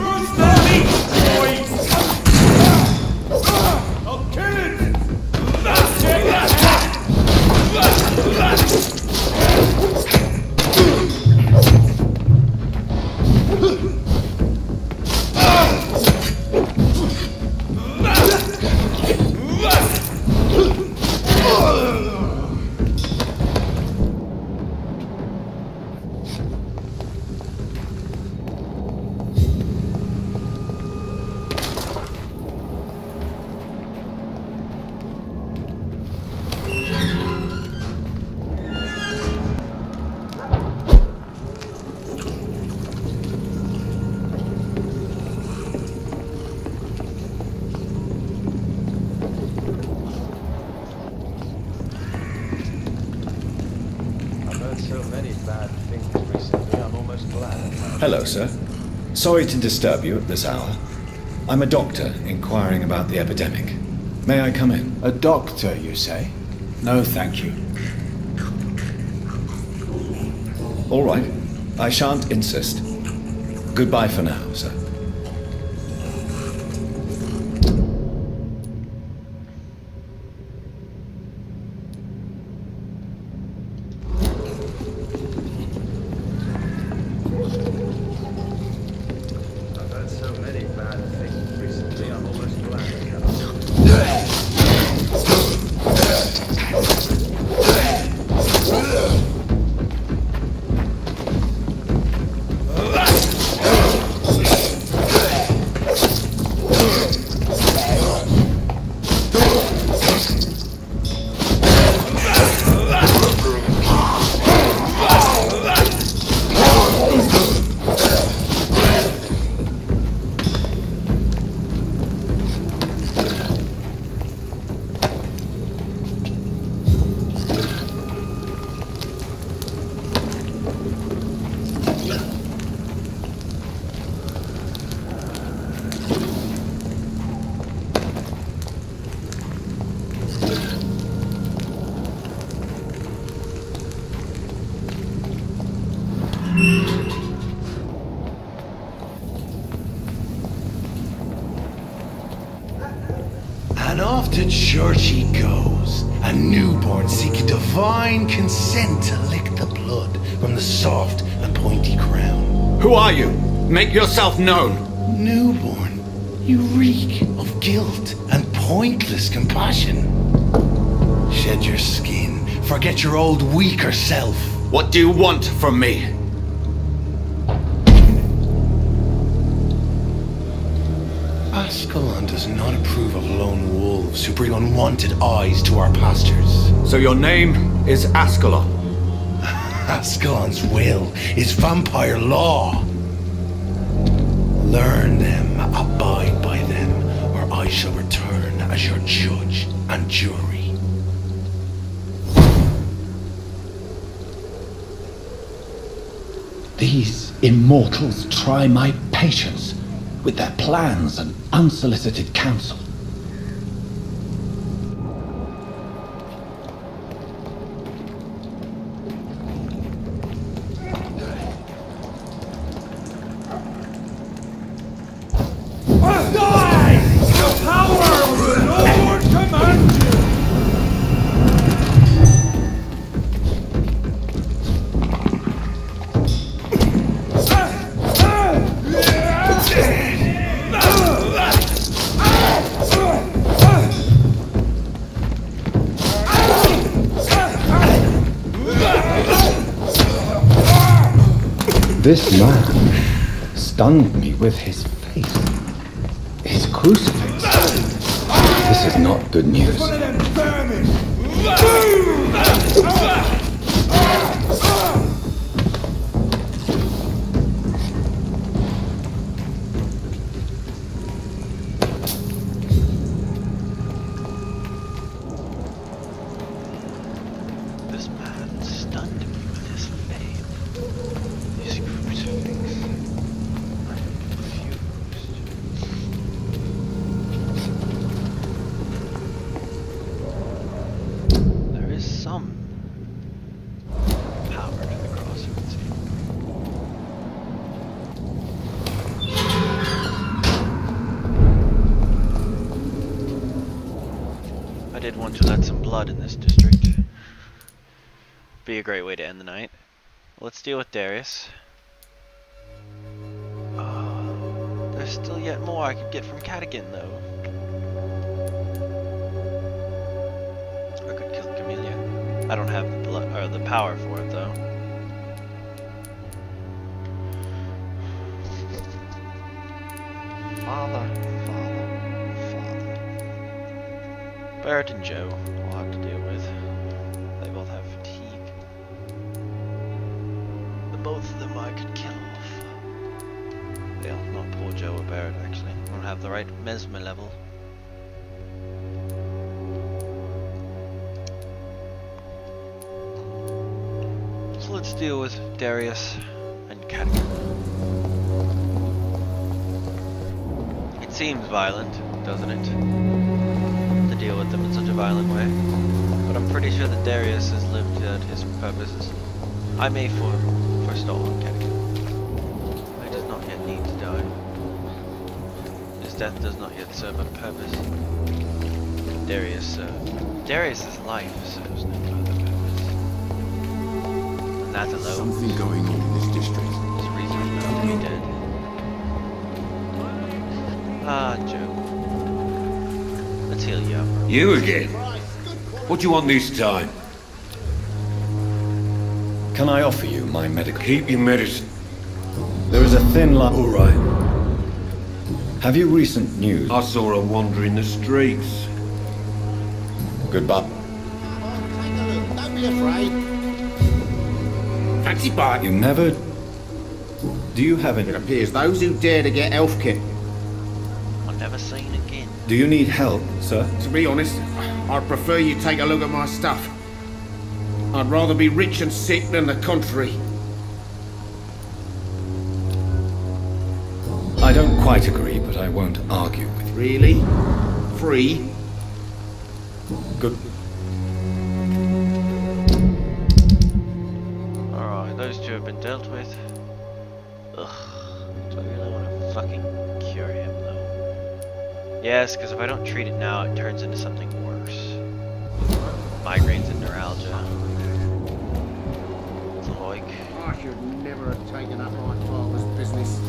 I'll kill it! Hello, sir. Sorry to disturb you at this hour. I'm a doctor inquiring about the epidemic. May I come in? A doctor, you say? No, thank you. All right. I shan't insist. Goodbye for now, sir. And off to church he goes, a newborn seeking divine consent to lick the blood from the soft and pointy crown. Who are you? Make yourself known. Newborn, you reek of guilt and pointless compassion. Shed your skin, forget your old weaker self. What do you want from me? Ascalon does not approve of lone wolves who bring unwanted eyes to our pastures. So your name is Ascalon? Ascalon's will is vampire law. Learn them, abide by them, or I shall return as your judge and jury. These immortals try my patience with their plans and unsolicited counsel. Die! The power of the Lord commands you! This man stunned me with his face. His crucifix. This is not good news. This man stunned me with his fame. His crucifix. I am confused. There is some power to the cross, it would seem. did want to let some blood in this district. Be a great way to end the night. Let's deal with Darius. There's still yet more I could get from Cadigan, though. I could kill Camellia. I don't have the blood or the power for it, though. Father. Barrett and Joe will have to deal with. They both have fatigue. The both of them I could kill off. Well, not poor Joe or Barrett, actually. I don't have the right mesmer level. So let's deal with Darius and Cadigan. It seems violent, doesn't it? To deal with them in such a violent way. But I'm pretty sure that Darius has lived out his purposes. I may forestall Cadigan. He does not yet need to die. His death does not yet serve a purpose. Darius's life serves no further purpose. And that alone. Something going on in this district. Is reason enough to be dead. Ah, Joe. Let's heal you up. You again? What do you want this time? Can I offer you my medical? Keep your medicine. There is a thin line. All right. Have you recent news? I saw her wandering the streets. Goodbye. Don't be afraid. Fancy bite. You never... Do you have any... It appears those who dare to get elf kit. I'll never seen again. Do you need help, sir? To be honest, I'd prefer you take a look at my stuff. I'd rather be rich and sick than the contrary. I don't quite agree, but I won't argue with you. Really? Free? Good. Alright, those two have been dealt with. Ugh. Do I really want to fucking cure him, though? Yes, because if I don't treat it now, it turns into something worse. Migraines and neuralgia. Zoink. I should never have taken up my father's business.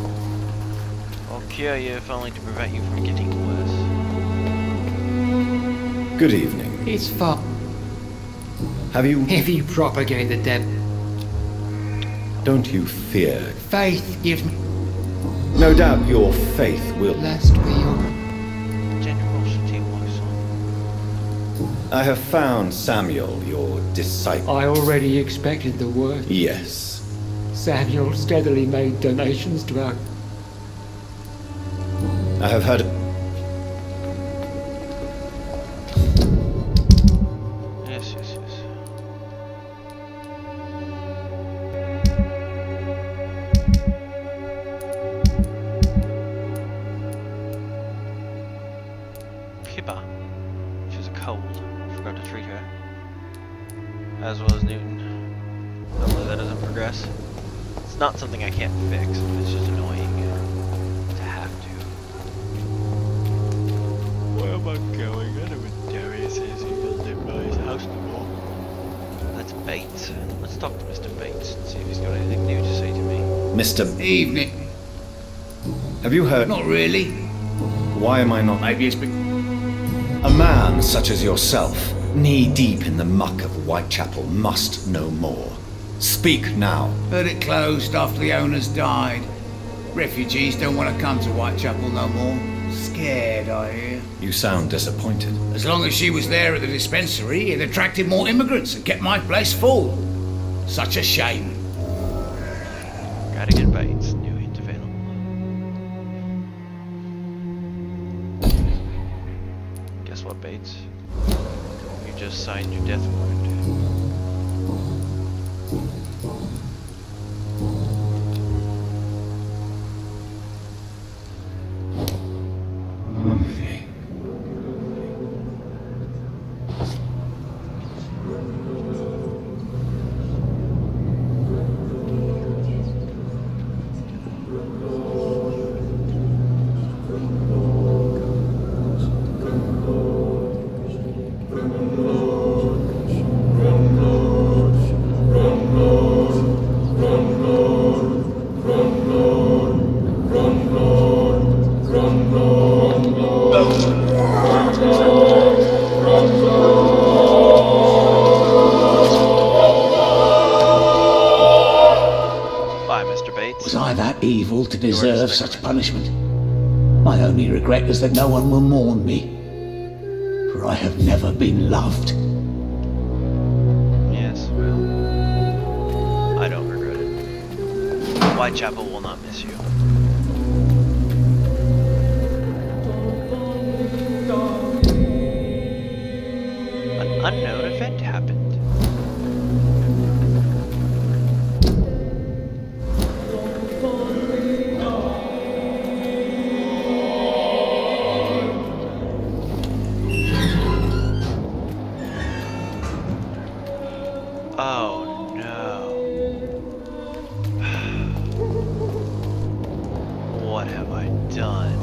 I'll cure you if only to prevent you from getting worse. Good evening. It's far. Have you propagated them? Don't you fear? Faith gives me. No doubt your faith will. Blessed be your generosity, my son. I have found Samuel, your disciple. I already expected the worst. Yes. Samuel steadily made donations to our... I have heard... Yes. Pippa. She has a cold. Forgot to treat her. As well as Newton. Hopefully that doesn't progress. It's not something I can't fix, but it's just annoying to have to. Where am I going? I know where Darius is. He doesn't live by his house anymore. That's Bates. Let's talk to Mr. Bates and see if he's got anything new to say to me. Mr. Evening. Have you heard? Not really. Why am I not? Maybe it's been... A man such as yourself, knee-deep in the muck of Whitechapel, must know more. Speak now. Heard it closed after the owners died. Refugees don't want to come to Whitechapel no more. Scared, I hear. You sound disappointed. As long as she was there at the dispensary, it attracted more immigrants and kept my place full. Such a shame. Cadigan Bates, new hint available. Guess what, Bates? You just signed your death warrant. evil to deserve such punishment. My only regret is that no one will mourn me, for I have never been loved. Yes, well, I don't regret it. Whitechapel will not miss you. An unknown event happened. Oh no. What have I done?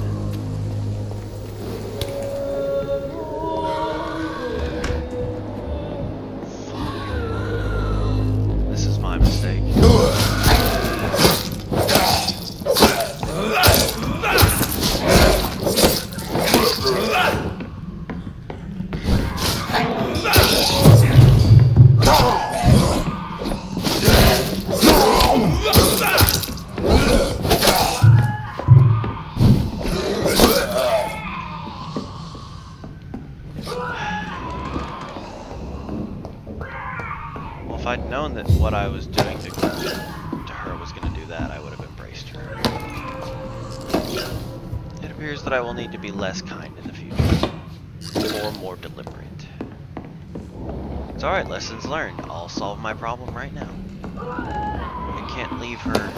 This is my mistake. If I'd known that what I was doing to her was going to do that, I would have embraced her. It appears that I will need to be less kind in the future, or more deliberate. It's alright, lessons learned. I'll solve my problem right now. I can't leave her.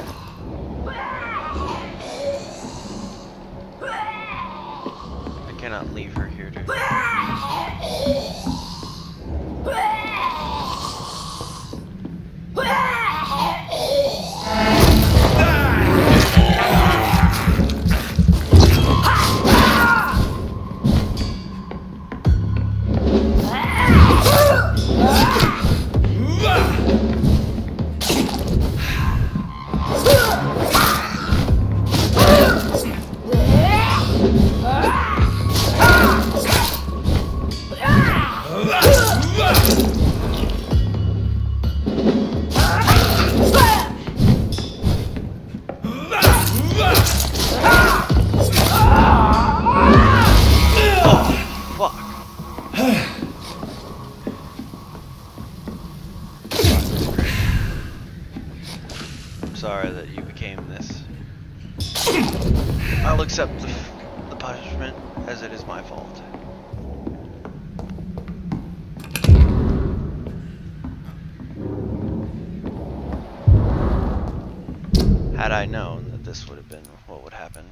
I cannot leave her here to... Sorry that you became this. I'll accept the punishment as it is my fault. Had I known that this would have been what would happen.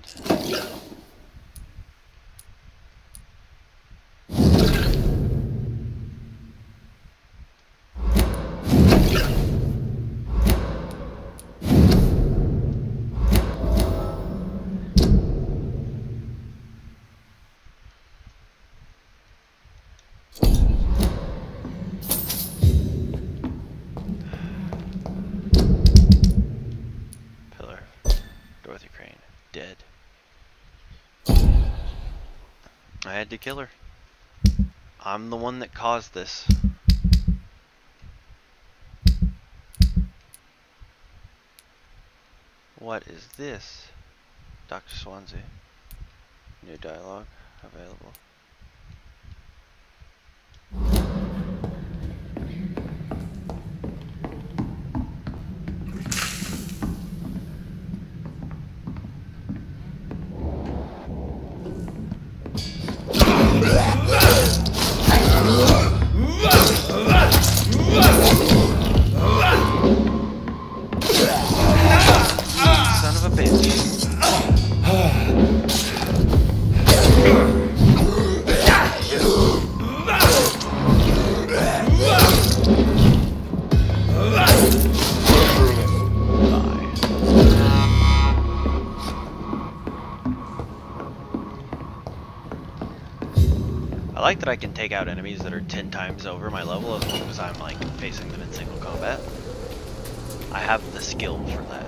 Dead. I had to kill her. I'm the one that caused this. What is this? Dr. Swansea. New dialogue available. Son of a bitch. I like that I can take out enemies that are 10 times over my level as long as I'm like facing them in single combat. I have the skill for that.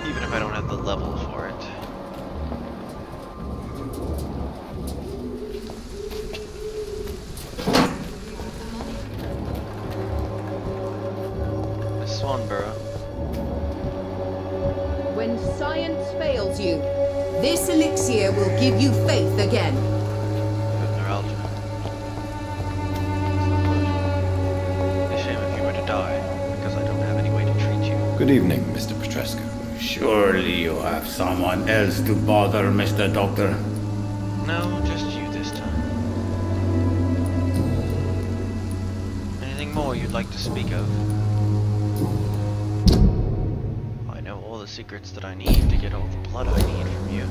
Even if I don't have the level for it. Swanborough. When science fails you, this elixir will give you faith again. Good neuralgia. It's a shame if you were to die, because I don't have any way to treat you. Good evening, Mr. Petrescu. Surely you have someone else to bother, Mr. Doctor. No, just you this time. Anything more you'd like to speak of? I know all the secrets that I need to get all the blood I need from you.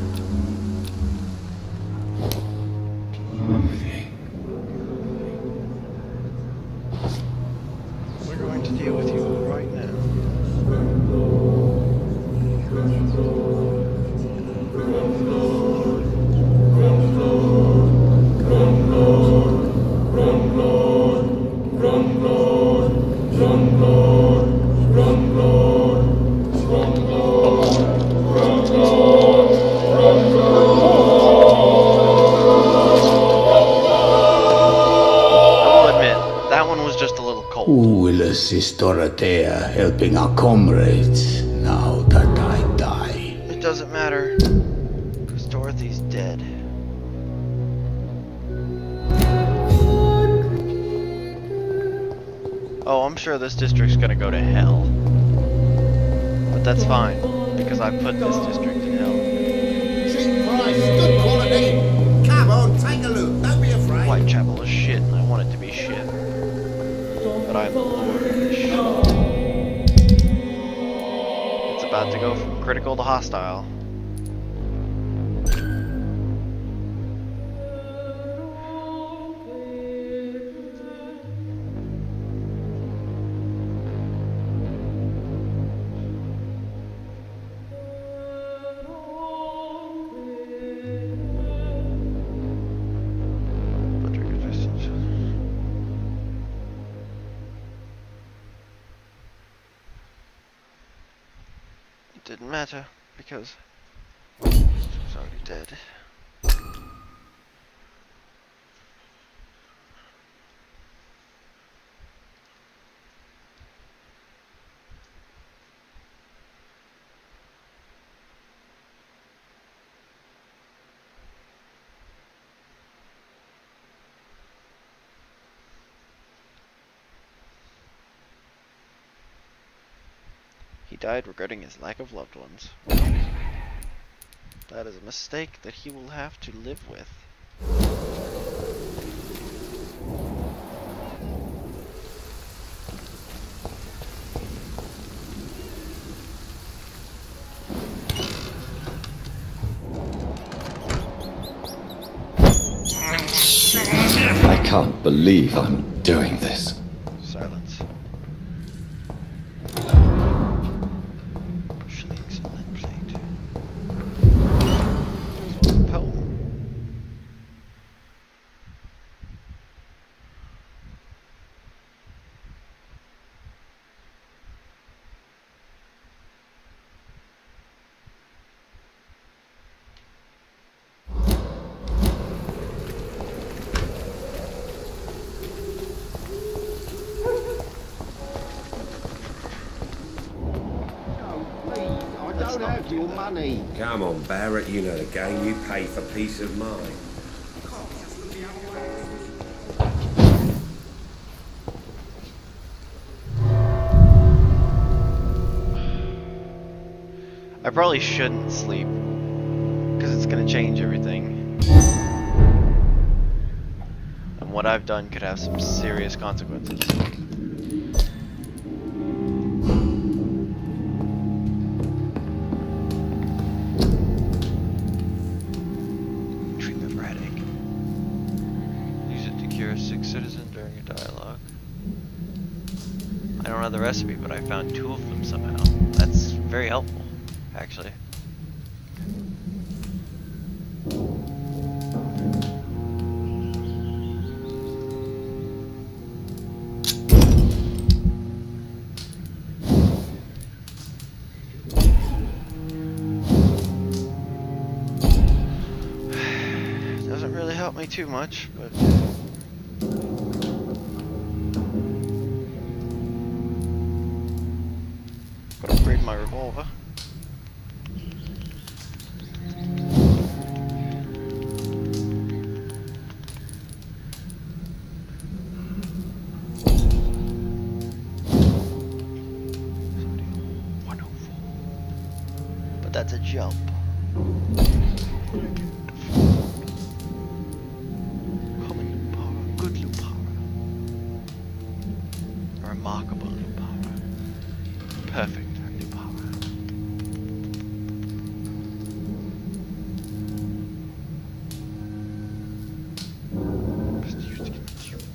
We're going to deal with you right now. Who will assist Dorothea helping our comrades now that I die? It doesn't matter, because Dorothy's dead. Oh, I'm sure this district's gonna go to hell. But that's fine, because I put this district in hell. Cheap price, good quality. Come on, take a look, don't be afraid. Whitechapel is shit, and I want it to be shit. But I'm the lord of this shit. It's about to go from critical to hostile. Didn't matter, because he was already dead. He died regretting his lack of loved ones. That is a mistake that he will have to live with. I can't believe I'm doing this. Silence. Shillings and lead plate. There's one poem. Your money. Come on, Barrett, you know the game. You pay for peace of mind. I probably shouldn't sleep, because it's going to change everything. And what I've done could have some serious consequences. Treatment for headache. Use it to cure a sick citizen during a dialogue. I don't have the recipe, but I found 2 of them somehow. That's very helpful, actually. Doesn't really help me too much, but my revolver. But that's a jump. Common Lupara, good Lupara. Remarkable Lupara. Perfect Lupara. Best used to get humans.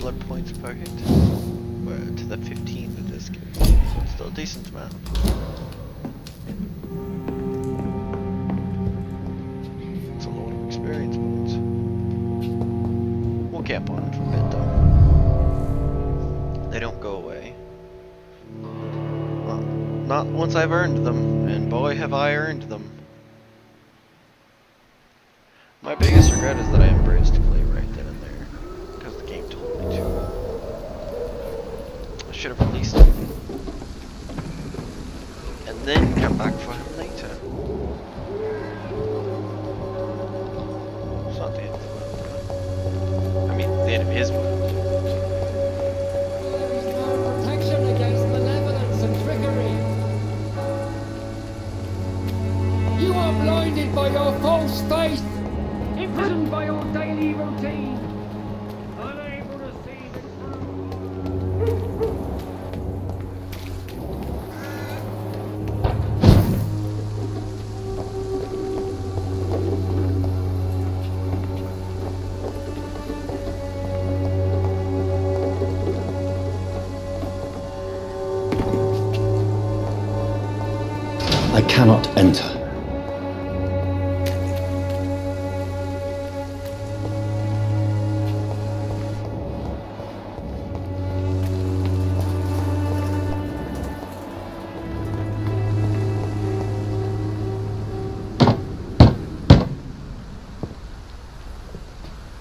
Blood points per hit. We're to the 15 with this game, so it's still a decent amount. It's a lot of experience points. We'll camp on it for a bit though. They don't go away. Well, not once I've earned them, and boy have I earned them. My biggest regret is that I embraced Clay right then and there, because the game told me to. I should have released him, and then come back for him later. It's not the end of the world. I mean, the end of his world. Protection against malevolence and trickery. You are blinded by your false faith. Imprisoned by your daily routine, unable to see the I cannot enter.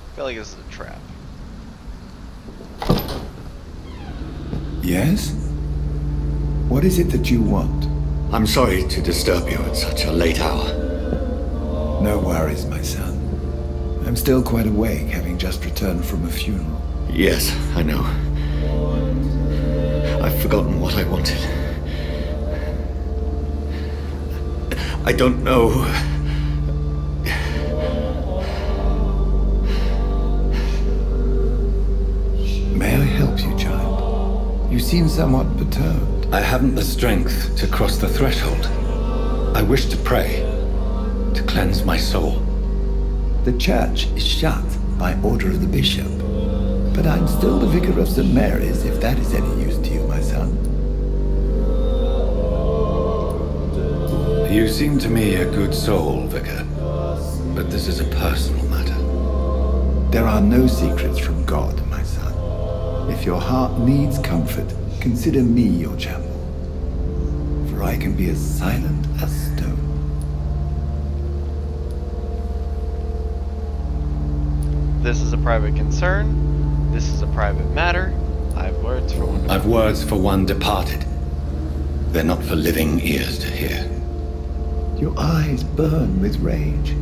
I feel like this is a trap. Yes? What is it that you want? I'm sorry to disturb you at such a late hour. No worries, my son. I'm still quite awake, having just returned from a funeral. Yes, I know. I've forgotten what I wanted. I don't know. May I help you, child? You seem somewhat perturbed. I haven't the strength to cross the threshold. I wish to pray, to cleanse my soul. The church is shut by order of the bishop. But I'm still the vicar of St. Mary's, if that is any use to you, my son. You seem to me a good soul, Vicar. But this is a personal matter. There are no secrets from God, my son. If your heart needs comfort, consider me your chapel. For I can be as silent as stone. This is a private concern. This is a private matter. I have words for one. I've words for one departed. They're not for living ears to hear. Your eyes burn with rage,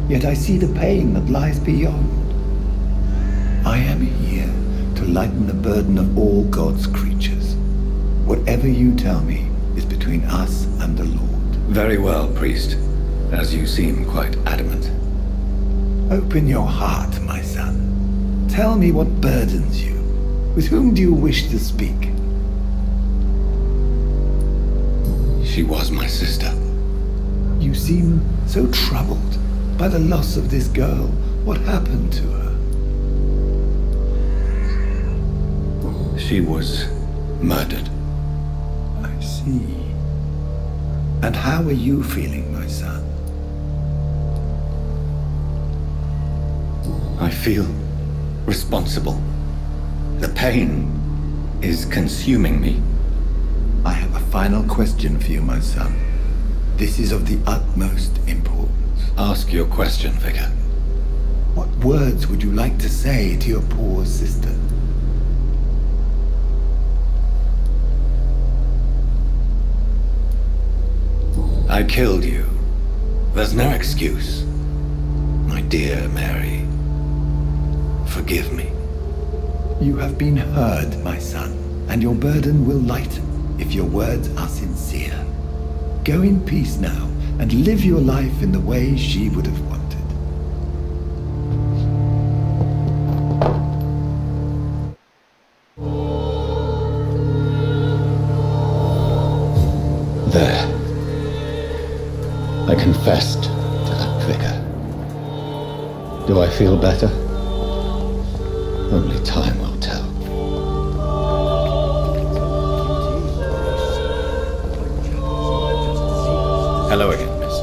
yet I see the pain that lies beyond. I am here to lighten the burden of all God's creatures. Whatever you tell me is between us and the Lord. Very well, priest, as you seem quite adamant. Open your heart, my son. Tell me what burdens you. With whom do you wish to speak? She was my sister. You seem so troubled. by the loss of this girl. What happened to her? She was murdered. I see. And how are you feeling, my son? I feel responsible. The pain is consuming me. I have a final question for you, my son. This is of the utmost importance. Ask your question, Vicar. What words would you like to say to your poor sister? I killed you. There's no excuse. My dear Mary, forgive me. You have been heard, my son, and your burden will lighten if your words are sincere. Go in peace now, and live your life in the way she would have wanted. There. I confessed to that vicar. Do I feel better? Only time will tell. Hello again, miss.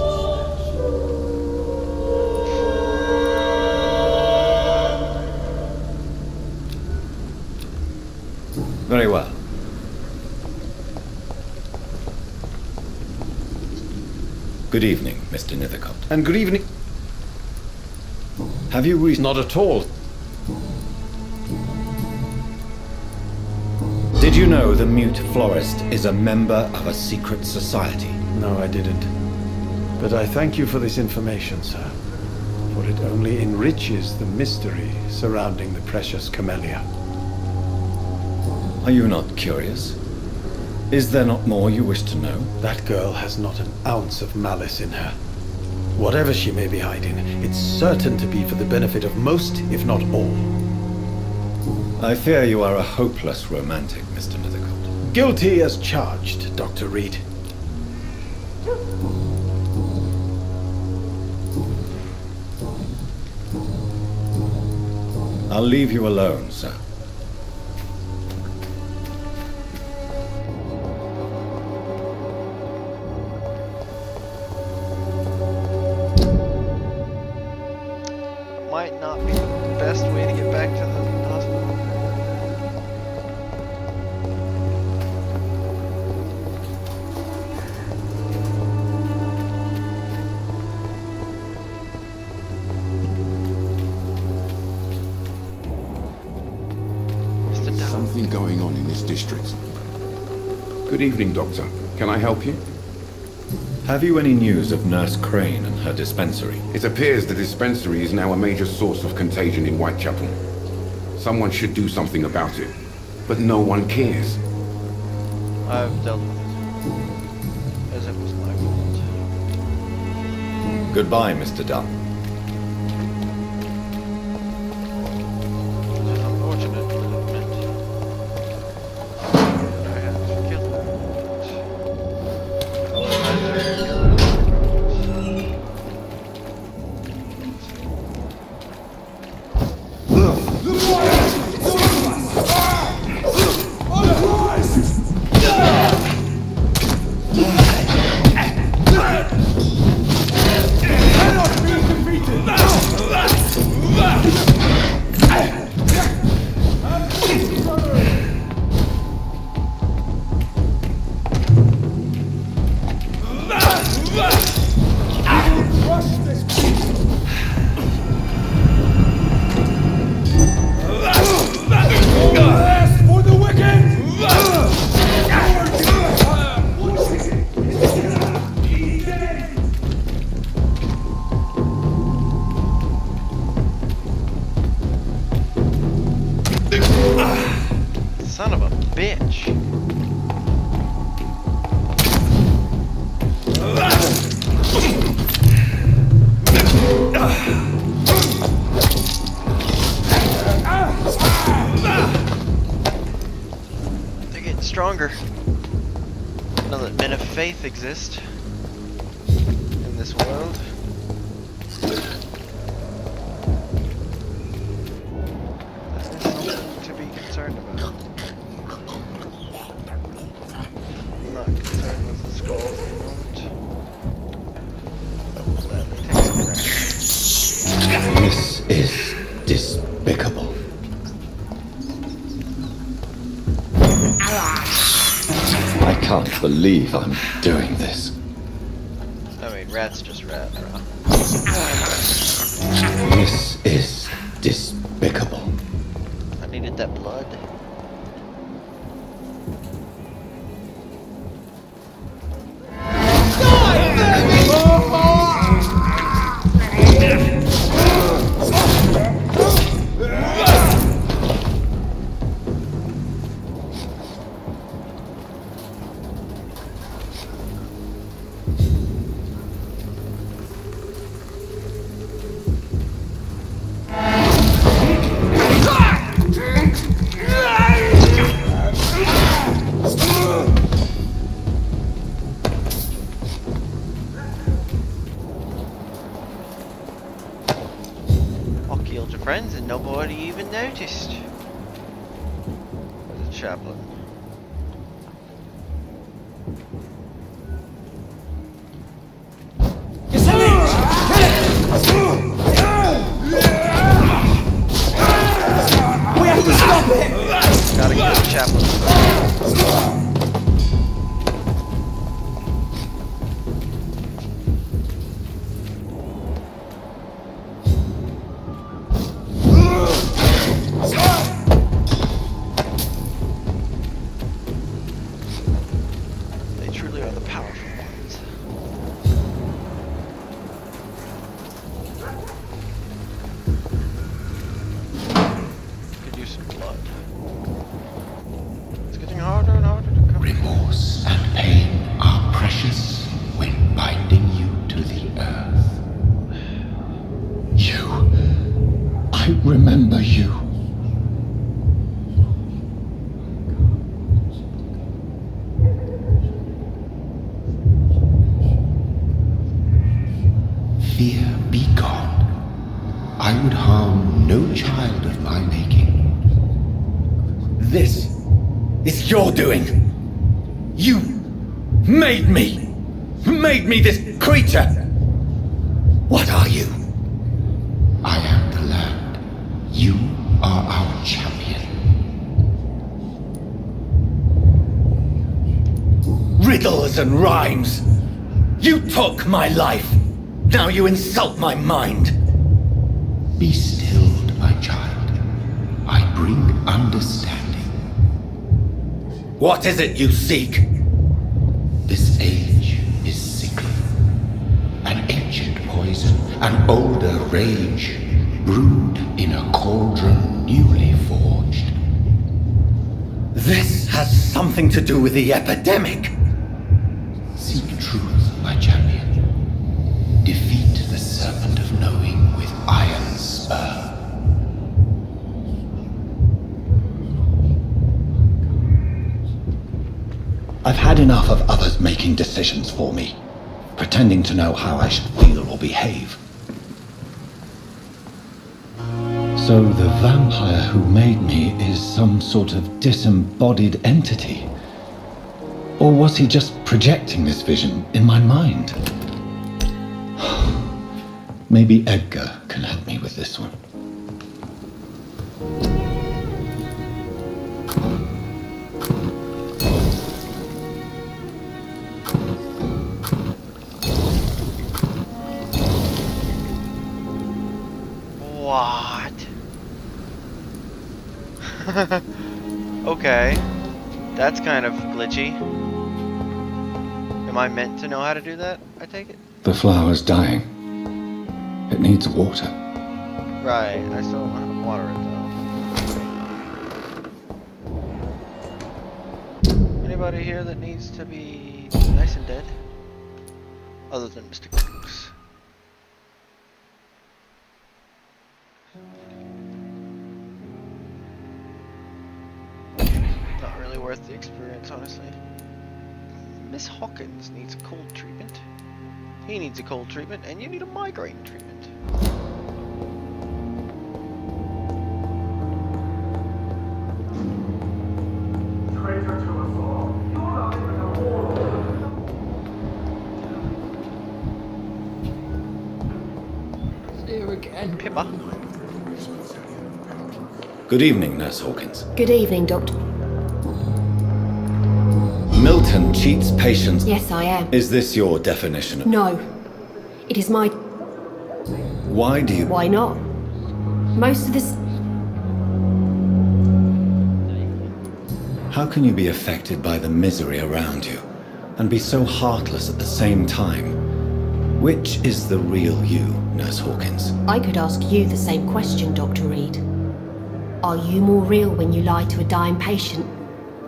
Very well. Good evening, Mr. Nethercott. And good evening. Have you Not at all. Did you know the Mute Florist is a member of a secret society? No, I didn't. But I thank you for this information, sir. For it only enriches the mystery surrounding the precious camellia. Are you not curious? Is there not more you wish to know? That girl has not an ounce of malice in her. Whatever she may be hiding, it's certain to be for the benefit of most, if not all. I fear you are a hopeless romantic, Mr. Nethercott. Guilty as charged, Dr. Reed. I'll leave you alone, sir. Might not be the best way to get back to the hospital. Something going on in this district. Good evening, Doctor. Can I help you? Have you any news of Nurse Crane and her dispensary? It appears the dispensary is now a major source of contagion in Whitechapel. Someone should do something about it, but no one cares. I've dealt with it, as it was my fault. Goodbye, Mr. Dunn. It is unfortunate that it meant that I had to kill her. Son of a bitch. They're getting stronger. Now that men of faith exist in this world. Something to be concerned about. I'm not concerned with the skull for the moment. This is despicable. I can't believe I'm doing this. I mean, rat's just rat, bro. This is despicable. I needed that blood. Killed your friends and nobody even noticed. There's a chaplain. We have to stop it! Gotta get the chaplain. Remember you. Fear be gone. I would harm no child of my making. This is your doing. You made me this creature. What are you? I am the land. You are our champion. Riddles and rhymes. You took my life. Now you insult my mind. Be stilled, my child. I bring understanding. What is it you seek? This age is sickly. An ancient poison, an older rage, brewed in a cauldron newly forged. This has something to do with the epidemic. Seek truth, my champion. Defeat the serpent of knowing with iron spur. I've had enough of others making decisions for me, pretending to know how I should feel or behave. So the vampire who made me is some sort of disembodied entity? Or was he just projecting this vision in my mind? Maybe Edgar can help me with this one. What? Okay. That's kind of glitchy. Am I meant to know how to do that, I take it? The flower's dying. It needs water. Right, I still don't know how to water it though. Anybody here that needs to be nice and dead? Other than Mr. Crooks. Not really worth the experience, honestly. Miss Hawkins needs a cold treatment. He needs a cold treatment, and you need a migraine treatment. Here again. Pippa. Good evening, Nurse Hawkins. Good evening, Doctor. Milton cheats patients. Yes, I am. Is this your definition of... No. It is my... Why do you... Why not? Most of this... How can you be affected by the misery around you and be so heartless at the same time? Which is the real you, Nurse Hawkins? I could ask you the same question, Dr. Reed. Are you more real when you lie to a dying patient,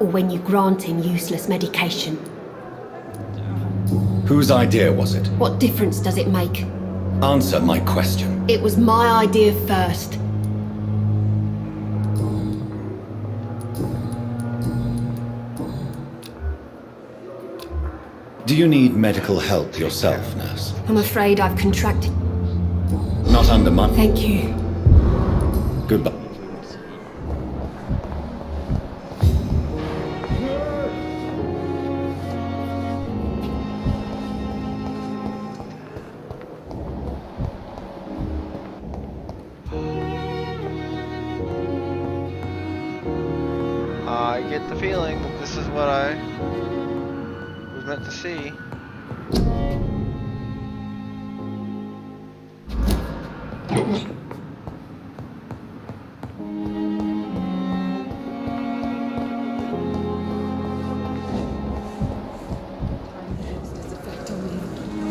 or when you grant him useless medication? Whose idea was it? What difference does it make? Answer my question. It was my idea first. Do you need medical help yourself, nurse? I'm afraid I've contracted... Not under my... Thank you. Goodbye. I get the feeling that this is what I was meant to see.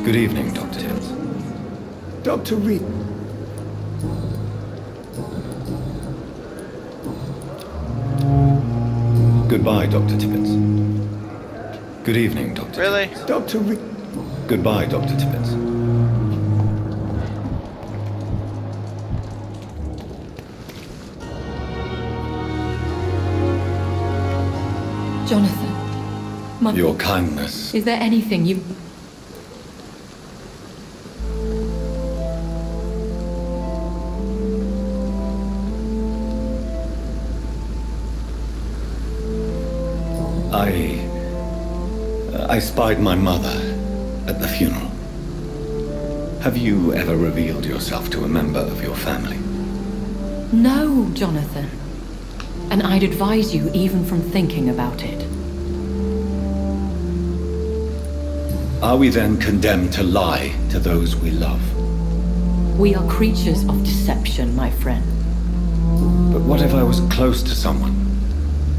Good evening, Dr. Tibbs. Dr. Reed. Goodbye, Dr. Tibbets. Good evening, Dr. Really? Tibbets. Dr. Reed. Goodbye, Dr. Tibbets. Jonathan, Your kindness. Is there anything you... I spied my mother at the funeral. Have you ever revealed yourself to a member of your family? No, Jonathan. And I'd advise you even from thinking about it. Are we then condemned to lie to those we love? We are creatures of deception, my friend. But what if I was close to someone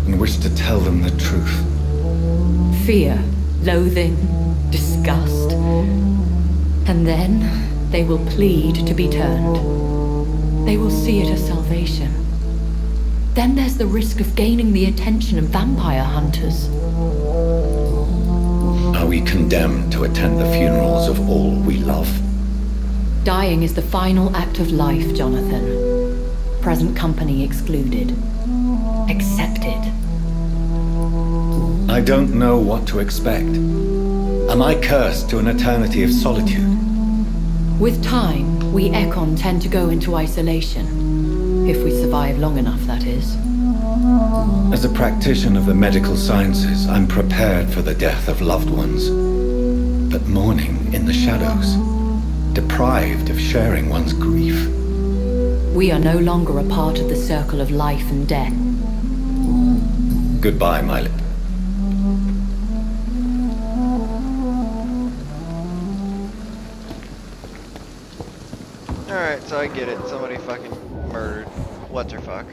and wished to tell them the truth? Fear, loathing, disgust. And then they will plead to be turned. They will see it as salvation. Then there's the risk of gaining the attention of vampire hunters. Are we condemned to attend the funerals of all we love? Dying is the final act of life, Jonathan. Present company excluded. Accepted. I don't know what to expect. Am I cursed to an eternity of solitude? With time, we Ekon tend to go into isolation. If we survive long enough, that is. As a practitioner of the medical sciences, I'm prepared for the death of loved ones. But mourning in the shadows, deprived of sharing one's grief. We are no longer a part of the circle of life and death. Goodbye, my lip. Alright, so I get it. Somebody fucking murdered. What's her fuck?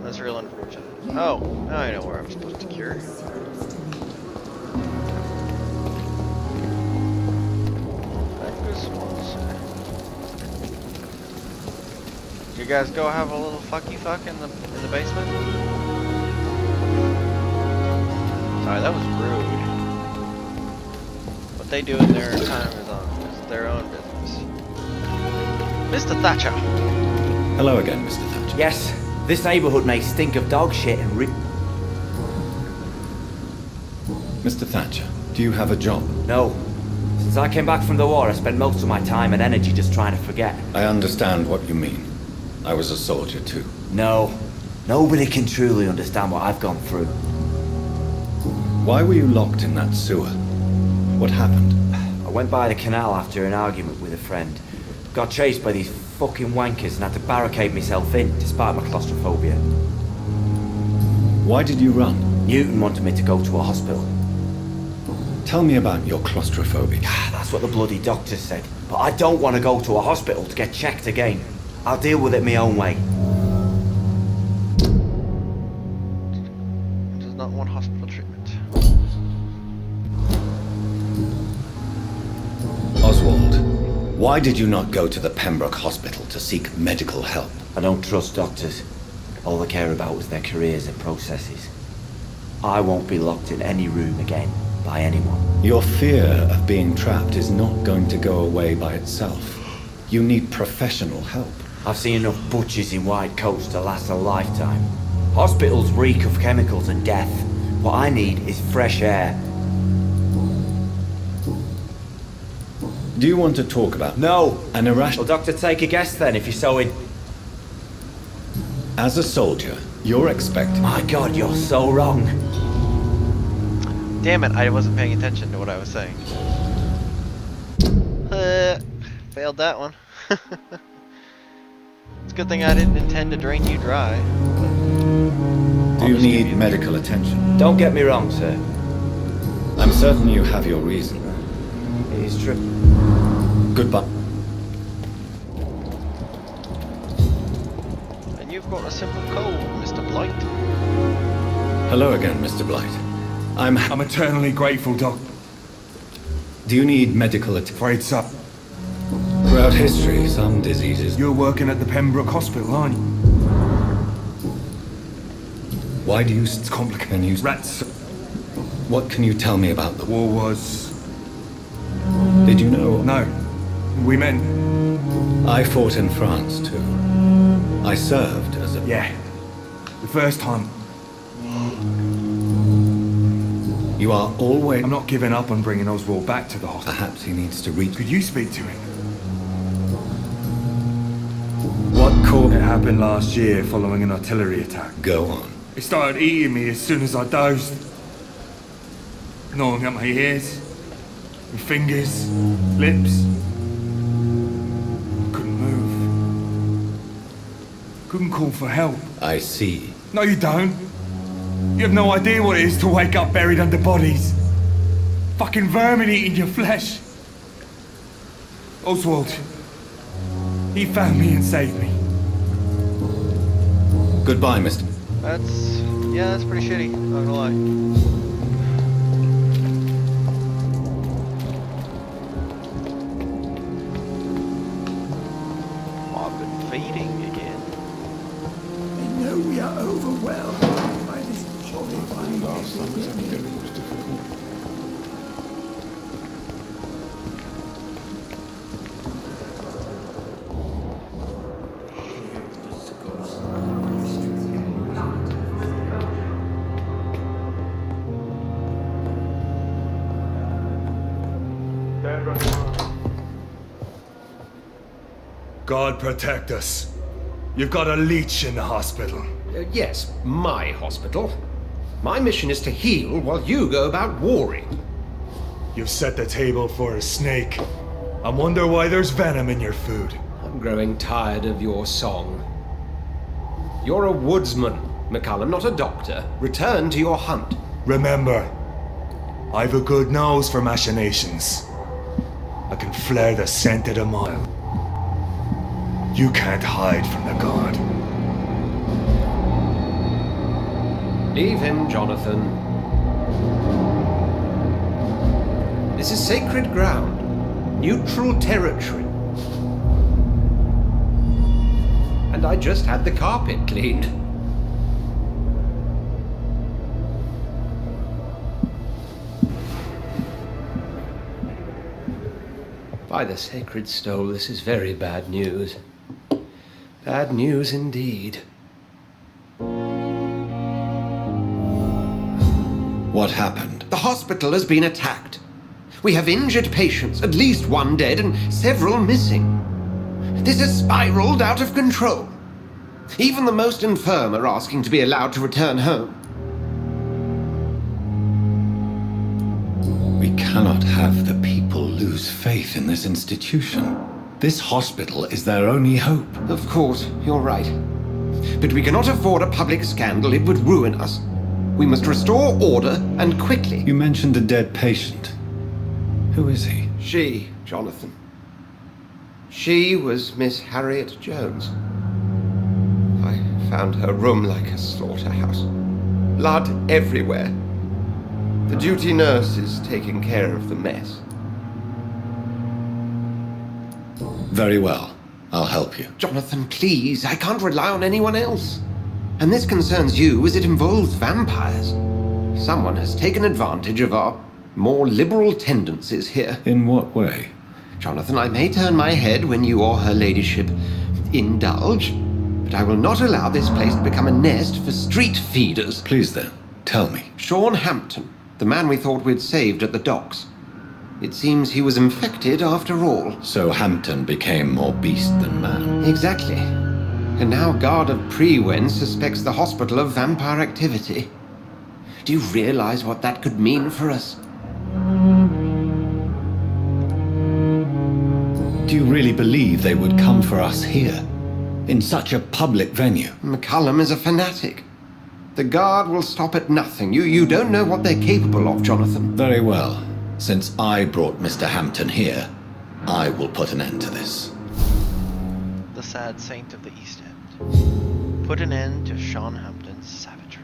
That's real unfortunate. Oh, now I know where I'm supposed to cure. You guys go have a little fucky fuck in the basement? Sorry, that was rude. What they do in their time is their own business. Mr. Thatcher. Hello again, Mr. Thatcher. Yes, this neighborhood may stink of dog shit and Mr. Thatcher, do you have a job? No. Since Since I came back from the war, I spent most of my time and energy just trying to forget. I understand what you mean. I was a soldier too. No. Nobody can truly understand what I've gone through. Why were you locked in that sewer? What happened? I went by the canal after an argument with a friend. Got chased by these fucking wankers and had to barricade myself in, despite my claustrophobia. Why did you run? Newton wanted me to go to a hospital. Tell me about your claustrophobia. That's what the bloody doctor said. But I don't want to go to a hospital to get checked again. I'll deal with it my own way. Does not want hospital treatment. Oswald, why did you not go to the Pembroke Hospital to seek medical help? I don't trust doctors. All they care about is their careers and processes. I won't be locked in any room again by anyone. Your fear of being trapped is not going to go away by itself. You need professional help. I've seen enough butchers in white coats to last a lifetime. Hospitals reek of chemicals and death. What I need is fresh air. Do you want to talk about... No! An irrational... Well, Doctor, take a guess then, if you're so in... As a soldier, you're expected... My God, you're so wrong. Damn it, I wasn't paying attention to what I was saying. Failed that one. It's a good thing I didn't intend to drain you dry. Do you need medical attention? Don't get me wrong, sir. I'm certain you have your reason. It is true. Goodbye. And you've got a simple cold, Mr. Blight. Hello again, Mr. Blight. I'm eternally grateful, Doc. Do you need medical attention? Afraid so. Throughout history, some diseases... You're working at the Pembroke Hospital, aren't you? Why do you... It's complicated. Rats. What can you tell me about the war? Was... Did you know... No. We men. I fought in France, too. I served as a... Yeah. The first time. You are always... I'm not giving up on bringing Oswald back to the hospital. Perhaps he needs to reach... Could you speak to him? What caused... It happened last year following an artillery attack. Go on. It started eating me as soon as I dozed. Gnawing at my ears, my fingers, lips. Couldn't move. Couldn't call for help. I see. No, you don't. You have no idea what it is to wake up buried under bodies. Fucking vermin eating your flesh. Oswald. He found me and saved me. Goodbye, Mr. That's pretty shitty, not gonna lie. We are overwhelmed by this horrifying God protect us. You've got a leech in the hospital. Yes, my hospital. My mission is to heal while you go about warring. You've set the table for a snake. I wonder why there's venom in your food. I'm growing tired of your song. You're a woodsman, McCallum, not a doctor. Return to your hunt. Remember, I've a good nose for machinations. I can flare the scent at a mile. You can't hide from the god. Leave him, Jonathan. This is sacred ground. Neutral territory. And I just had the carpet cleaned. By the sacred stole, this is very bad news. Bad news indeed. What happened? The hospital has been attacked. We have injured patients, at least one dead and several missing. This has spiraled out of control. Even the most infirm are asking to be allowed to return home. We cannot have the people lose faith in this institution. This hospital is their only hope. Of course, you're right. But we cannot afford a public scandal. It would ruin us. We must restore order, and quickly. You mentioned a dead patient. Who is he? She, Jonathan. She was Miss Harriet Jones. I found her room like a slaughterhouse. Blood everywhere. The duty nurse is taking care of the mess. Very well. I'll help you. Jonathan, please. I can't rely on anyone else. And this concerns you as it involves vampires. Someone has taken advantage of our more liberal tendencies here. In what way? Jonathan, I may turn my head when you or her ladyship indulge, but I will not allow this place to become a nest for street feeders. Please then, tell me. Sean Hampton, the man we thought we'd saved at the docks. It seems he was infected after all. So Hampton became more beast than man. Exactly. And now Guard of Prewen suspects the hospital of vampire activity. Do you realize what that could mean for us? Do you really believe they would come for us here? In such a public venue? McCullum is a fanatic. The Guard will stop at nothing. You don't know what they're capable of, Jonathan. Very well. Since I brought Mr. Hampton here, I will put an end to this. The sad saint of the East End. Put an end to Sean Hampton's savagery.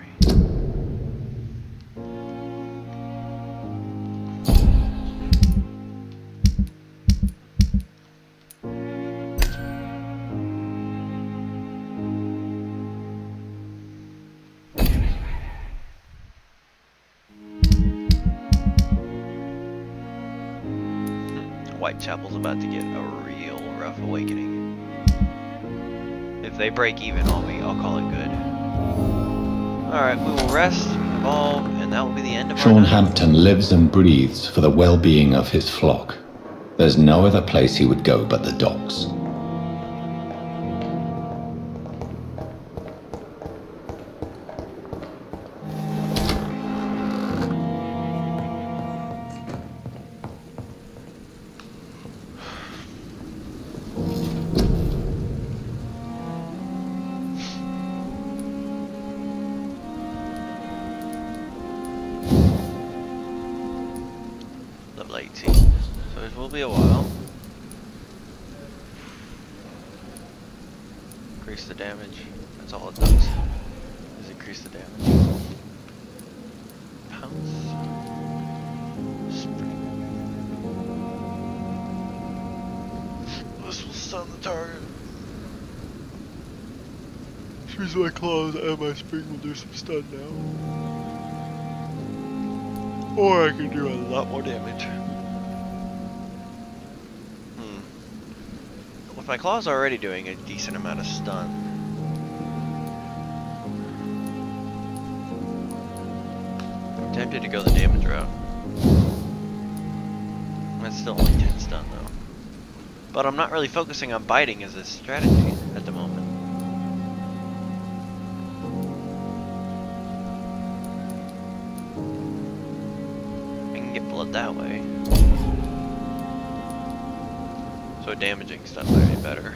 Whitechapel's about to get a real rough awakening. If they break even on me, I'll call it good. Alright, we will rest, evolve, and that will be the end of our Sean night. Hampton lives and breathes for the well-being of his flock. There's no other place he would go but the docks. Level 18. So it will be a while. Increase the damage. That's all it does. Is increase the damage. Pounce. Spring. This will stun the target. Use my claws and my spring will do some stun now. Or I can do a lot more damage. With my claws already doing a decent amount of stun. I'm tempted to go the damage route. That's still only 10 stun though. But I'm not really focusing on biting as a strategy at the moment. That way. So damaging stuff might be better.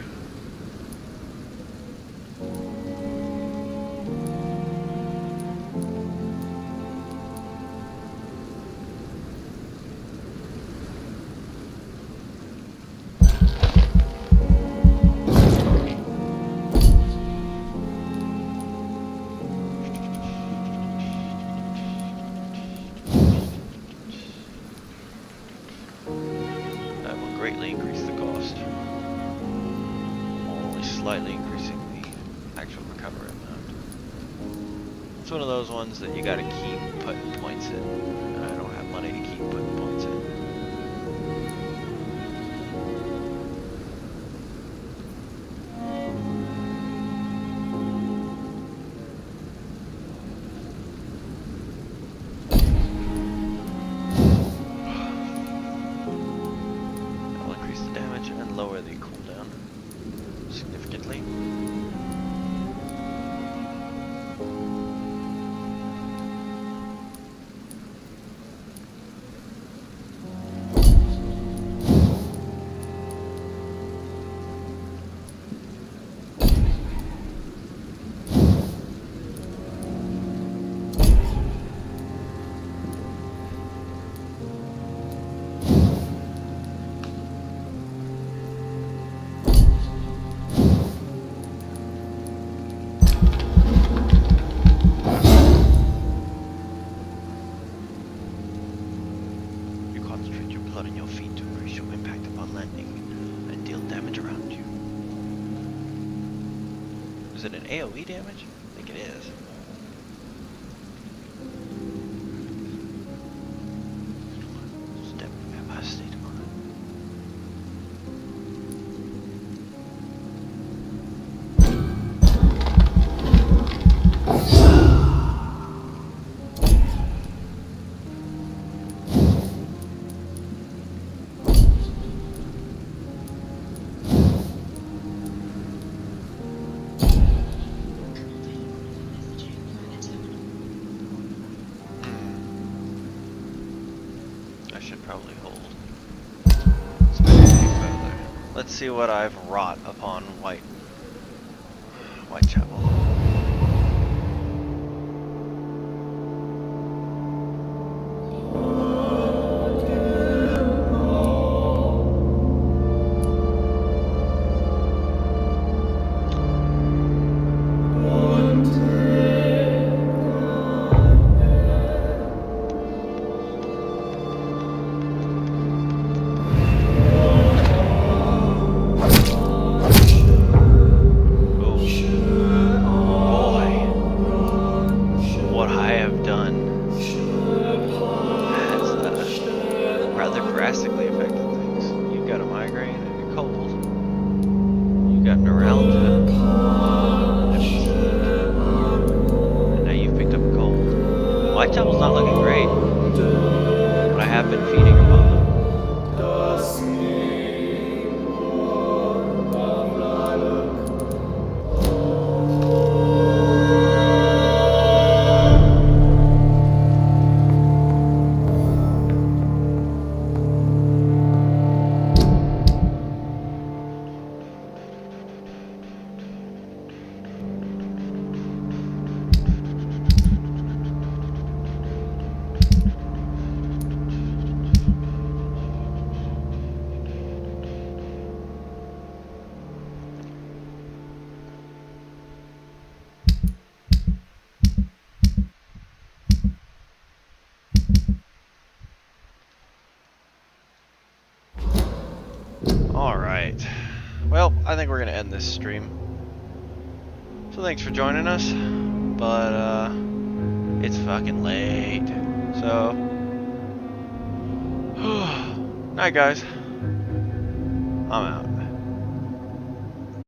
Greatly increase the cost. Only slightly increasing the actual recovery amount. It's one of those ones that you gotta keep putting points in. And I don't have money to keep putting points in. lower the cooldown significantly. Is it an AoE damage? I think it is. Step capacity on it. Probably hold. Let's move any further. Let's see what I've wrought upon Whitechapel. Drastically affected things. You've got a migraine and you're cold. You've got neuralgia. And now you've picked up a cold. Whitechapel's not looking great. But I have been feeding him up. Alright. Well, I think we're going to end this stream. So thanks for joining us. But, it's fucking late. So, night guys. I'm out.